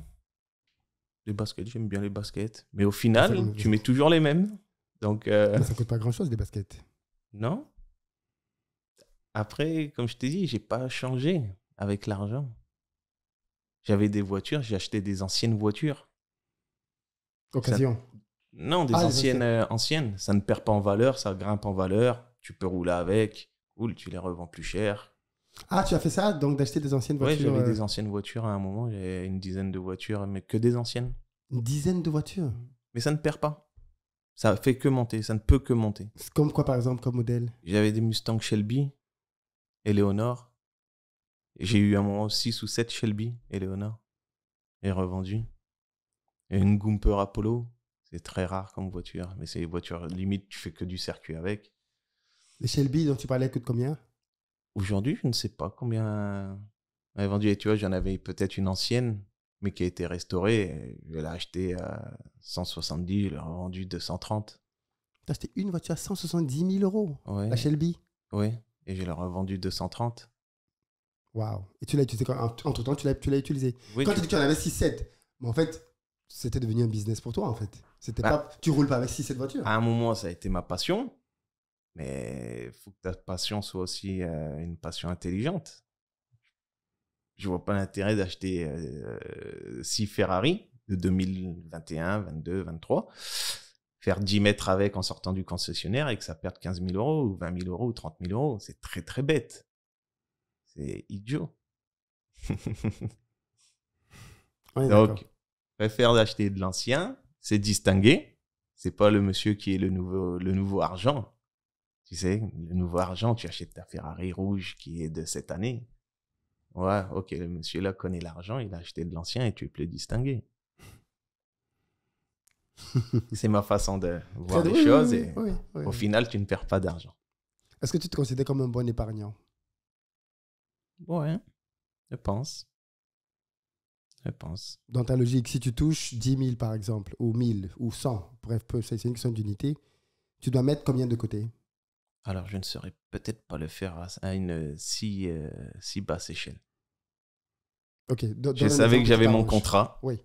Des baskets, j'aime bien les baskets. Mais au final, tu mets toujours les mêmes. Donc, Mais ça coûte pas grand-chose, des baskets. Non. Après, comme je t'ai dit, j'ai pas changé avec l'argent. J'avais des voitures, j'ai acheté des anciennes voitures. Occasion. Non, des Ah, les anciennes, anciennes. Ça ne perd pas en valeur, ça grimpe en valeur. Tu peux rouler avec. Cool, tu les revends plus cher. Ah, tu as fait ça, donc d'acheter des anciennes Ouais, voitures. j'avais des anciennes voitures à un moment. J'avais une dizaine de voitures, mais que des anciennes. Une dizaine de voitures. Mais ça ne perd pas. Ça fait que monter, ça ne peut que monter. C'est comme quoi, par exemple, comme modèle? J'avais des Mustang Shelby, Eleonore. J'ai eu un moment 6 ou 7 Shelby, Eleonore. Et revendu. Et une Goomper Apollo. C'est très rare comme voiture. Mais c'est une voiture, limite, tu fais que du circuit avec. Les Shelby dont tu parlais coûtent combien? Aujourd'hui, je ne sais pas combien on a vendu. Et tu vois, j'en avais peut-être une ancienne, mais qui a été restaurée. Et je l'ai achetée à 170, je l'ai revendue 230. T'as acheté une voiture à 170 000 €. Ouais. La Shelby. Ouais. Et je l'ai revendue 230. Waouh. Et tu l'as utilisé quand? Entre-temps, tu l'as utilisé. Oui, Quand tu dis que tu en avais 6-7, mais en fait, c'était devenu un business pour toi, en fait. C'était pas, tu roules pas avec 6-7 voitures. à un moment, ça a été ma passion. Mais il faut que ta passion soit aussi une passion intelligente. Je vois pas l'intérêt d'acheter 6 Ferrari de 2021, 22, 23, faire 10 mètres avec en sortant du concessionnaire et que ça perde 15 000 € ou 20 000 € ou 30 000 €. C'est très, très bête. C'est idiot. Ouais, Donc, d'accord. préfère d'acheter de l'ancien, c'est distingué. C'est pas le monsieur qui est le nouveau argent. Tu sais, le nouveau argent, tu achètes ta Ferrari rouge qui est de cette année. Ouais, ok, le monsieur là connaît l'argent, il a acheté de l'ancien et tu es plus distingué. C'est ma façon de voir les choses et au final, tu ne perds pas d'argent. Est-ce que tu te considères comme un bon épargnant? Ouais, je pense. Je pense. Dans ta logique, si tu touches 10 000 par exemple, ou 1000, ou 100, bref, c'est une question d'unité, tu dois mettre combien de côté? Alors, je ne saurais peut-être pas le faire à une si basse échelle. Ok. Je savais que j'avais mon contrat. Oui.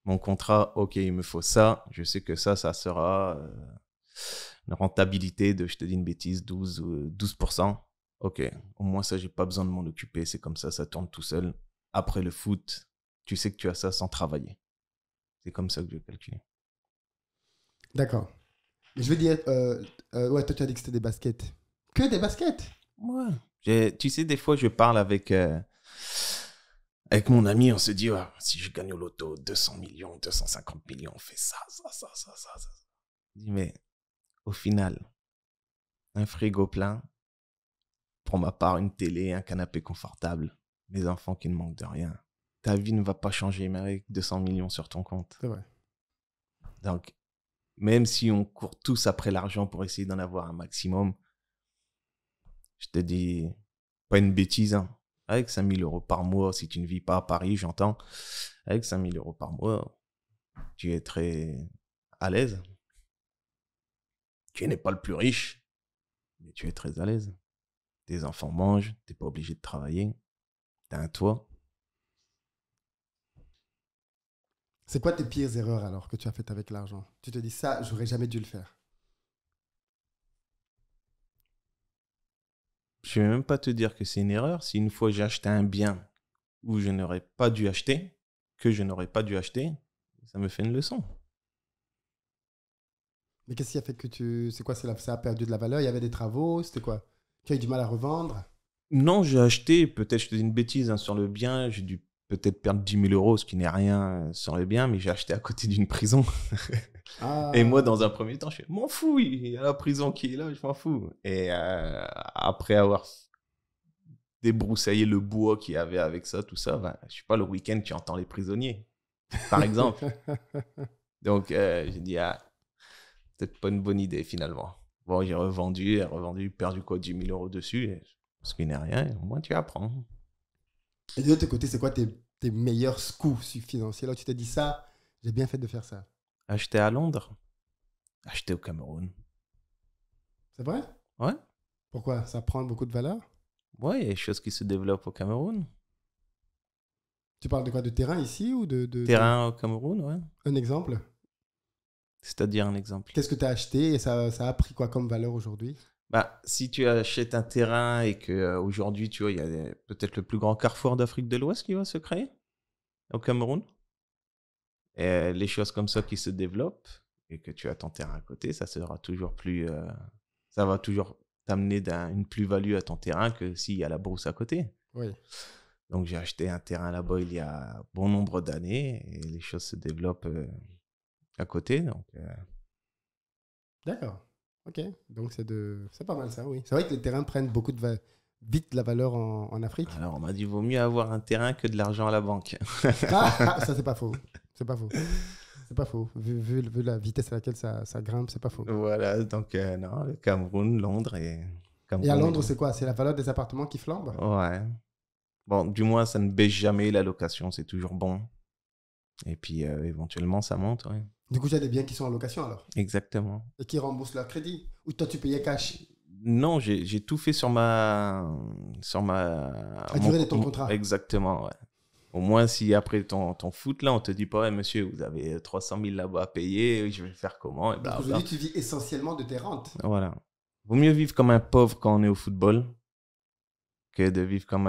Mon contrat, ok, il me faut ça. Je sais que ça sera une rentabilité de, je te dis une bêtise, 12%. Ok, au moins ça, j'ai pas besoin de m'en occuper. C'est comme ça tourne tout seul. Après le foot, tu sais que tu as ça sans travailler. C'est comme ça que je vais calculer. D'accord. Je veux dire, ouais, toi tu as dit que c'était des baskets. Que des baskets? Ouais. Tu sais, des fois, je parle avec mon ami, on se dit, ouais, si je gagne au loto 200 millions, 250 millions, on fait ça. Je dis, mais au final, un frigo plein, pour ma part, une télé, un canapé confortable, mes enfants qui ne manquent de rien. Ta vie ne va pas changer, mais avec 200 millions sur ton compte. C'est vrai. Donc, même si on court tous après l'argent pour essayer d'en avoir un maximum, je te dis, pas une bêtise, hein. Avec 5 000 € par mois, si tu ne vis pas à Paris, j'entends, avec 5 000 € par mois, tu es très à l'aise. Tu n'es pas le plus riche, mais tu es très à l'aise. Tes enfants mangent, tu n'es pas obligé de travailler, tu as un toit. C'est quoi tes pires erreurs alors que tu as faites avec l'argent? Tu te dis ça, j'aurais jamais dû le faire. Je ne vais même pas te dire que c'est une erreur. Si une fois j'ai acheté un bien où je n'aurais pas dû acheter, ça me fait une leçon. Mais qu'est-ce qui a fait que c'est quoi, ça a perdu de la valeur? Il y avait des travaux, c'était quoi? Tu as eu du mal à revendre? Non, j'ai acheté, peut-être je te dis une bêtise, hein, sur le bien, j'ai dû peut-être perdre 10 000 €, ce qui n'est rien sur le bien, mais j'ai acheté à côté d'une prison. Ah. Et moi, dans un premier temps, je m'en fous, il y a la prison qui est là, je m'en fous. Et après avoir débroussaillé le bois qu'il y avait avec ça, tout ça, ben, je sais pas, le week-end, tu entends les prisonniers, par exemple. Donc, j'ai dit, peut-être pas une bonne idée finalement. Bon, j'ai revendu, perdu quoi, 10 000 € dessus, ce qui n'est rien, au moins tu apprends. Et de l'autre côté, c'est quoi tes meilleurs coups financiers? Là, tu t'es dit ça, j'ai bien fait de faire ça. Acheter à Londres, acheter au Cameroun. C'est vrai? Ouais. Pourquoi? Ça prend beaucoup de valeur? Ouais, il y a des choses qui se développent au Cameroun. Tu parles de quoi? De terrain ici ou de Terrain au Cameroun, ouais. Un exemple? C'est-à-dire un exemple. Qu'est-ce que tu as acheté et ça a pris quoi comme valeur aujourd'hui? Bah, si tu achètes un terrain et qu'aujourd'hui, tu vois, il y a peut-être le plus grand carrefour d'Afrique de l'Ouest qui va se créer. au Cameroun. Et les choses comme ça qui se développent et que tu as ton terrain à côté, ça sera toujours plus... ça va toujours t'amener une plus-value à ton terrain que s'il y a la brousse à côté. Oui. Donc, j'ai acheté un terrain là-bas il y a bon nombre d'années et les choses se développent à côté. Donc, D'accord. Ok. Donc, c'est pas mal ça, oui. C'est vrai que les terrains prennent beaucoup vite la valeur en Afrique. alors, on m'a dit, vaut mieux avoir un terrain que de l'argent à la banque. Ah, ça, c'est pas faux. C'est pas faux. C'est pas faux. Vu la vitesse à laquelle ça grimpe, c'est pas faux. Voilà, donc, non, le Cameroun, Londres et... Et à Cameroun Londres, c'est quoi? C'est la valeur des appartements qui flambe? Ouais. Bon, du moins, ça ne baisse jamais la location, c'est toujours bon. Et puis, éventuellement, ça monte, ouais. Du coup, il y a des biens qui sont en location alors? Exactement. Et qui remboursent leur crédit? Ou toi, tu payais cash? Non, j'ai tout fait sur ma... La durée de ton contrat? Exactement, ouais. Au moins, si après ton foot, là, on te dit pas, ouais, monsieur, vous avez 300 000 là-bas à payer, je vais faire comment? Et Donc bla, aujourd'hui, bla. tu vis essentiellement de tes rentes. Voilà. Vaut mieux vivre comme un pauvre quand on est au football que de vivre comme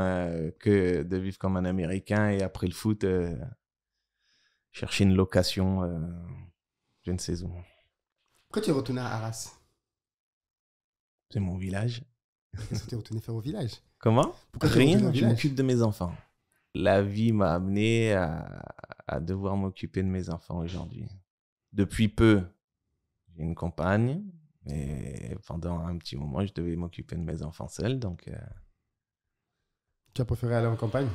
un Américain et après le foot, chercher une location, je ne sais où. Pourquoi tu es retourné à Arras? C'est mon village. Qu'est-ce que tu es retourné faire au village? Comment? Pourquoi tu es retourné Rien, au je village? m'occupe de mes enfants. La vie m'a amené à devoir m'occuper de mes enfants aujourd'hui. Depuis peu, j'ai une compagne, mais pendant un petit moment, je devais m'occuper de mes enfants seul. Donc, Tu as préféré aller en campagne?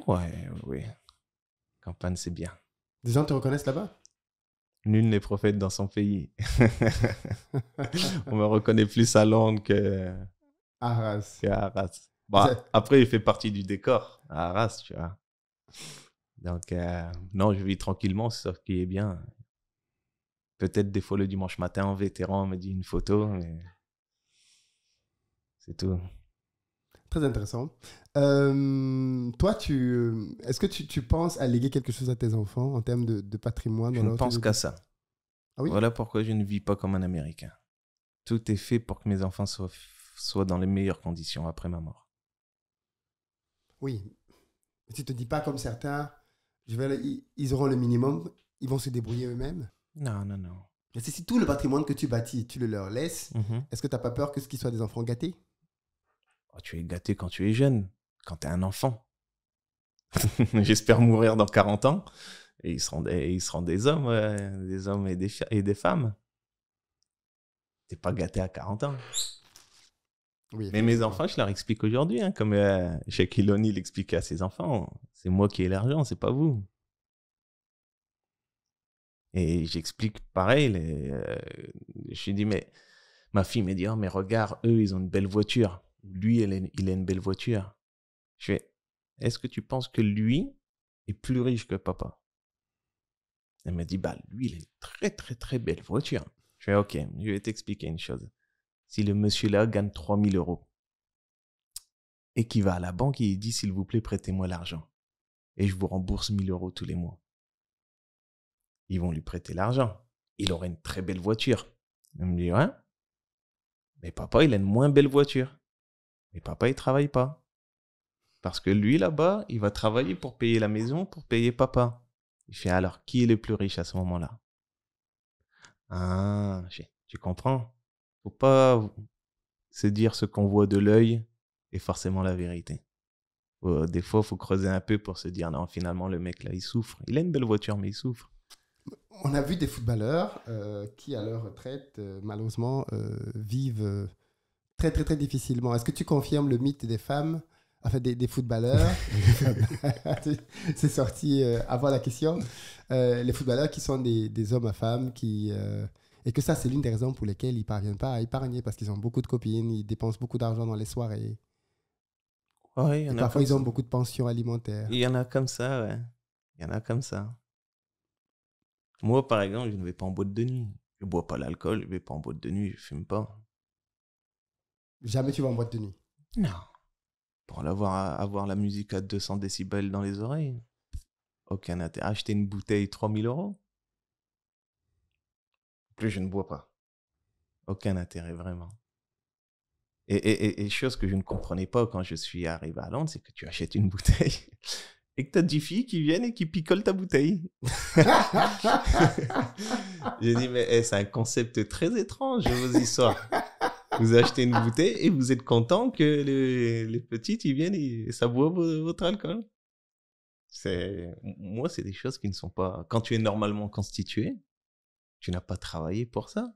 ouais, oui. Campagne, c'est bien. Des gens te reconnaissent là-bas? Nul n'est prophète dans son pays. On me reconnaît plus à Londres Arras. qu'à Arras. Bah, après, il fait partie du décor à Arras, tu vois. Donc, non, je vis tranquillement, c'est ça qui est bien. Peut-être des fois le dimanche matin, en vétéran, on me dit une photo, mais c'est tout. Très intéressant. Toi, est-ce que tu penses à léguer quelque chose à tes enfants en termes de patrimoine? Je ne pense qu'à ça. Ah oui? Voilà pourquoi je ne vis pas comme un Américain. Tout est fait pour que mes enfants soient dans les meilleures conditions après ma mort. Oui. Mais tu te dis pas comme certains, ils auront le minimum, ils vont se débrouiller eux-mêmes. Non, non, non. Mais si tout le patrimoine que tu bâtis, tu le leur laisses, Mhm. est-ce que tu n'as pas peur que ce qu'ils soient des enfants gâtés? Oh, tu es gâté quand tu es jeune, quand tu es un enfant. J'espère mourir dans 40 ans et ils seront des hommes et des femmes. T'es pas gâté à 40 ans. Oui, Mais mes effectivement. enfants, je leur explique aujourd'hui, hein, comme Shaquille O'Neal expliquait à ses enfants, c'est moi qui ai l'argent, c'est pas vous. Et j'explique pareil. Je lui dis, mais ma fille me dit, oh, mais regarde, eux, ils ont une belle voiture. Lui, il a une belle voiture. Je fais, est-ce que tu penses que lui est plus riche que papa? Elle me dit, bah, lui, il a une très, très, très belle voiture. Je fais, ok, je vais t'expliquer une chose. Si le monsieur-là gagne 3 000 € et qu'il va à la banque et il dit, s'il vous plaît, prêtez-moi l'argent et je vous rembourse 1 000 € tous les mois, ils vont lui prêter l'argent. Il aurait une très belle voiture. Elle me dit, ouais, mais papa, il a une moins belle voiture. Mais papa, il travaille pas. Parce que lui, là-bas, il va travailler pour payer la maison, pour payer papa. Il fait, alors, qui est le plus riche à ce moment-là? Ah, tu comprends? Faut pas se dire ce qu'on voit de l'œil est forcément la vérité. Des fois, il faut creuser un peu pour se dire, non, finalement, le mec, là, il souffre. Il a une belle voiture, mais il souffre. On a vu des footballeurs qui, à leur retraite, malheureusement, vivent très, très, très difficilement. Est-ce que tu confirmes le mythe des femmes, enfin des footballeurs? C'est sorti avant la question. Les footballeurs qui sont des hommes à femmes et que ça, c'est l'une des raisons pour lesquelles ils ne parviennent pas à épargner parce qu'ils ont beaucoup de copines, ils dépensent beaucoup d'argent dans les soirées. Ouais, il y Et en a parfois, comme ils ont ça. beaucoup de pensions alimentaires. Il y en a comme ça, ouais. Il y en a comme ça. Moi, par exemple, je ne vais pas en boîte de nuit. Je ne bois pas l'alcool, je ne vais pas en boîte de nuit, je ne fume pas. Jamais tu vas en boîte de nuit. Non. Pour avoir la musique à 200 décibels dans les oreilles. Aucun intérêt. Acheter une bouteille 3 000 €. Plus je ne bois pas. Aucun intérêt, vraiment. Et chose que je ne comprenais pas quand je suis arrivé à Londres, c'est que tu achètes une bouteille et que t'as 10 filles qui viennent et qui picolent ta bouteille. J'ai dit, mais c'est un concept très étrange, vos histoires. Vous achetez une bouteille et vous êtes content que les petites, ils viennent et ça boit votre alcool. Moi, c'est des choses qui ne sont pas... Quand tu es normalement constitué, tu n'as pas travaillé pour ça.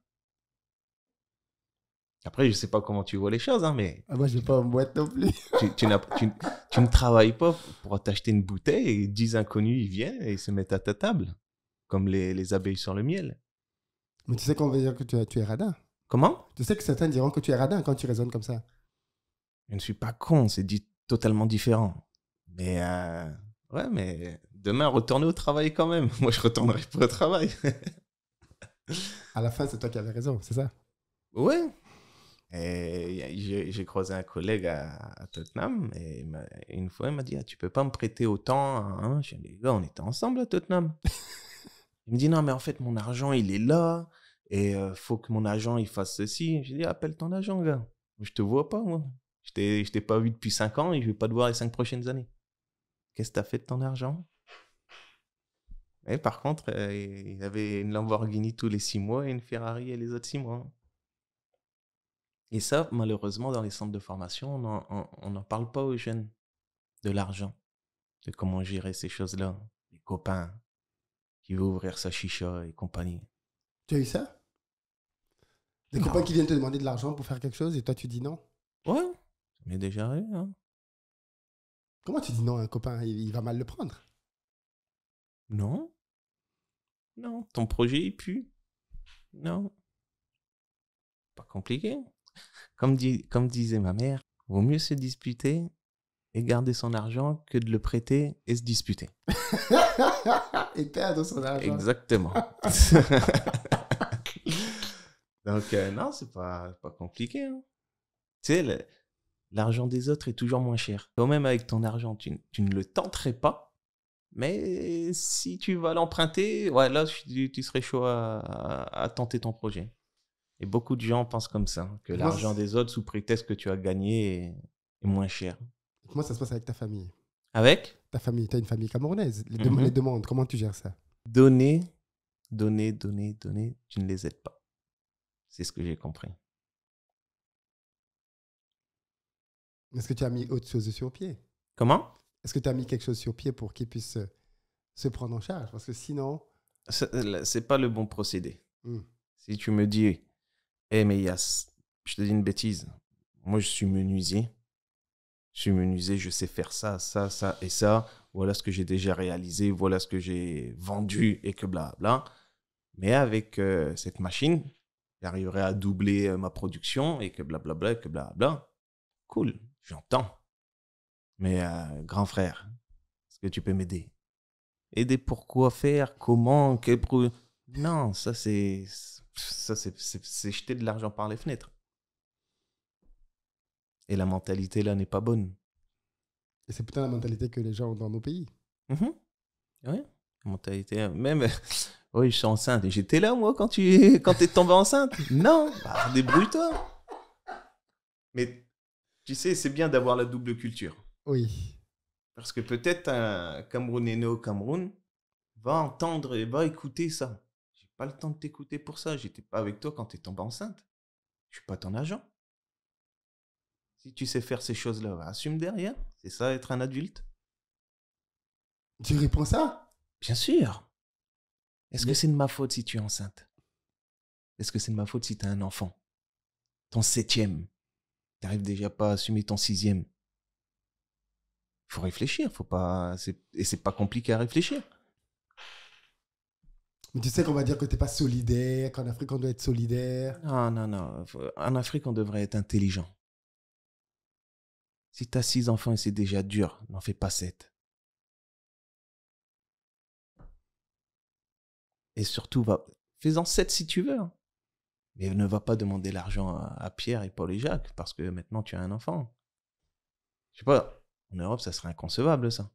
Après, je sais pas comment tu vois les choses, hein, mais Moi, je vais pas en boîte non plus. tu ne travailles pas pour t'acheter une bouteille et 10 inconnus, ils viennent et ils se mettent à ta table, comme les abeilles sur le miel. Mais tu sais qu'on va dire que tu es radin. Comment? Tu sais que certains diront que tu es radin quand tu raisonnes comme ça. Je ne suis pas con, c'est totalement différent. Mais, ouais, mais demain, retournez au travail quand même. Moi, je retournerai pas au travail. À la fin, c'est toi qui avais raison, c'est ça? Ouais. Et j'ai croisé un collègue à Tottenham et une fois il m'a dit tu peux pas me prêter autant, hein? J'ai dit les gars, on était ensemble à Tottenham. Il me dit non mais en fait mon argent il est là et faut que mon agent il fasse ceci. J'ai dit appelle ton agent gars, je te vois pas moi, je t'ai pas vu depuis 5 ans et je vais pas te voir les 5 prochaines années. Qu'est-ce que t'as fait de ton argent? Et par contre il avait une Lamborghini tous les 6 mois et une Ferrari les autres 6 mois. Et ça, malheureusement, dans les centres de formation, on n'en parle pas aux jeunes de l'argent, de comment gérer ces choses-là. Les copains qui veulent ouvrir sa chicha et compagnie. Tu as eu ça? Des Non. copains qui viennent te demander de l'argent pour faire quelque chose et toi tu dis non? Ouais, ça m'est déjà arrivé. Hein. Comment tu dis non à un copain? Il va mal le prendre. Non, non, ton projet il pue. Non, pas compliqué. Comme disait ma mère, vaut mieux se disputer et garder son argent que de le prêter et se disputer. Et perdre son argent. Exactement. Donc, non, c'est pas compliqué. Hein. Tu sais, l'argent des autres est toujours moins cher. Toi-même, avec ton argent, tu ne le tenterais pas. Mais si tu vas l'emprunter, ouais, là, tu serais chaud à tenter ton projet. Et beaucoup de gens pensent comme ça, que l'argent des autres, sous prétexte que tu as gagné, est moins cher. Comment ça se passe avec ta famille? Avec Ta famille, tu as une famille camerounaise. Les demandes, comment tu gères ça? donner, tu ne les aides pas. C'est ce que j'ai compris. Est-ce que tu as mis autre chose sur pied? Comment? Est-ce que tu as mis quelque chose sur pied pour qu'ils puissent se prendre en charge? Parce que sinon... C'est pas le bon procédé. Si tu me dis, mais je te dis une bêtise. Moi, je suis menuisier. Je sais faire ça, ça, ça et ça. Voilà ce que j'ai déjà réalisé. Voilà ce que j'ai vendu et que blabla. Mais avec cette machine, j'arriverai à doubler ma production et que blablabla, et que blabla. Cool, j'entends. Mais grand frère, est-ce que tu peux m'aider? Aider pour quoi faire? Comment? Non, ça c'est jeter de l'argent par les fenêtres. Et la mentalité là n'est pas bonne. Et c'est putain la mentalité que les gens ont dans nos pays. Oui, la mentalité. Même, oui, je suis enceinte. J'étais là, moi, quand t'es tombée enceinte. Non, bah, débrouille-toi. Mais tu sais, c'est bien d'avoir la double culture. Oui. Parce que peut-être un Camerounais né au Cameroun va entendre et va écouter ça. J'ai pas le temps de t'écouter pour ça. J'étais pas avec toi quand t'es tombée enceinte. Je suis pas ton agent. Si tu sais faire ces choses-là, assume derrière. C'est ça, être un adulte. Tu réponds ça? Bien sûr. Est-ce que c'est de ma faute si tu es enceinte? Est-ce que c'est de ma faute si tu as un enfant? Ton 7e. Tu n'arrives déjà pas à assumer ton 6e. Il faut réfléchir. Et c'est pas compliqué à réfléchir. Mais tu sais qu'on va dire que tu n'es pas solidaire, qu'en Afrique on doit être solidaire. Non. En Afrique, on devrait être intelligent. Si tu as 6 enfants et c'est déjà dur, n'en fais pas 7. Et surtout, fais-en 7 si tu veux. Hein. Mais ne va pas demander l'argent à Pierre et Paul et Jacques parce que maintenant tu as un enfant. Je sais pas, en Europe, ça serait inconcevable, ça.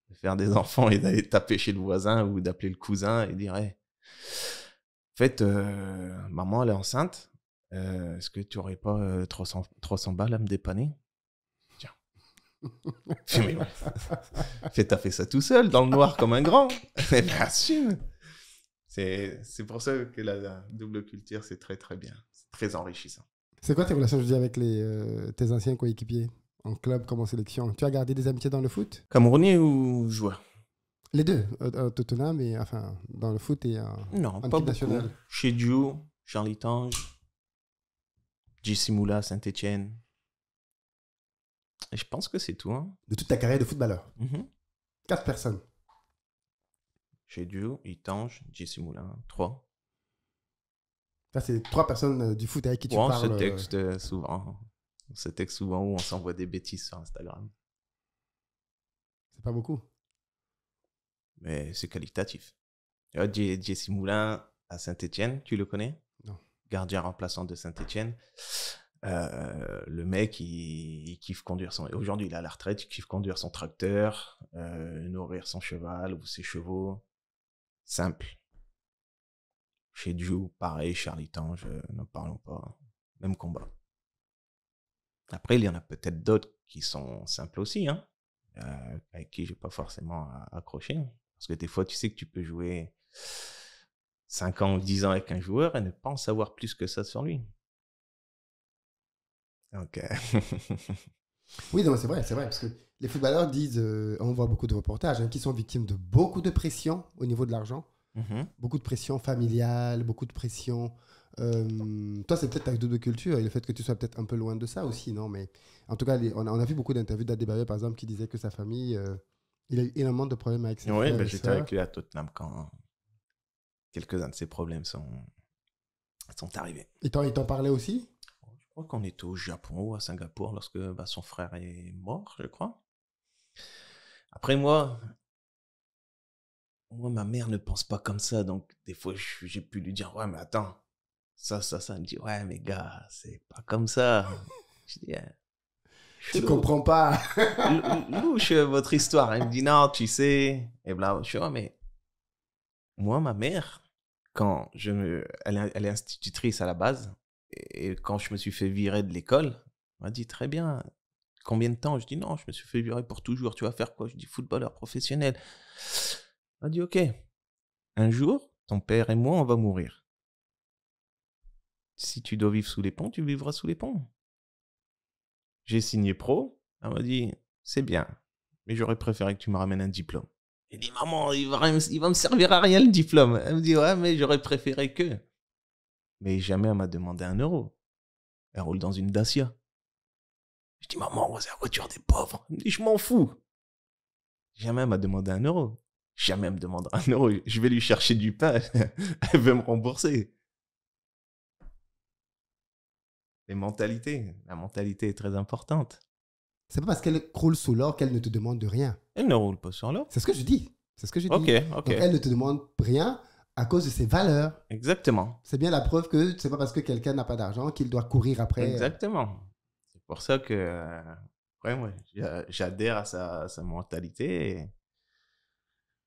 De faire des enfants et d'aller taper chez le voisin ou d'appeler le cousin et dire hey, en fait, maman, elle est enceinte. Est-ce que tu n'aurais pas 300 balles à me dépanner? Tiens. Je fais, mais t'as fait ça tout seul, dans le noir comme un grand. Mais bien assume. C'est pour ça que la double culture, c'est très très bien. C'est très enrichissant. C'est quoi tes relations, je dis, avec tes anciens coéquipiers, en club comme en sélection? Tu as gardé des amitiés dans le foot? Camerounais ou joueur? Les deux, Tottenham et enfin dans le foot et Non, en pas équipe beaucoup. nationale. Chez Diou, Charlie Tange, JC Moula, Saint-Etienne. Et je pense que c'est tout. Hein. De toute ta carrière de footballeur. Mhm. 4 personnes. Chez Diou, Itange, JC Moulin, 3. Ça, c'est 3 personnes du foot avec qui tu On parles. se texte souvent. On se texte souvent ou on s'envoie des bêtises sur Instagram. C'est pas beaucoup. Mais c'est qualitatif. JC Moulin à Saint-Etienne, tu le connais? Non. Gardien remplaçant de Saint-Etienne. Le mec, il kiffe conduire son... Aujourd'hui, il est à la retraite, il kiffe conduire son tracteur, nourrir son cheval ou ses chevaux. Simple. Chez Diou, pareil, Charlie Tange, n'en parlons pas. Même combat. Après, il y en a peut-être d'autres qui sont simples aussi, hein, avec qui je n'ai pas forcément accroché. Parce que des fois, tu sais que tu peux jouer 5 ans ou 10 ans avec un joueur et ne pas en savoir plus que ça sur lui. Donc, Oui, non, c'est vrai, parce que les footballeurs disent, on voit beaucoup de reportages, qui sont victimes de beaucoup de pression au niveau de l'argent, beaucoup de pression familiale, beaucoup de pression. Toi, c'est peut-être ta double culture et le fait que tu sois peut-être un peu loin de ça aussi, non? Mais en tout cas, on a vu beaucoup d'interviews d'Adebayo, par exemple, qui disait que sa famille, il a eu énormément de problèmes avec ses oui, frères et j'étais sœurs. avec lui à Tottenham quand quelques-uns de ces problèmes sont arrivés. Il t'en parlait aussi? Je crois qu'on était au Japon ou à Singapour lorsque son frère est mort, je crois. Après, moi, ma mère ne pense pas comme ça. Donc, des fois, j'ai pu lui dire, ouais, mais attends, ça. Elle me dit, ouais, mais gars, c'est pas comme ça. Je dis, Tu comprends pas. louche votre histoire. Elle me dit, non, tu sais. Et bla, je dis, ouais, mais moi, ma mère, elle est institutrice à la base. Et quand je me suis fait virer de l'école, elle m'a dit, très bien. Combien de temps? Je dis, non, je me suis fait virer pour toujours. Tu vas faire quoi? Je dis, footballeur professionnel. Elle m'a dit, ok. Un jour, ton père et moi, on va mourir. Si tu dois vivre sous les ponts, tu vivras sous les ponts. J'ai signé pro. Elle m'a dit, c'est bien, mais j'aurais préféré que tu me ramènes un diplôme. J'ai dit, maman, il va me servir à rien le diplôme. Elle me dit, ouais, mais j'aurais préféré que. Mais jamais elle m'a demandé 1 euro. Elle roule dans une Dacia. Je dis, maman, c'est la voiture des pauvres. Elle me dit, je m'en fous. Jamais elle m'a demandé 1 euro. Jamais elle me demandera 1 euro. Je vais lui chercher du pain. Elle veut me rembourser. La mentalité est très importante. C'est pas parce qu'elle croule sous l'or qu'elle ne te demande de rien. Elle ne roule pas sur l'or. C'est ce que je dis. Ok. Donc elle ne te demande rien à cause de ses valeurs. Exactement. C'est bien la preuve que c'est pas parce que quelqu'un n'a pas d'argent qu'il doit courir après. Exactement. C'est pour ça que moi, j'adhère à sa mentalité. Et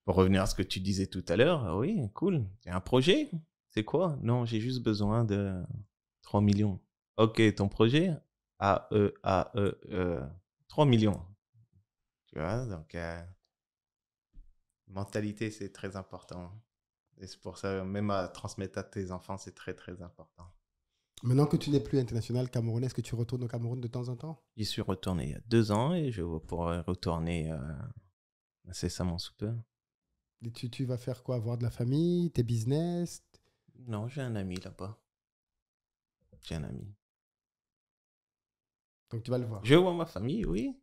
pour revenir à ce que tu disais tout à l'heure, oui, cool. Il y a un projet. C'est quoi? Non, j'ai juste besoin de 3 millions. Ok, ton projet? 3 millions. Tu vois, donc mentalité, c'est très important. Et c'est pour ça, même à transmettre à tes enfants, c'est très, très important. Maintenant que tu n'es plus international camerounais, est-ce que tu retournes au Cameroun de temps en temps? J'y suis retourné il y a 2 ans et je pourrais retourner incessamment sous peu. Et tu vas faire quoi? Avoir de la famille, tes business? Non, j'ai un ami là-bas. J'ai un ami. Donc tu vas le voir. Je vois ma famille, oui.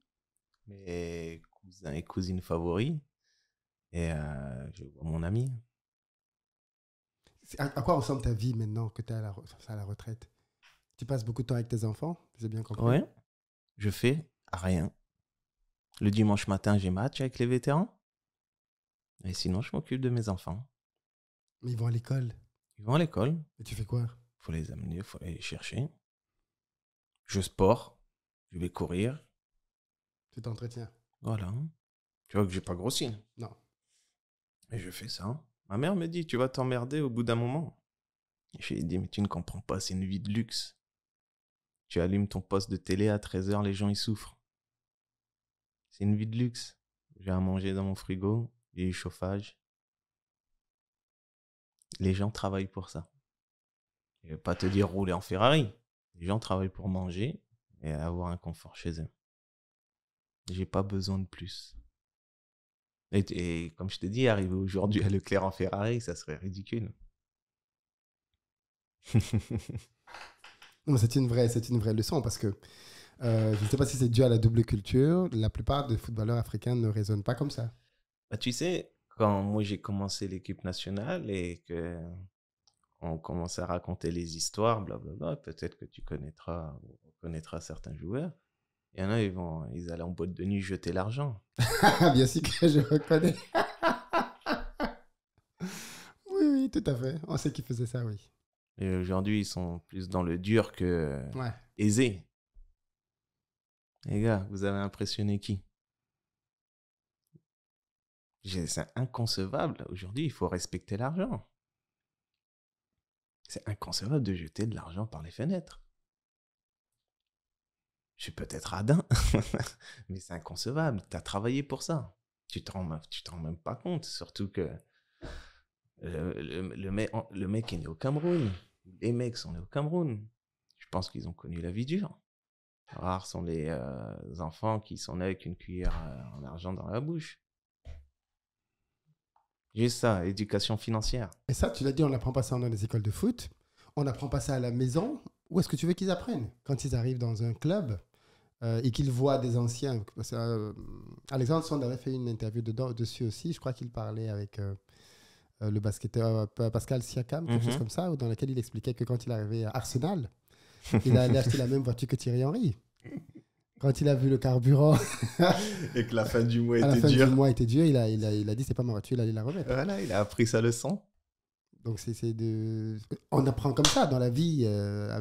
Mes cousins et cousines favoris. Et je vois mon ami. À quoi ressemble ta vie maintenant que tu es à la retraite? Tu passes beaucoup de temps avec tes enfants, j'ai bien compris. Ouais. Je fais rien. Le dimanche matin, j'ai match avec les vétérans. Et sinon, je m'occupe de mes enfants. Mais ils vont à l'école. Ils vont à l'école. Et tu fais quoi? Faut les amener, faut les chercher. Je sport. Je vais courir. Tu t'entretiens. Voilà. Tu vois que j'ai pas grossi. Non. Et je fais ça. Ma mère me dit, tu vas t'emmerder au bout d'un moment. J'ai dit, mais tu ne comprends pas, c'est une vie de luxe. Tu allumes ton poste de télé à 13h, les gens y souffrent. C'est une vie de luxe. J'ai à manger dans mon frigo, il y a du chauffage. Les gens travaillent pour ça. Je vais pas te dire rouler en Ferrari. Les gens travaillent pour manger et avoir un confort chez eux. J'ai pas besoin de plus. Et comme je te dis, arriver aujourd'hui à Leclerc en Ferrari, ça serait ridicule. Non, c'est une vraie leçon parce que je ne sais pas si c'est dû à la double culture. La plupart des footballeurs africains ne raisonnent pas comme ça. Bah, tu sais, quand moi j'ai commencé l'équipe nationale et que on commence à raconter les histoires, blablabla, peut-être que tu connaîtras certains joueurs. Il y en a, ils allaient en boîte de nuit jeter l'argent. Bien sûr que je reconnais. Oui, oui, tout à fait. On sait qu'ils faisaient ça, oui. Et aujourd'hui, ils sont plus dans le dur que Ouais. aisé. Les gars, vous avez impressionné qui? C'est inconcevable. Aujourd'hui, il faut respecter l'argent. C'est inconcevable de jeter de l'argent par les fenêtres. Je suis peut-être radin, mais c'est inconcevable. Tu as travaillé pour ça. Tu te rends même pas compte. Surtout que le mec est né au Cameroun. Les mecs sont nés au Cameroun. Je pense qu'ils ont connu la vie dure. Rares sont les enfants qui sont nés avec une cuillère en argent dans la bouche. Juste ça, éducation financière. Et ça, tu l'as dit, on n'apprend pas ça dans les écoles de foot. On n'apprend pas ça à la maison. Où est-ce que tu veux qu'ils apprennent? Quand ils arrivent dans un club et qu'ils voient des anciens. Alexandre Sond avait fait une interview dessus aussi. Je crois qu'il parlait avec le basketteur Pascal Siakam, quelque chose comme ça, dans laquelle il expliquait que quand il est arrivé à Arsenal, il allait acheter la même voiture que Thierry Henry. Quand il a vu le carburant et que la fin du mois à la était fin dure. du mois était dur, il a dit c'est pas ma voiture, il allait la remettre. Voilà, il a appris sa leçon. Donc on apprend comme ça dans la vie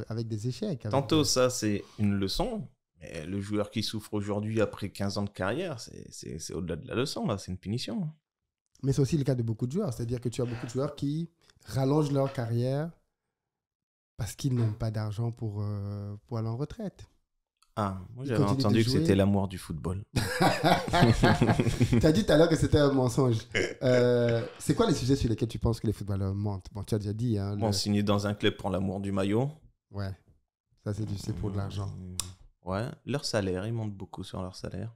avec des échecs. Tantôt ça c'est une leçon, mais le joueur qui souffre aujourd'hui après 15 ans de carrière, c'est au-delà de la leçon, là, c'est une punition. Mais c'est aussi le cas de beaucoup de joueurs, c'est-à-dire que tu as beaucoup de joueurs qui rallongent leur carrière parce qu'ils n'ont pas d'argent pour aller en retraite. Ah, moi j'avais entendu que c'était l'amour du football. Tu as dit tout à l'heure que c'était un mensonge. C'est quoi les sujets sur lesquels tu penses que les footballeurs mentent? Bon, tu as déjà dit. Hein, Bon, signer dans un club pour l'amour du maillot. Ouais, ça c'est pour de l'argent. Ouais, leur salaire, ils montent beaucoup sur leur salaire.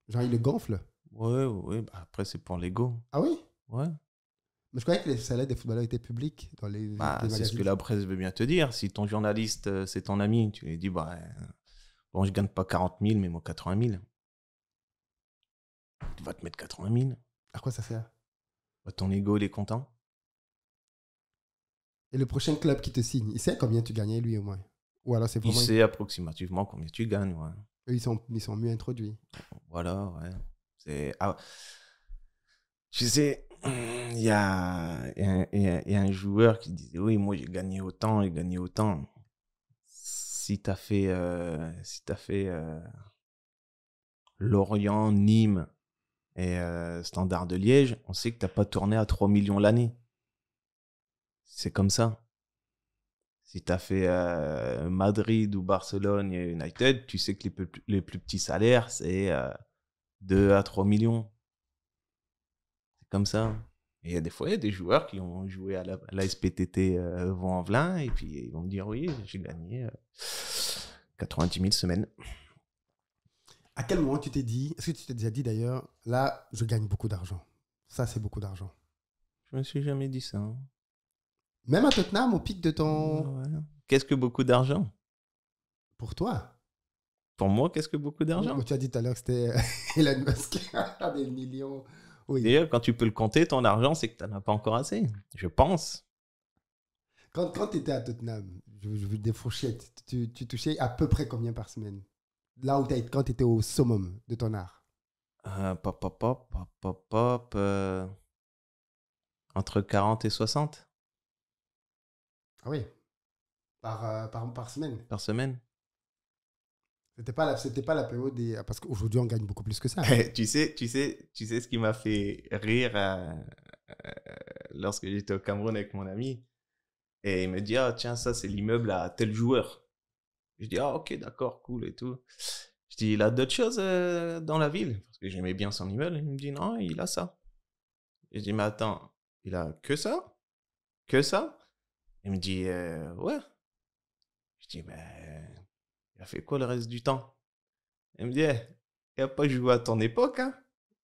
Genre, ils le gonflent? Ouais, bah, après c'est pour l'ego. Ah oui? Ouais. Mais je croyais que les salaires des footballeurs étaient publics dans les c'est ce que la presse veut bien te dire. Si ton journaliste, c'est ton ami, tu lui dis, bah, bon, je gagne pas 40 000, mais moi 80 000. Tu vas te mettre 80 000. À quoi ça sert? Bah, ton ego, il est content. Et le prochain club qui te signe, il sait combien tu gagnais lui au moins? Ou alors c'est vraiment... Il sait approximativement combien tu gagnes, ouais. Eux, ils sont mieux introduits. Voilà, ouais. Tu sais, il y a un joueur qui disait, oui, moi j'ai gagné autant. Si t'as fait Lorient, Nîmes et Standard de Liège, on sait que t'as pas tourné à 3 millions l'année. C'est comme ça. Si tu as fait Madrid ou Barcelone et United, tu sais que les plus petits salaires, c'est 2 à 3 millions. C'est comme ça. Et il y a des fois, il y a des joueurs qui ont joué à la SPTT Vaux-en-Velin et puis ils vont me dire, oui, j'ai gagné 90 000 semaines. À quel moment tu t'es dit, est-ce que tu t'es déjà dit d'ailleurs, là, je gagne beaucoup d'argent? Ça, c'est beaucoup d'argent. Je me suis jamais dit ça. Hein. Même à Tottenham, au pic de ton... Ouais. Qu'est-ce que beaucoup d'argent? Pour toi? Pour moi, qu'est-ce que beaucoup d'argent? Oui, tu as dit tout à l'heure que c'était Elon Musk, des millions. Oui. D'ailleurs, quand tu peux le compter, ton argent, c'est que tu n'en as pas encore assez. Je pense. Quand tu étais à Tottenham, je veux des fourchettes, tu touchais à peu près combien par semaine? Là où quand tu étais au summum de ton art? Entre 40 et 60. Ah oui, par semaine. Par semaine. C'était pas la période des... Parce qu'aujourd'hui, on gagne beaucoup plus que ça. Tu sais ce qui m'a fait rire lorsque j'étais au Cameroun avec mon ami. Et il me dit, ah tiens, ça c'est l'immeuble à tel joueur. Je dis, ah ok, d'accord, cool et tout. Je dis, il a d'autres choses dans la ville. Parce que j'aimais bien son immeuble. Il me dit, non, il a ça. Et je dis, mais attends, il a que ça? Que ça? Il me dit, ouais. Je dis, mais il a fait quoi le reste du temps? Il me dit, il n'a pas joué à ton époque, hein?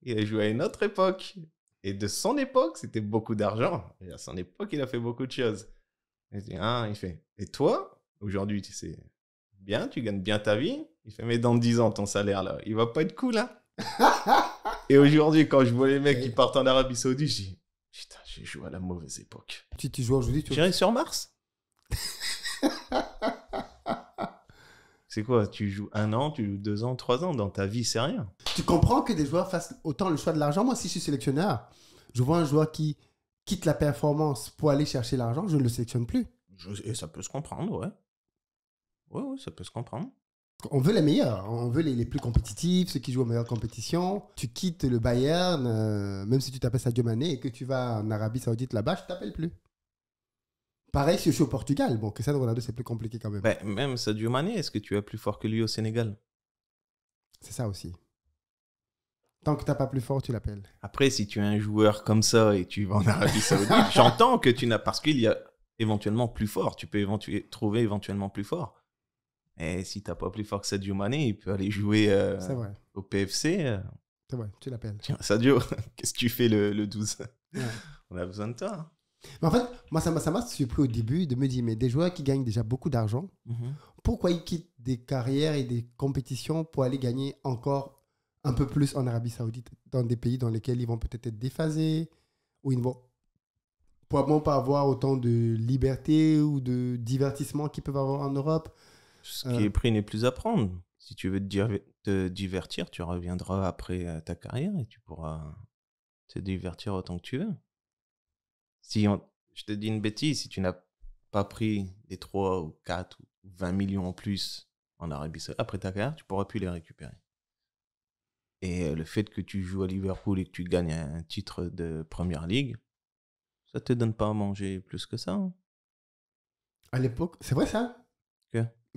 Il a joué à une autre époque. Et de son époque, c'était beaucoup d'argent. Et à son époque, il a fait beaucoup de choses. Et je dis, ah, il fait, et toi, aujourd'hui, tu sais, bien, tu gagnes bien ta vie. Il fait, mais dans 10 ans, ton salaire, là, il va pas être cool, hein? Et aujourd'hui, quand je vois les mecs qui partent en Arabie Saoudite, je dis, putain, j'ai joué à la mauvaise époque. Tu joues aujourd'hui, J'irai sur Mars. C'est quoi? Tu joues 1 an, tu joues 2 ans, 3 ans. Dans ta vie, c'est rien. Tu comprends que des joueurs fassent autant le choix de l'argent. Moi, si je suis sélectionneur, je vois un joueur qui quitte la performance pour aller chercher l'argent, je ne le sélectionne plus. Et ça peut se comprendre, ouais. Ouais, ça peut se comprendre. On veut les meilleurs, on veut les plus compétitifs, ceux qui jouent aux meilleures compétitions. Tu quittes le Bayern, même si tu t'appelles Sadio Mané et que tu vas en Arabie Saoudite là-bas, je ne t'appelle plus. Pareil si je suis au Portugal. Bon, Cristiano Ronaldo, c'est plus compliqué quand même. Ben, même Sadio Mané, est-ce que tu es plus fort que lui au Sénégal? C'est ça aussi. Tant que tu n'as pas plus fort, tu l'appelles. Après, si tu es un joueur comme ça et tu vas en Arabie Saoudite, j'entends que tu n'as... Parce qu'il y a éventuellement plus fort. Tu peux trouver éventuellement plus fort. Et si tu n'as pas plus fort que Sadio Mané, il peut aller jouer au PFC. C'est vrai, tu l'appelles. Tiens, Sadio, qu'est-ce que tu fais le 12? Ouais. On a besoin de toi. Mais en fait, moi, ça m'a surpris au début de me dire, mais des joueurs qui gagnent déjà beaucoup d'argent, pourquoi ils quittent des carrières et des compétitions pour aller gagner encore un peu plus en Arabie Saoudite, dans des pays dans lesquels ils vont peut-être être déphasés, où ils ne vont probablement pas avoir autant de liberté ou de divertissement qu'ils peuvent avoir en Europe. Ce qui est pris n'est plus à prendre. Si tu veux te divertir, tu reviendras après ta carrière et tu pourras te divertir autant que tu veux. Je te dis une bêtise, si tu n'as pas pris les 3 ou 4 ou 20 millions en plus en Arabie Saoudite, après ta carrière, tu ne pourras plus les récupérer. Et le fait que tu joues à Liverpool et que tu gagnes un titre de Première Ligue, ça ne te donne pas à manger plus que ça. Hein. À l'époque, c'est vrai ça?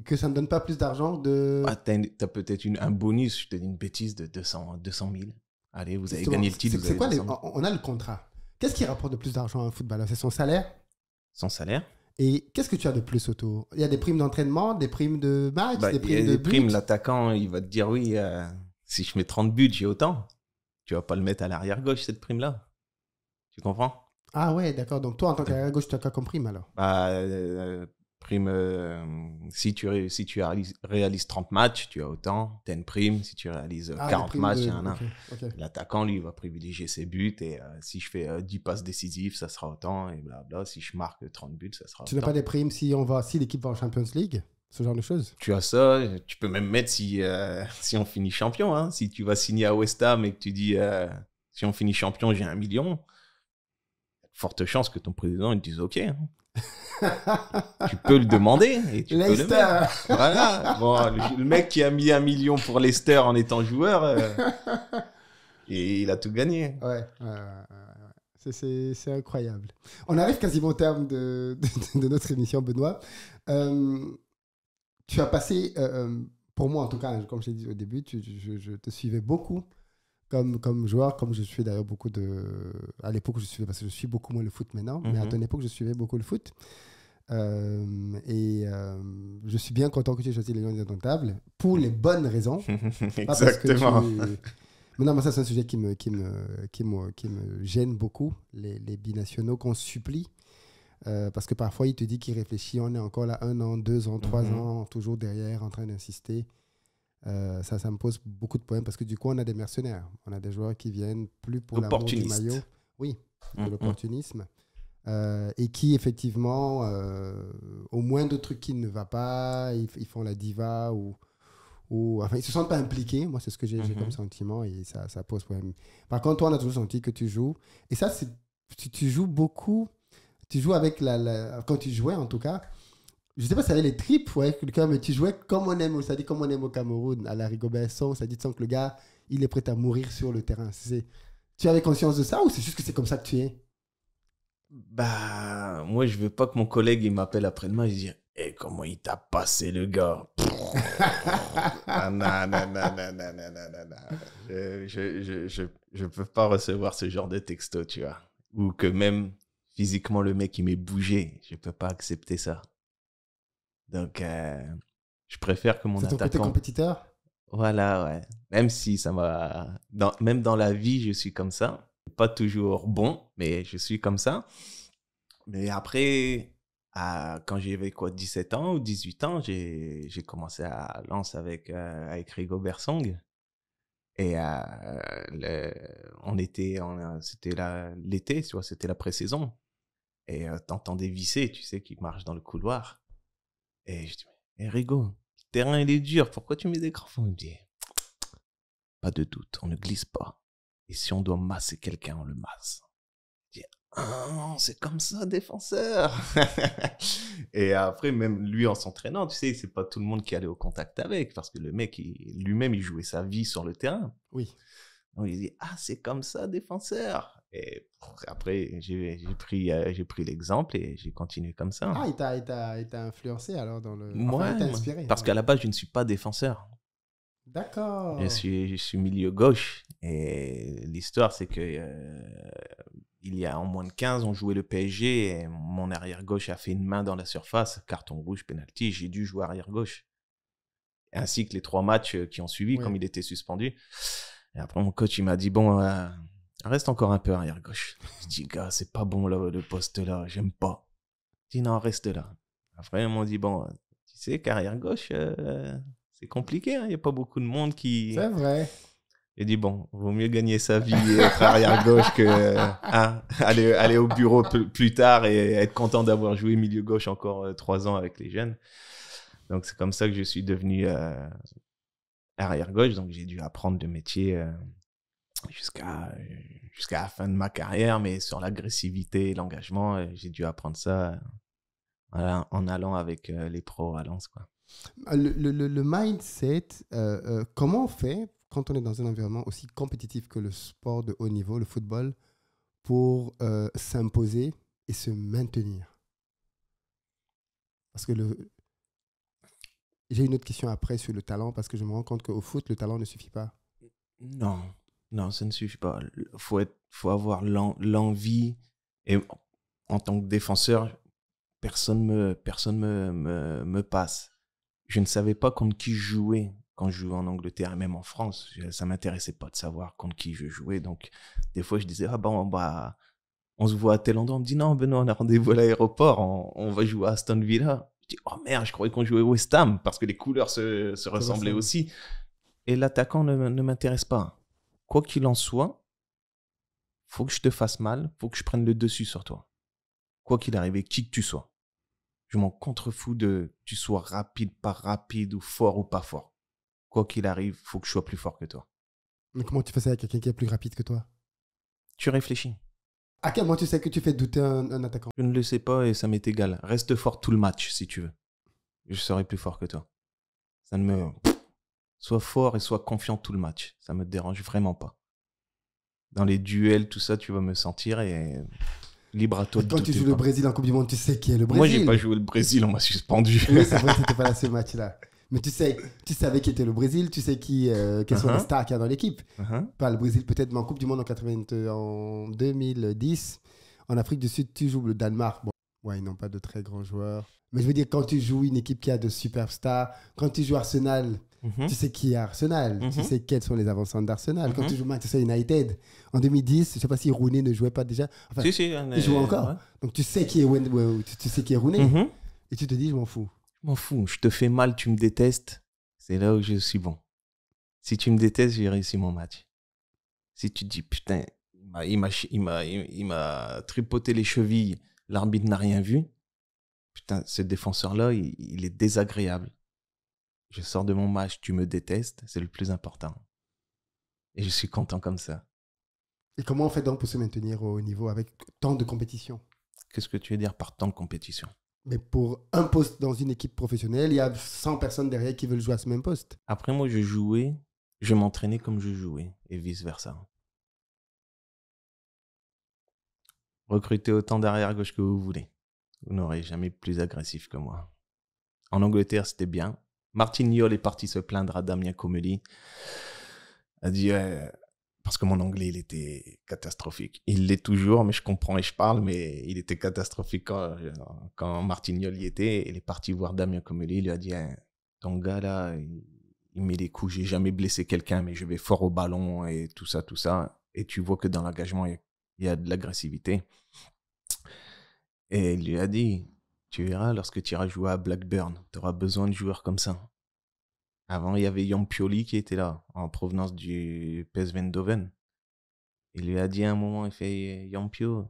Que ça ne donne pas plus d'argent de... Ah, t'as peut-être un bonus, je te dis une bêtise, de 200 000. Allez, vous avez gagné le titre. C'est quoi on a le contrat. Qu'est-ce qui rapporte le plus d'argent à un footballeur? C'est son salaire? Son salaire. Et qu'est-ce que tu as de plus autour? Il y a des primes d'entraînement, des primes de match, des primes de but? Primes, l'attaquant, il va te dire oui, si je mets 30 buts, j'ai autant. Tu vas pas le mettre à l'arrière-gauche, cette prime-là. Tu comprends? Ah ouais, d'accord. Donc toi, en tant qu'arrière-gauche, tu as quoi comme prime alors? Prime, si tu réalises 30 matchs, tu as autant. Tu as une prime. Si tu réalises 40 matchs, il y en a un. Okay. L'attaquant, lui, va privilégier ses buts. Et si je fais 10 passes décisives, ça sera autant. Et blabla. Si je marque 30 buts, ça sera autant. Tu n'as pas des primes si l'équipe va en Champions League? Ce genre de choses? Tu as ça. Tu peux même mettre si on finit champion. Hein. Si tu vas signer à West Ham et que tu dis si on finit champion, j'ai 1 million. Forte chance que ton président il te dise OK. Hein. Tu peux le demander et tu peux le mettre. Voilà. Bon, le mec qui a mis 1 million pour Leicester en étant joueur, et il a tout gagné. Ouais. C'est incroyable. On arrive quasiment au terme de notre émission, Benoît. Tu as passé, pour moi en tout cas, comme je l'ai dit au début, je te suivais beaucoup comme joueur, comme je suis d'ailleurs beaucoup à l'époque je suivais, parce que je suis beaucoup moins le foot maintenant, mais à ton époque je suivais beaucoup le foot. Je suis bien content que tu aies choisi les Lions Indomptables pour les bonnes raisons. Exactement. Mais non, mais ça c'est un sujet qui me gêne beaucoup, les binationaux qu'on supplie. Parce que parfois il te dit qu'il réfléchit, on est encore là 1 an, 2 ans, 3 ans, toujours derrière en train d'insister. Ça me pose beaucoup de problèmes parce que du coup on a des mercenaires, on a des joueurs qui viennent plus pour l'amour du maillot, oui, de l'opportunisme, et qui effectivement au moindre truc qui ne va pas, ils font la diva ou enfin ils se sentent pas impliqués. Moi c'est ce que j'ai comme sentiment et ça pose problème. Par contre toi on a toujours senti que tu joues, et ça c'est tu joues beaucoup, tu joues avec quand tu jouais en tout cas. Je ne sais pas si ça avait les tripes, ouais, mais tu jouais comme on aime, c'est-à-dire comme on aime au Cameroun, à la Rigobert Song, c'est-à-dire que le gars, il est prêt à mourir sur le terrain. Tu avais conscience de ça ou c'est juste que c'est comme ça que tu es? Bah, moi, je veux pas que mon collègue il m'appelle après-demain et dire comment il t'a passé, le gars. Ah, non, non, non, non, non, non, non, non, non. Je peux pas recevoir ce genre de texto, tu vois. Ou que même physiquement, le mec, il m'ait bougé. Je peux pas accepter ça. Donc, je préfère que mon C'est ton côté attaquant... compétiteur? Voilà, ouais. Même si ça m'a... Même dans la vie, je suis comme ça. Pas toujours bon, mais je suis comme ça. Mais après, quand j'avais quoi, 17 ans ou 18 ans, j'ai commencé à Lens avec Rigobert Song. Et c'était l'été, tu vois, c'était la pré-saison. Et t'entendais visser, tu sais, qui marche dans le couloir. Et je dis, mais Rigo, le terrain, il est dur, pourquoi tu mets des crampons? Il me dit, pas de doute, on ne glisse pas. Et si on doit masser quelqu'un, on le masse. Je dis, ah, c'est comme ça, défenseur. Et après, même lui, en s'entraînant, tu sais, c'est pas tout le monde qui allait au contact avec, parce que le mec, lui-même, il jouait sa vie sur le terrain. Oui. Donc, il dit, ah, c'est comme ça, défenseur. Et après, j'ai pris l'exemple et j'ai continué comme ça. Ah, il t'a influencé alors dans le... Enfin, Ouais, il t'a inspiré. parce qu'à la base, je ne suis pas défenseur. D'accord. Je suis milieu gauche. Et l'histoire, c'est que il y a en moins de 15, on jouait le PSG et mon arrière-gauche a fait une main dans la surface, carton rouge, penalty, j'ai dû jouer arrière-gauche. Ainsi que les 3 matchs qui ont suivi, Oui. comme il était suspendu. Et après, mon coach, il m'a dit, bon, reste encore un peu arrière-gauche. Je dis, gars, c'est pas bon là, le poste là, j'aime pas. Je dis, non, reste là. Après, ils m'ont dit, bon, tu sais qu'arrière-gauche, c'est compliqué, hein, il n'y a pas beaucoup de monde qui... C'est vrai. J'ai dit, bon, vaut mieux gagner sa vie et être arrière-gauche que aller au bureau plus tard et être content d'avoir joué milieu-gauche encore 3 ans avec les jeunes. Donc, c'est comme ça que je suis devenu arrière-gauche. Donc, j'ai dû apprendre le métier jusqu'à la fin de ma carrière. Mais sur l'agressivité et l'engagement, j'ai dû apprendre ça en allant avec les pros à Lens, quoi. Le mindset, comment on fait quand on est dans un environnement aussi compétitif que le sport de haut niveau, le football, pour s'imposer et se maintenir? Parce que j'ai une autre question après sur le talent, parce que je me rends compte qu'au foot, le talent ne suffit pas. Non, non, ça ne suffit pas. Faut avoir l'envie. Et en tant que défenseur, personne me passe. Je ne savais pas contre qui je jouais quand je jouais en Angleterre et même en France. Ça m'intéressait pas de savoir contre qui je jouais. Donc, des fois, je disais, ah bon, bah, on se voit à tel endroit. On me dit, non, Benoît, on a rendez-vous à l'aéroport. On va jouer à Aston Villa. Je dis, oh merde, je croyais qu'on jouait au West Ham parce que les couleurs se ressemblaient aussi. Et l'attaquant ne m'intéresse pas. Quoi qu'il en soit, faut que je te fasse mal, faut que je prenne le dessus sur toi. Quoi qu'il arrive, et qui que tu sois. Je m'en contrefous de tu sois rapide, pas rapide, ou pas fort. Quoi qu'il arrive, faut que je sois plus fort que toi. Mais comment tu fais ça avec quelqu'un qui est plus rapide que toi? Tu réfléchis. À quel moment tu sais que tu fais douter un attaquant? Je ne le sais pas et ça m'est égal. Reste fort tout le match si tu veux. Je serai plus fort que toi. Ça ne me... Sois fort et sois confiant tout le match. Ça me dérange vraiment pas. Dans les duels, tout ça, tu vas me sentir et libre à toi de Quand tu douter joues pas. le Brésil en Coupe du Monde, tu sais qui est le Brésil. Moi, j'ai pas joué le Brésil, on m'a suspendu. Oui, c'est vrai que tu n'étais pas là ce match-là. Mais tu savais qui était le Brésil, tu sais quelles sont les stars qu'il y a dans l'équipe. Pas le Brésil peut-être, mais en Coupe du Monde en 2010, en Afrique du Sud, tu joues le Danemark. Bon, ouais, ils n'ont pas de très grands joueurs. Mais je veux dire, quand tu joues une équipe qui a de superstars, quand tu joues Arsenal, tu sais qui est Arsenal, tu sais quels sont les avancées d'Arsenal. Quand tu joues Manchester United, en 2010, je ne sais pas si Rooney ne jouait pas déjà. Enfin, si, il joue encore. Ouais. Donc tu sais qui est, tu sais qui est Rooney. Et tu te dis, je m'en fous. Je m'en fous. Je te fais mal, tu me détestes. C'est là où je suis bon. Si tu me détestes, j'ai réussi mon match. Si tu te dis, putain, il m'a tripoté les chevilles, l'arbitre n'a rien vu. Putain, ce défenseur-là, il est désagréable. Je sors de mon match, tu me détestes, c'est le plus important. Et je suis content comme ça. Et comment on fait donc pour se maintenir au niveau avec tant de compétition? Qu'est-ce que tu veux dire par tant de compétition? Mais pour un poste dans une équipe professionnelle, il y a 100 personnes derrière qui veulent jouer à ce même poste. Après, moi, je m'entraînais comme je jouais et vice-versa. Recrutez autant d'arrière-gauche que vous voulez. Vous n'aurez jamais plus agressif que moi. En Angleterre, c'était bien. Martignol est parti se plaindre à Damien Comedy. A dit, parce que mon anglais, il était catastrophique. Il l'est toujours, mais je comprends et je parle, mais il était catastrophique quand Martignol y était. Il est parti voir Damien Comedy. Il lui a dit, ton gars là, il met des coups. J'ai jamais blessé quelqu'un, mais je vais fort au ballon et tout ça, tout ça. Et tu vois que dans l'engagement, il y a de l'agressivité. Et il lui a dit, tu verras, lorsque tu iras jouer à Blackburn, tu auras besoin de joueurs comme ça. Avant, il y avait Jan Pioli qui était là, en provenance du PSV Eindhoven. Il lui a dit à un moment, il fait, Jan Pio,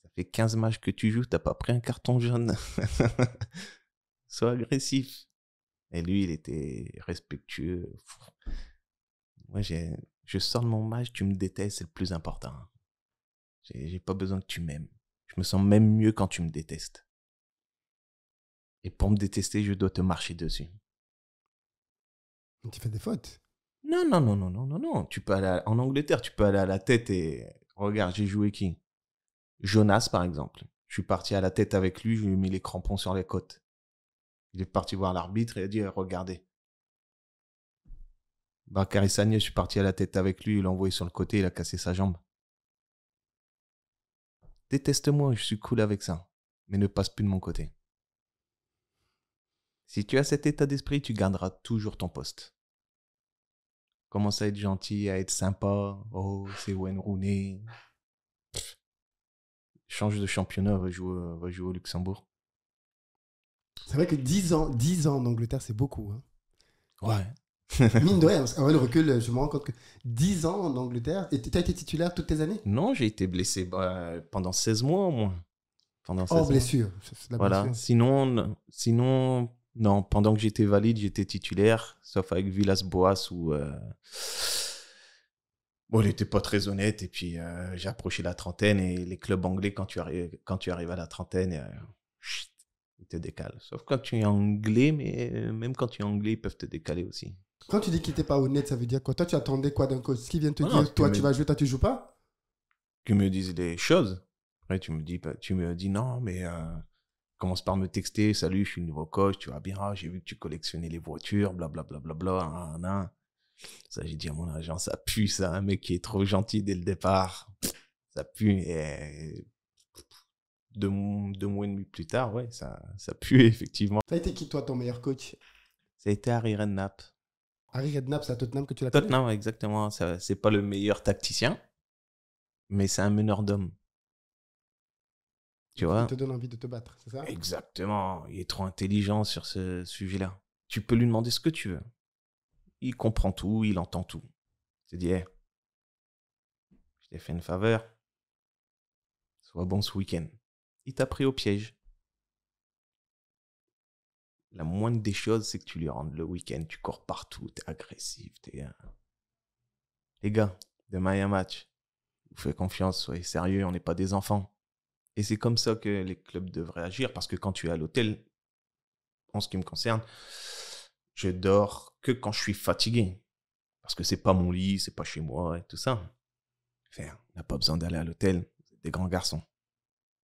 ça fait 15 matchs que tu joues, t'as pas pris un carton jaune. Sois agressif. Et lui, il était respectueux. Moi, je sors de mon match, tu me détestes, c'est le plus important. J'ai pas besoin que tu m'aimes. Je me sens même mieux quand tu me détestes. Et pour me détester, je dois te marcher dessus. Tu fais des fautes. Non, non, non, non, non, non, non. Tu peux aller en Angleterre, tu peux aller à la tête et... Regarde, j'ai joué qui? Jonas, par exemple. Je suis parti à la tête avec lui, je lui ai mis les crampons sur les côtes. Il est parti voir l'arbitre et il a dit, regardez. Bakary Sagné, je suis parti à la tête avec lui, il l'a envoyé sur le côté, il a cassé sa jambe. Déteste-moi, je suis cool avec ça. Mais ne passe plus de mon côté. Si tu as cet état d'esprit, tu garderas toujours ton poste. Commence à être gentil, à être sympa. Oh, c'est Wayne Rooney. Change de championnat, va jouer au Luxembourg. C'est vrai que 10 ans en Angleterre, c'est beaucoup. Hein. Ouais. Mine de rien, parce qu'avant le recul, je me rends compte que 10 ans en Angleterre, et tu as été titulaire toutes tes années? Non, j'ai été blessé pendant 16 mois au moins. Pendant 16 Oh, mois. blessure. C'est la Voilà. blessure. Sinon, non. Pendant que j'étais valide, j'étais titulaire, sauf avec Villas-Boas où bon, il n'était pas très honnête. Et puis, j'ai approché la trentaine et les clubs anglais, quand tu arrives à la trentaine, ils te décalent. Sauf quand tu es anglais, mais même quand tu es anglais, ils peuvent te décaler aussi. Quand tu dis qu'il n'était pas honnête, ça veut dire quoi? Toi, tu attendais quoi d'un coach? Qui vient te Non, dire, toi, tu vas jouer, toi, tu joues pas? Tu me dises des choses. Après, tu me dis non, mais commence par me texter. Salut, je suis le nouveau coach, tu vas bien. J'ai vu que tu collectionnais les voitures, blablabla. Bla, bla, bla, ça, j'ai dit à mon agent, ça pue, ça. Un mec qui est trop gentil dès le départ. Ça pue. Et 2 mois et demi plus tard, ouais, ça pue, effectivement. Ça a été qui, toi, ton meilleur coach? Ça a été Harry Redknapp. Harry Redknapp, c'est à Tottenham que tu l'as connu? Tottenham, exactement. C'est pas le meilleur tacticien, mais c'est un meneur d'hommes. Tu vois? Il te donne envie de te battre, c'est ça? Exactement. Il est trop intelligent sur ce sujet-là. Tu peux lui demander ce que tu veux. Il comprend tout, il entend tout. Il te dit, hey, je t'ai fait une faveur. Sois bon ce week-end. Il t'a pris au piège. La moindre des choses, c'est que tu lui rendes le week-end. Tu cours partout, t'es agressif. Les gars, demain il y a un match. Vous faites confiance, soyez sérieux, on n'est pas des enfants. Et c'est comme ça que les clubs devraient agir, parce que quand tu es à l'hôtel, en ce qui me concerne, je dors que quand je suis fatigué. Parce que c'est pas mon lit, c'est pas chez moi et tout ça. Enfin, on n'a pas besoin d'aller à l'hôtel, vous êtes des grands garçons.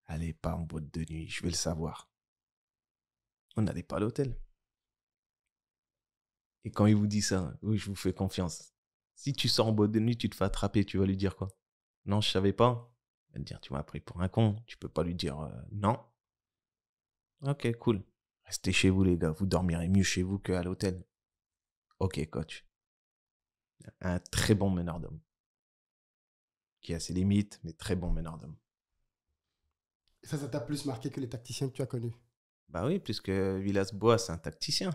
Allez pas en boîte de nuit, je vais le savoir. On n'allait pas à l'hôtel. Et quand il vous dit ça, oui, je vous fais confiance. Si tu sors en boîte de nuit, tu te fais attraper, tu vas lui dire quoi? Non, je savais pas. Il va te dire, tu m'as pris pour un con. Tu peux pas lui dire non. Ok, cool. Restez chez vous, les gars. Vous dormirez mieux chez vous qu'à l'hôtel. Ok, coach. Un très bon meneur d'hommes. Qui a ses limites, mais très bon meneur d'hommes. Et ça t'a plus marqué que les tacticiens que tu as connus? Bah oui, puisque Villas-Boas, c'est un tacticien,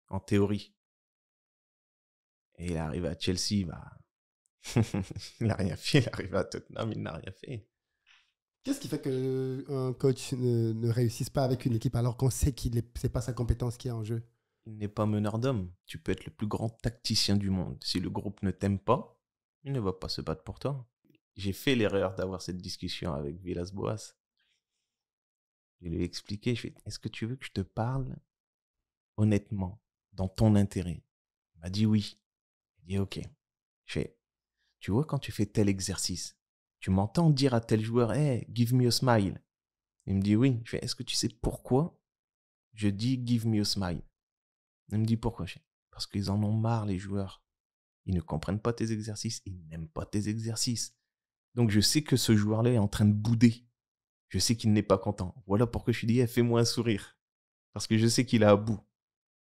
en théorie. Et il arrive à Chelsea, bah... il n'a rien fait. Il arrive à Tottenham, il n'a rien fait. Qu'est-ce qui fait qu'un coach ne réussisse pas avec une équipe alors qu'on sait que c'est pas sa compétence qui est en jeu? Il n'est pas meneur d'hommes. Tu peux être le plus grand tacticien du monde. Si le groupe ne t'aime pas, il ne va pas se battre pour toi. J'ai fait l'erreur d'avoir cette discussion avec Villas-Boas. Je lui ai expliqué, je fais, est-ce que tu veux que je te parle honnêtement, dans ton intérêt? Il m'a dit oui. Il dit ok. Je fais, tu vois, quand tu fais tel exercice, tu m'entends dire à tel joueur, hey, give me a smile. Il me dit oui. Je fais, est-ce que tu sais pourquoi Je dis « give me a smile ». Il me dit « pourquoi ?» Parce qu'ils en ont marre, les joueurs. Ils ne comprennent pas tes exercices, ils n'aiment pas tes exercices. Donc, je sais que ce joueur-là est en train de bouder. Je sais qu'il n'est pas content. Voilà pourquoi je lui dis, fais-moi un sourire. Parce que je sais qu'il est à bout.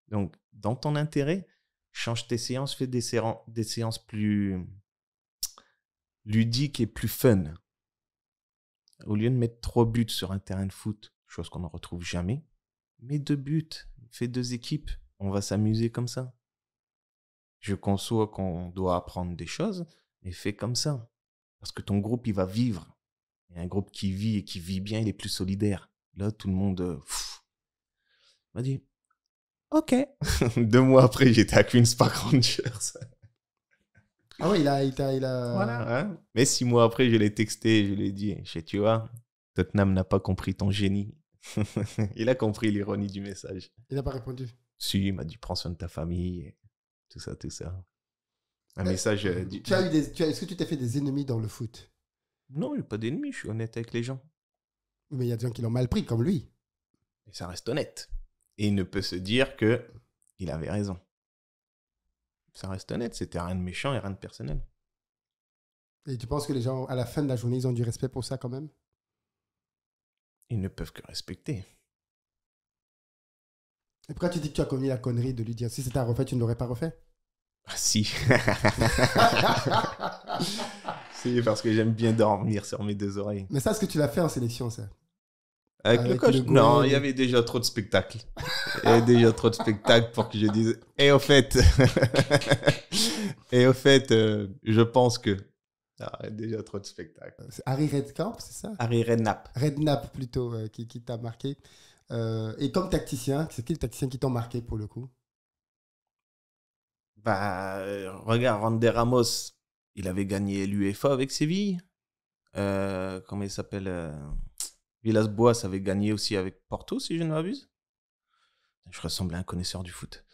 Donc, dans ton intérêt, change tes séances, fais des séances plus ludiques et plus fun. Au lieu de mettre 3 buts sur un terrain de foot, chose qu'on ne retrouve jamais, mets 2 buts, fais 2 équipes. On va s'amuser comme ça. Je conçois qu'on doit apprendre des choses, mais fais comme ça. Parce que ton groupe, il va vivre. Et un groupe qui vit et qui vit bien, il est plus solidaire. Là, tout le monde m'a dit « Ok ». 2 mois après, j'étais à Queen's Park Rangers. Ah ouais, il a... Voilà. Hein. Mais 6 mois après, je l'ai texté, je lui ai dit « Tu vois, Tottenham n'a pas compris ton génie. » Il a compris l'ironie du message. Il n'a pas répondu. Si, il m'a dit « Prends soin de ta famille. » et tout ça, tout ça. Un message... Est-ce que tu t'es fait des ennemis dans le foot? Non, il n'y a pas d'ennemis, je suis honnête avec les gens. Mais il y a des gens qui l'ont mal pris, comme lui. Et ça reste honnête. Et il ne peut se dire qu'il avait raison. Ça reste honnête, c'était rien de méchant et rien de personnel. Et tu penses que les gens, à la fin de la journée, ils ont du respect pour ça quand même? Ils ne peuvent que respecter. Et pourquoi tu dis que tu as commis la connerie de lui dire si c'était à refaire, tu ne l'aurais pas refait? Ah si. C'est parce que j'aime bien dormir sur mes 2 oreilles. Mais ça, est-ce que tu l'as fait en sélection, ça? Avec le coach? Non, il y avait déjà trop de spectacles. Il y avait déjà trop de spectacles pour que je dise « Et au fait, je pense que... » Il y a déjà trop de spectacles. C'est Harry Redknapp, c'est ça? Harry Redknapp. Redknapp, plutôt, qui t'a marqué. Et comme tacticien, c'est quel tacticien qui t'a marqué, pour le coup? Regarde, Randy Ramos, il avait gagné l'UEFA avec Séville. Comment il s'appelle Villas-Boas avait gagné aussi avec Porto, si je ne m'abuse. Je ressemble à un connaisseur du foot.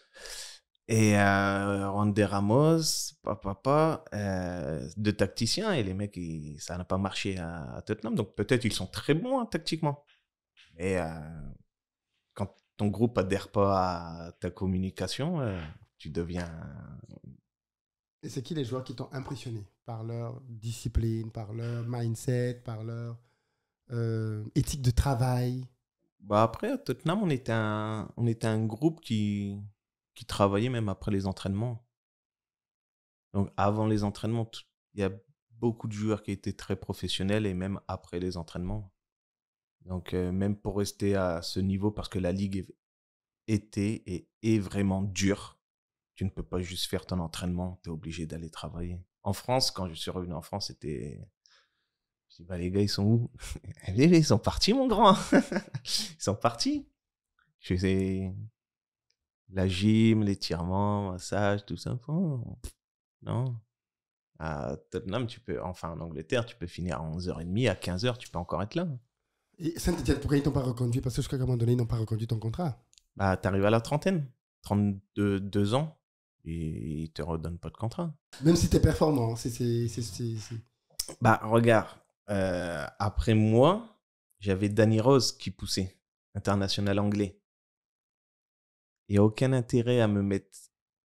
Et Randy Ramos, de tacticiens. Et les mecs, ça n'a pas marché à Tottenham. Donc peut-être ils sont très bons hein, tactiquement. Mais quand ton groupe adhère pas à ta communication, tu deviens... Et c'est qui les joueurs qui t'ont impressionné par leur discipline, par leur mindset, par leur éthique de travail? Après, à Tottenham, on était un groupe qui travaillait même après les entraînements. Donc, avant les entraînements, il y a beaucoup de joueurs qui étaient très professionnels et même après les entraînements. Donc, même pour rester à ce niveau, parce que la ligue était et est vraiment dure. Tu ne peux pas juste faire ton entraînement, tu es obligé d'aller travailler. En France, quand je suis revenu en France, c'était... Je dis, les gars, ils sont où? Ils sont partis, mon grand. Ils sont partis. Je faisais la gym, l'étirement, massage, tout ça. Non. À Tottenham, en Angleterre, tu peux finir à 11h30, à 15h, tu peux encore être là. Et Saint-Etienne, pourquoi ils t'ont pas reconduit? Parce que jusqu'à un moment donné, ils n'ont pas reconduit ton contrat. T'arrives à la trentaine, 32 ans, et ils te redonnent pas de contrat. Même si t'es performant, Regarde, après moi, j'avais Danny Rose qui poussait, international anglais. Il n'y a aucun intérêt à me mettre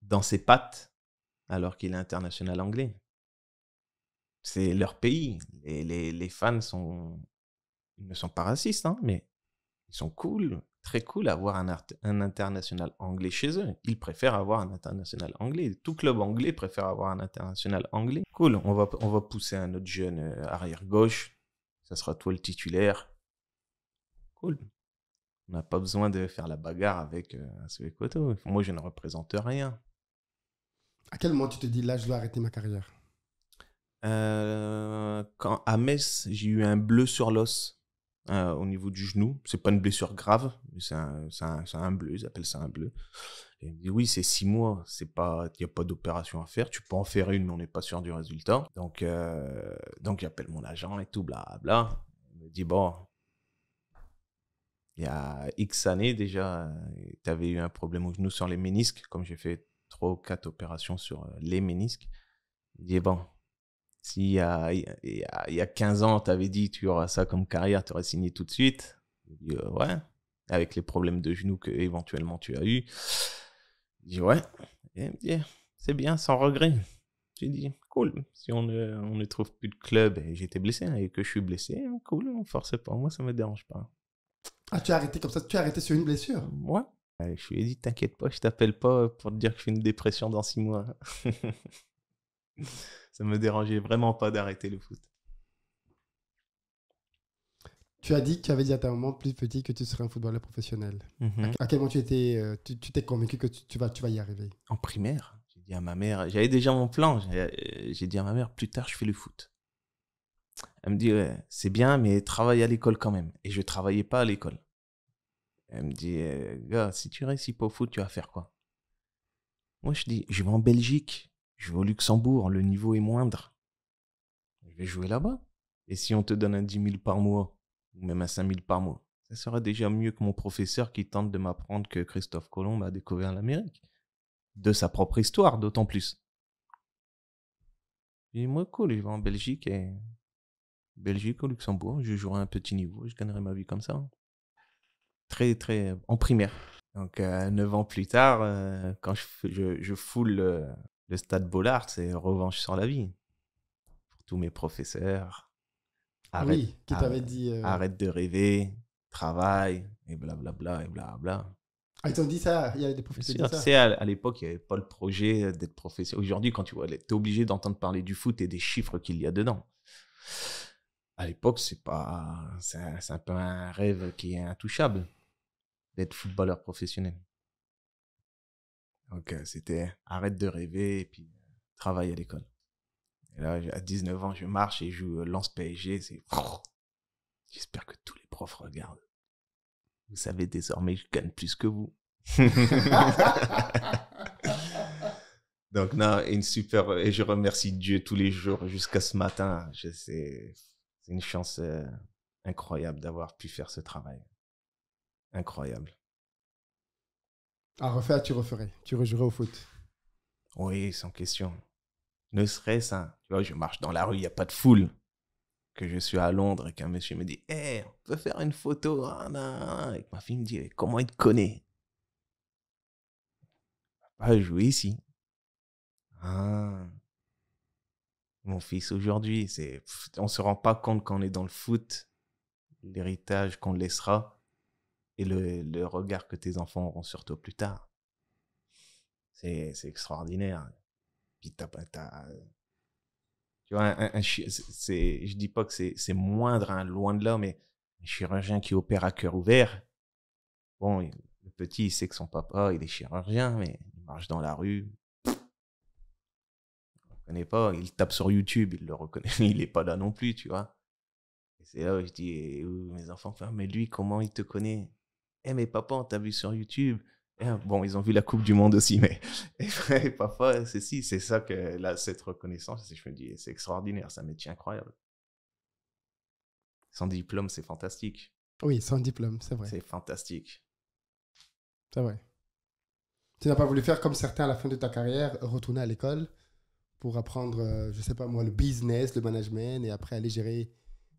dans ses pattes alors qu'il est international anglais. C'est leur pays. Les fans ils ne sont pas racistes, hein, mais ils sont cool, très cool à avoir un international anglais chez eux. Ils préfèrent avoir un international anglais. Tout club anglais préfère avoir un international anglais. Cool, on va pousser un autre jeune arrière-gauche. Ça sera toi le titulaire. Cool. On n'a pas besoin de faire la bagarre avec Aswekoto. Moi, je ne représente rien. À quel moment tu te dis, là, je dois arrêter ma carrière? Quand à Metz, j'ai eu un bleu sur l'os au niveau du genou. C'est pas une blessure grave, mais c'est un bleu, ils appellent ça un bleu. Et il me dit, oui, c'est 6 mois, il n'y a pas d'opération à faire. Tu peux en faire une, mais on n'est pas sûr du résultat. Donc j'appelle mon agent et tout, blablabla. Il me dit, bon, il y a X années déjà, tu avais eu un problème au genou sur les ménisques, comme j'ai fait 3 ou 4 opérations sur les ménisques. Il dit, bon, s'il y a 15 ans, tu avais dit tu auras ça comme carrière, tu aurais signé tout de suite. Je dis, ouais. avec les problèmes de genoux que éventuellement tu as eu. Je dis ouais. Et il me dit, c'est bien, sans regret. J'ai dit, cool, si on ne trouve plus de club et j'étais blessé et que je suis blessé, cool, on force pas, moi ça me dérange pas. Ah, tu as arrêté comme ça, tu as arrêté sur une blessure? Ouais. Je lui ai dit, t'inquiète pas, je t'appelle pas pour te dire que je fais une dépression dans 6 mois. Ça me dérangeait vraiment pas d'arrêter le foot. Tu as dit que tu avais dit à ta maman plus petit que tu serais un footballeur professionnel. À quel moment tu t'es convaincu que tu vas y arriver? En primaire, j'ai dit à ma mère, j'avais déjà mon plan, j'ai dit à ma mère, plus tard je fais le foot. Elle me dit, ouais, c'est bien, mais travaille à l'école quand même. Et je travaillais pas à l'école. Elle me dit, gars, si tu réussis pas au foot, tu vas faire quoi? Moi, je dis, je vais en Belgique, je vais au Luxembourg, le niveau est moindre. Je vais jouer là-bas. Et si on te donne un 10 000 par mois, ou même un 5 000 par mois, ça sera déjà mieux que mon professeur qui tente de m'apprendre que Christophe Colomb a découvert l'Amérique. De sa propre histoire, d'autant plus. Je dis, moi, cool, je vais en Belgique au Luxembourg, je jouerai un petit niveau, je gagnerai ma vie comme ça. Très, très... En primaire. Donc, 9 ans plus tard, quand je foule le stade Bollaert, c'est revanche sur la vie. Pour tous mes professeurs. Oui, qui t'avait dit... Arrête de rêver, travaille, et blablabla, et blablabla. Ah, ils t'ont dit ça? Il y a des professeurs qui disent ça? Tu sais, à l'époque, il n'y avait pas le projet d'être professeur. Aujourd'hui, quand tu vois, tu es obligé d'entendre parler du foot et des chiffres qu'il y a dedans. À l'époque, c'est un peu un rêve qui est intouchable, d'être footballeur professionnel. Donc, c'était arrête de rêver et puis travaille à l'école. Et là, à 19 ans, je marche et je joue Lens PSG. J'espère que tous les profs regardent. Vous savez, désormais, je gagne plus que vous. Donc, non, une super... Et je remercie Dieu tous les jours jusqu'à ce matin. C'est une chance incroyable d'avoir pu faire ce travail. Incroyable. À refaire, tu referais. Tu rejouerais au foot. Oui, sans question. Ne serait-ce, tu vois, je marche dans la rue, il n'y a pas de foule. Que je suis à Londres et qu'un monsieur me dit « Hey, on peut faire une photo ?» Et que ma fille me dit « Comment il te connaît ?» Pas jouer ici. Ah. Mon fils, aujourd'hui, on ne se rend pas compte quand on est dans le foot, l'héritage qu'on laissera et le regard que tes enfants auront sur toi plus tard. C'est extraordinaire. Puis tu vois, je dis pas que c'est moindre, hein, loin de là, mais un chirurgien qui opère à cœur ouvert, bon, le petit, il sait que son papa, il est chirurgien, mais il marche dans la rue. Il ne reconnaît pas, il tape sur YouTube, il le reconnaît, il n'est pas là non plus, tu vois. Et c'est là où je dis, mes enfants, mais lui, comment il te connaît? Mais papa, on t'a vu sur YouTube. Bon, ils ont vu la Coupe du Monde aussi, mais et parfois, c'est ça que cette reconnaissance, je me dis, c'est extraordinaire, c'est un métier incroyable. Sans diplôme, c'est fantastique. Oui, sans diplôme, c'est vrai. C'est fantastique. C'est vrai. Tu n'as pas voulu faire comme certains à la fin de ta carrière, retourner à l'école pour apprendre, je sais pas moi, le business, le management et après aller gérer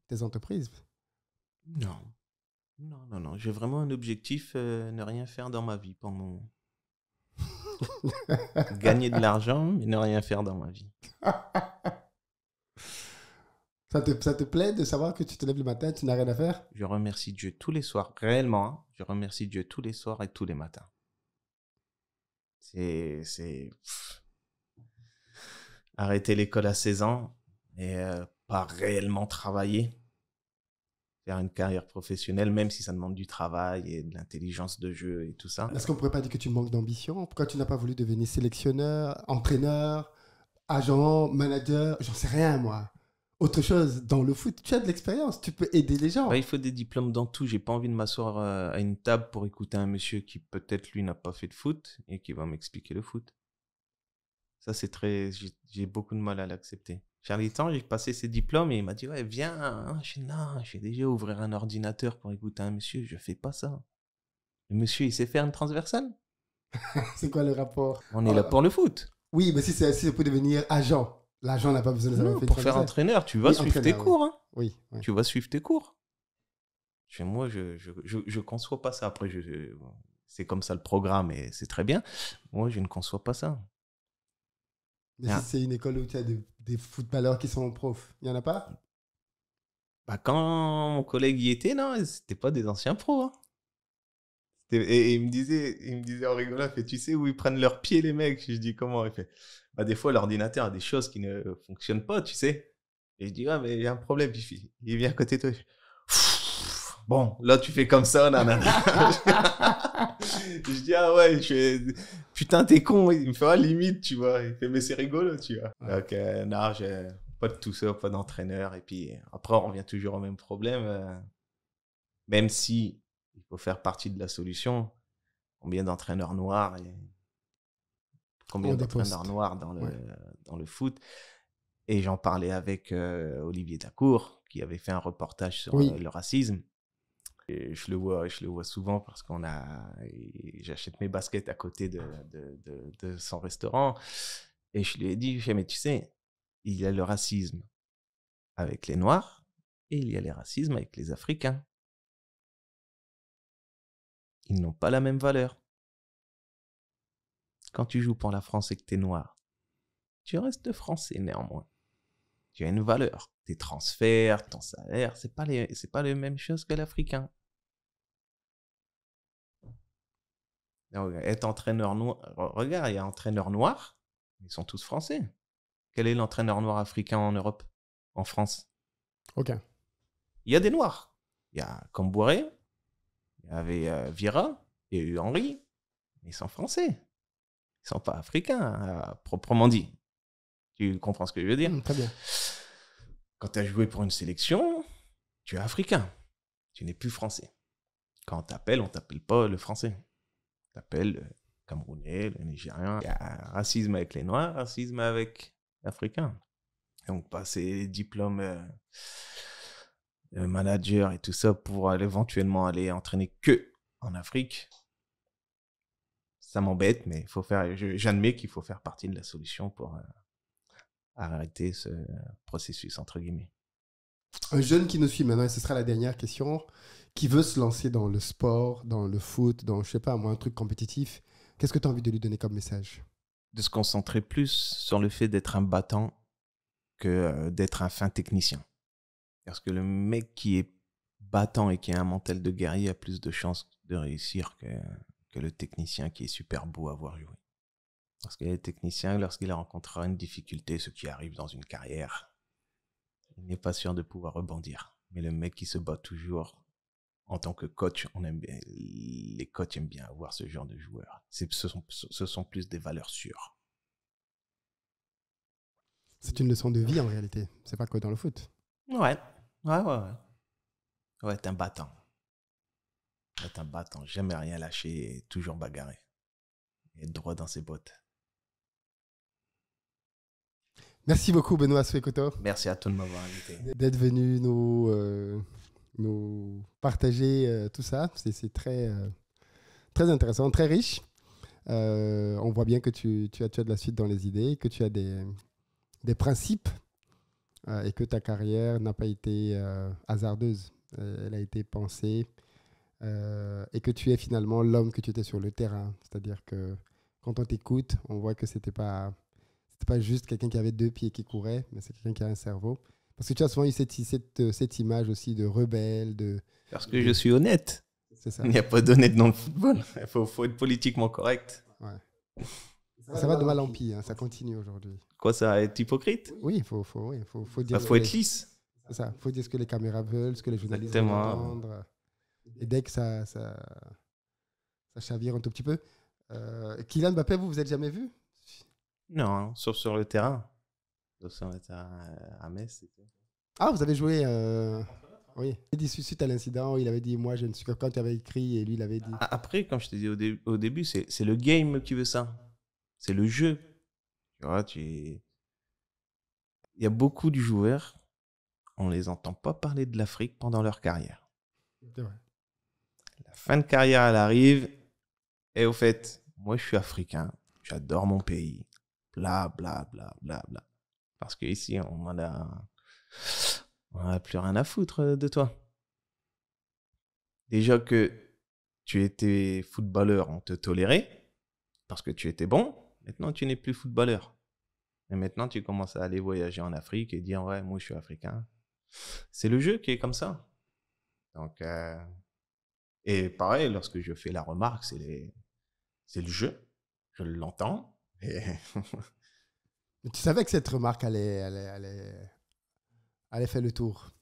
tes entreprises? Non. Non. J'ai vraiment un objectif, ne rien faire dans ma vie pendant... Gagner de l'argent, mais ne rien faire dans ma vie. Ça te plaît de savoir que tu te lèves le matin, tu n'as rien à faire? Je remercie Dieu tous les soirs, réellement. Hein, je remercie Dieu tous les soirs et tous les matins. Arrêter l'école à 16 ans et pas réellement travailler. Faire une carrière professionnelle, même si ça demande du travail et de l'intelligence de jeu et tout ça. Est-ce qu'on ne pourrait pas dire que tu manques d'ambition? Pourquoi tu n'as pas voulu devenir sélectionneur, entraîneur, agent, manager? J'en sais rien, moi. Autre chose, dans le foot, tu as de l'expérience, tu peux aider les gens. Il faut des diplômes dans tout. J'ai pas envie de m'asseoir à une table pour écouter un monsieur qui peut-être lui n'a pas fait de foot et qui va m'expliquer le foot. Ça, j'ai beaucoup de mal à l'accepter. Charlitan, j'ai passé ses diplômes et il m'a dit, ouais, viens. Hein. Je vais déjà ouvrir un ordinateur pour écouter un monsieur. Je fais pas ça. Le monsieur, il sait faire une transversale. C'est quoi le rapport? On est là pour le foot. Oui, mais si c'est pour devenir agent, l'agent n'a pas besoin de savoir faire pour faire entraîneur, tu vas suivre tes cours. Hein. Oui. Tu vas suivre tes cours. Moi, je conçois pas ça. Après, c'est comme ça le programme et c'est très bien. Moi, je ne conçois pas ça. Mais si Ah, c'est une école où tu as des footballeurs qui sont profs, il n'y en a pas? bah, quand mon collègue y était, non, c'était pas des anciens pros, hein. Et il me disait en rigolant, il fait, tu sais où ils prennent leurs pieds, les mecs? Je dis, comment? Il fait, bah, des fois, l'ordinateur a des choses qui ne fonctionnent pas, tu sais. Et je dis, ah, mais il y a un problème. Il vient à côté de toi. Bon, là, tu fais comme ça, nanana. Je dis, ah ouais, putain, t'es con. Il me fait, ah, limite, tu vois. Il fait, mais c'est rigolo, tu vois. Ouais. Donc, non, j'ai pas de tout ça, pas d'entraîneur. Et puis, après, on revient toujours au même problème. Même si il faut faire partie de la solution, combien d'entraîneurs noirs et combien On des d'entraîneurs postes. noirs Ouais. dans le foot. Et j'en parlais avec Olivier Dacour, qui avait fait un reportage sur Oui. le racisme. Et je le vois souvent parce j'achète mes baskets à côté de son restaurant. Et je lui ai dit, mais tu sais, il y a le racisme avec les Noirs et il y a le racisme avec les Africains. Ils n'ont pas la même valeur. Quand tu joues pour la France et que tu es noir, tu restes français néanmoins. Tu as une valeur. Tes transferts, ton salaire, c'est pas les mêmes choses que l'Africain. Donc, être entraîneur noir, regarde, il y a entraîneur noir, ils sont tous français. Quel est l'entraîneur noir africain en Europe, en France? Ok. Il y a des noirs. Il y a Cambouré, il y avait Vira, il y a eu Henry. Ils sont français. Ils sont pas africains, proprement dit. Tu comprends ce que je veux dire? Très bien. Quand tu as joué pour une sélection, tu es africain. Tu n'es plus français. Quand on t'appelle pas le français. On t'appelle le Camerounais, le Nigérien. Il y a racisme avec les Noirs, racisme avec les Africains. Donc, passer diplôme manager et tout ça pour éventuellement aller entraîner que en Afrique, ça m'embête, mais j'admets qu'il faut faire partie de la solution pour arrêter ce processus, entre guillemets. Un jeune qui nous suit maintenant, et ce sera la dernière question, qui veut se lancer dans le sport, dans le foot, dans, je sais pas moi, un truc compétitif, qu'est-ce que tu as envie de lui donner comme message? De se concentrer plus sur le fait d'être un battant que d'être un fin technicien. Parce que le mec qui est battant et qui a un mental de guerrier a plus de chances de réussir que le technicien qui est super beau à voir jouer. Parce que le technicien, lorsqu'il rencontrera une difficulté, ce qui arrive dans une carrière, il n'est pas sûr de pouvoir rebondir. Mais le mec qui se bat toujours, en tant que coach, les coachs aiment bien avoir ce genre de joueurs. Ce sont plus des valeurs sûres. C'est une leçon de vie en réalité. C'est pas que dans le foot. Ouais. Ouais, t'es un battant. Être un battant, jamais rien lâcher et toujours bagarrer. Et être droit dans ses bottes. Merci beaucoup, Benoît Souekoto, Merci à toi de m'avoir invité. d'être venu nous partager tout ça. C'est très, très intéressant, très riche. On voit bien que tu as de la suite dans les idées, que tu as des principes et que ta carrière n'a pas été hasardeuse. Elle a été pensée et que tu es finalement l'homme que tu étais sur le terrain. C'est-à-dire que quand on t'écoute, on voit que c'était pas juste quelqu'un qui avait deux pieds qui courait, mais c'est quelqu'un qui a un cerveau. Parce que tu as souvent eu cette image aussi de rebelle. Parce que je suis honnête. C'est ça. Il n'y a pas d'honnête dans le football. Il faut être politiquement correct. Ouais. Ça va de mal en pire, hein, ça continue aujourd'hui. Quoi, ça, être hypocrite? Oui, il faut dire. Il faut être lisse. C'est ça, il faut dire ce que les caméras veulent, ce que les journalistes veulent Exactement. entendre. Et dès que ça chavire un tout petit peu. Kylian Mbappé, vous êtes jamais vu? Non, sauf sur le terrain. Sauf sur le terrain à Metz. Ah, vous avez joué. Oui. Il dit suite à l'incident, il avait dit moi je ne suis que quand tu avais écrit et lui il avait dit. Après, comme je te dis au début, c'est le game qui veut ça. C'est le jeu. Tu vois, il y a beaucoup de joueurs, on les entend pas parler de l'Afrique pendant leur carrière. C'est vrai. La fin de carrière, elle arrive. Et au fait, moi je suis africain, j'adore mon pays. Bla, bla, bla, bla, bla. Parce qu'ici, on en a plus rien à foutre de toi. Déjà que tu étais footballeur, on te tolérait parce que tu étais bon. Maintenant, tu n'es plus footballeur. Et maintenant, tu commences à aller voyager en Afrique et dire, ouais, moi, je suis africain. C'est le jeu qui est comme ça. Donc, et pareil, lorsque je fais la remarque, c'est le jeu. Je l'entends. Et Mais tu savais que cette remarque allait faire le tour.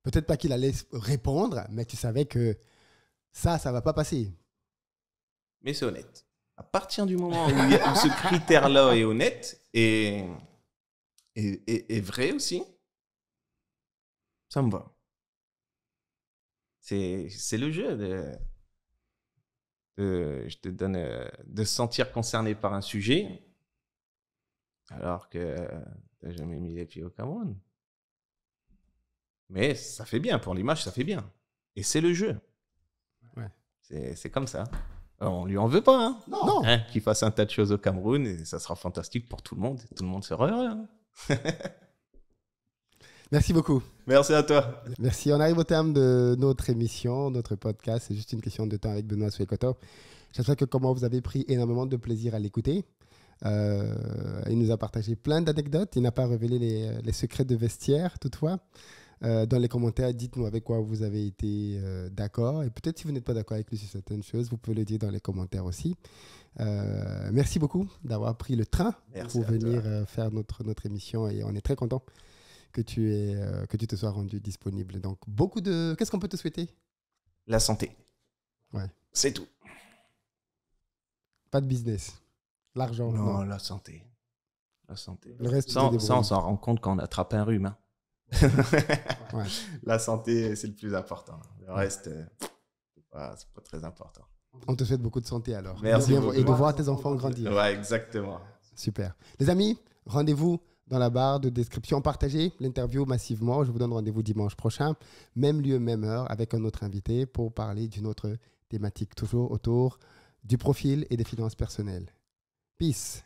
Peut-être pas qu'il allait répondre, mais tu savais que ça va pas passer. Mais c'est honnête. À partir du moment où ce critère-là est honnête et vrai aussi, ça me va. C'est le jeu je te donne, de se sentir concerné par un sujet alors que tu n'as jamais mis les pieds au Cameroun. Mais ça fait bien, pour l'image, ça fait bien. Et c'est le jeu. Ouais. C'est comme ça. Alors, on lui en veut pas, hein. Non. Hein, qu'il fasse un tas de choses au Cameroun et ça sera fantastique pour tout le monde. Tout le monde sera heureux. Hein. Merci beaucoup. Merci à toi. Merci. On arrive au terme de notre émission, notre podcast. C'est juste une question de temps avec Benoît Souekoto. J'espère que comment vous avez pris énormément de plaisir à l'écouter. Il nous a partagé plein d'anecdotes. Il n'a pas révélé les secrets de vestiaire, toutefois. Dans les commentaires, dites-nous avec quoi vous avez été d'accord. Et peut-être si vous n'êtes pas d'accord avec lui sur certaines choses, vous pouvez le dire dans les commentaires aussi. Merci beaucoup d'avoir pris le train pour venir faire notre émission. Et on est très content que tu te sois rendu disponible. Donc, qu'est-ce qu'on peut te souhaiter? La santé. Ouais. C'est tout. Pas de business. L'argent. Non, la santé. La santé. Le reste, ça, on s'en rend compte quand on attrape un rhume. Hein. Ouais. La santé, c'est le plus important. Le reste, c'est pas très important. On te souhaite beaucoup de santé alors. Merci beaucoup. Et de voir tes enfants grandir. Ouais, exactement. Super. Les amis, rendez-vous dans la barre de description. Partagez l'interview massivement. Je vous donne rendez-vous dimanche prochain. Même lieu, même heure, avec un autre invité pour parler d'une autre thématique, toujours autour du profil et des finances personnelles. Peace.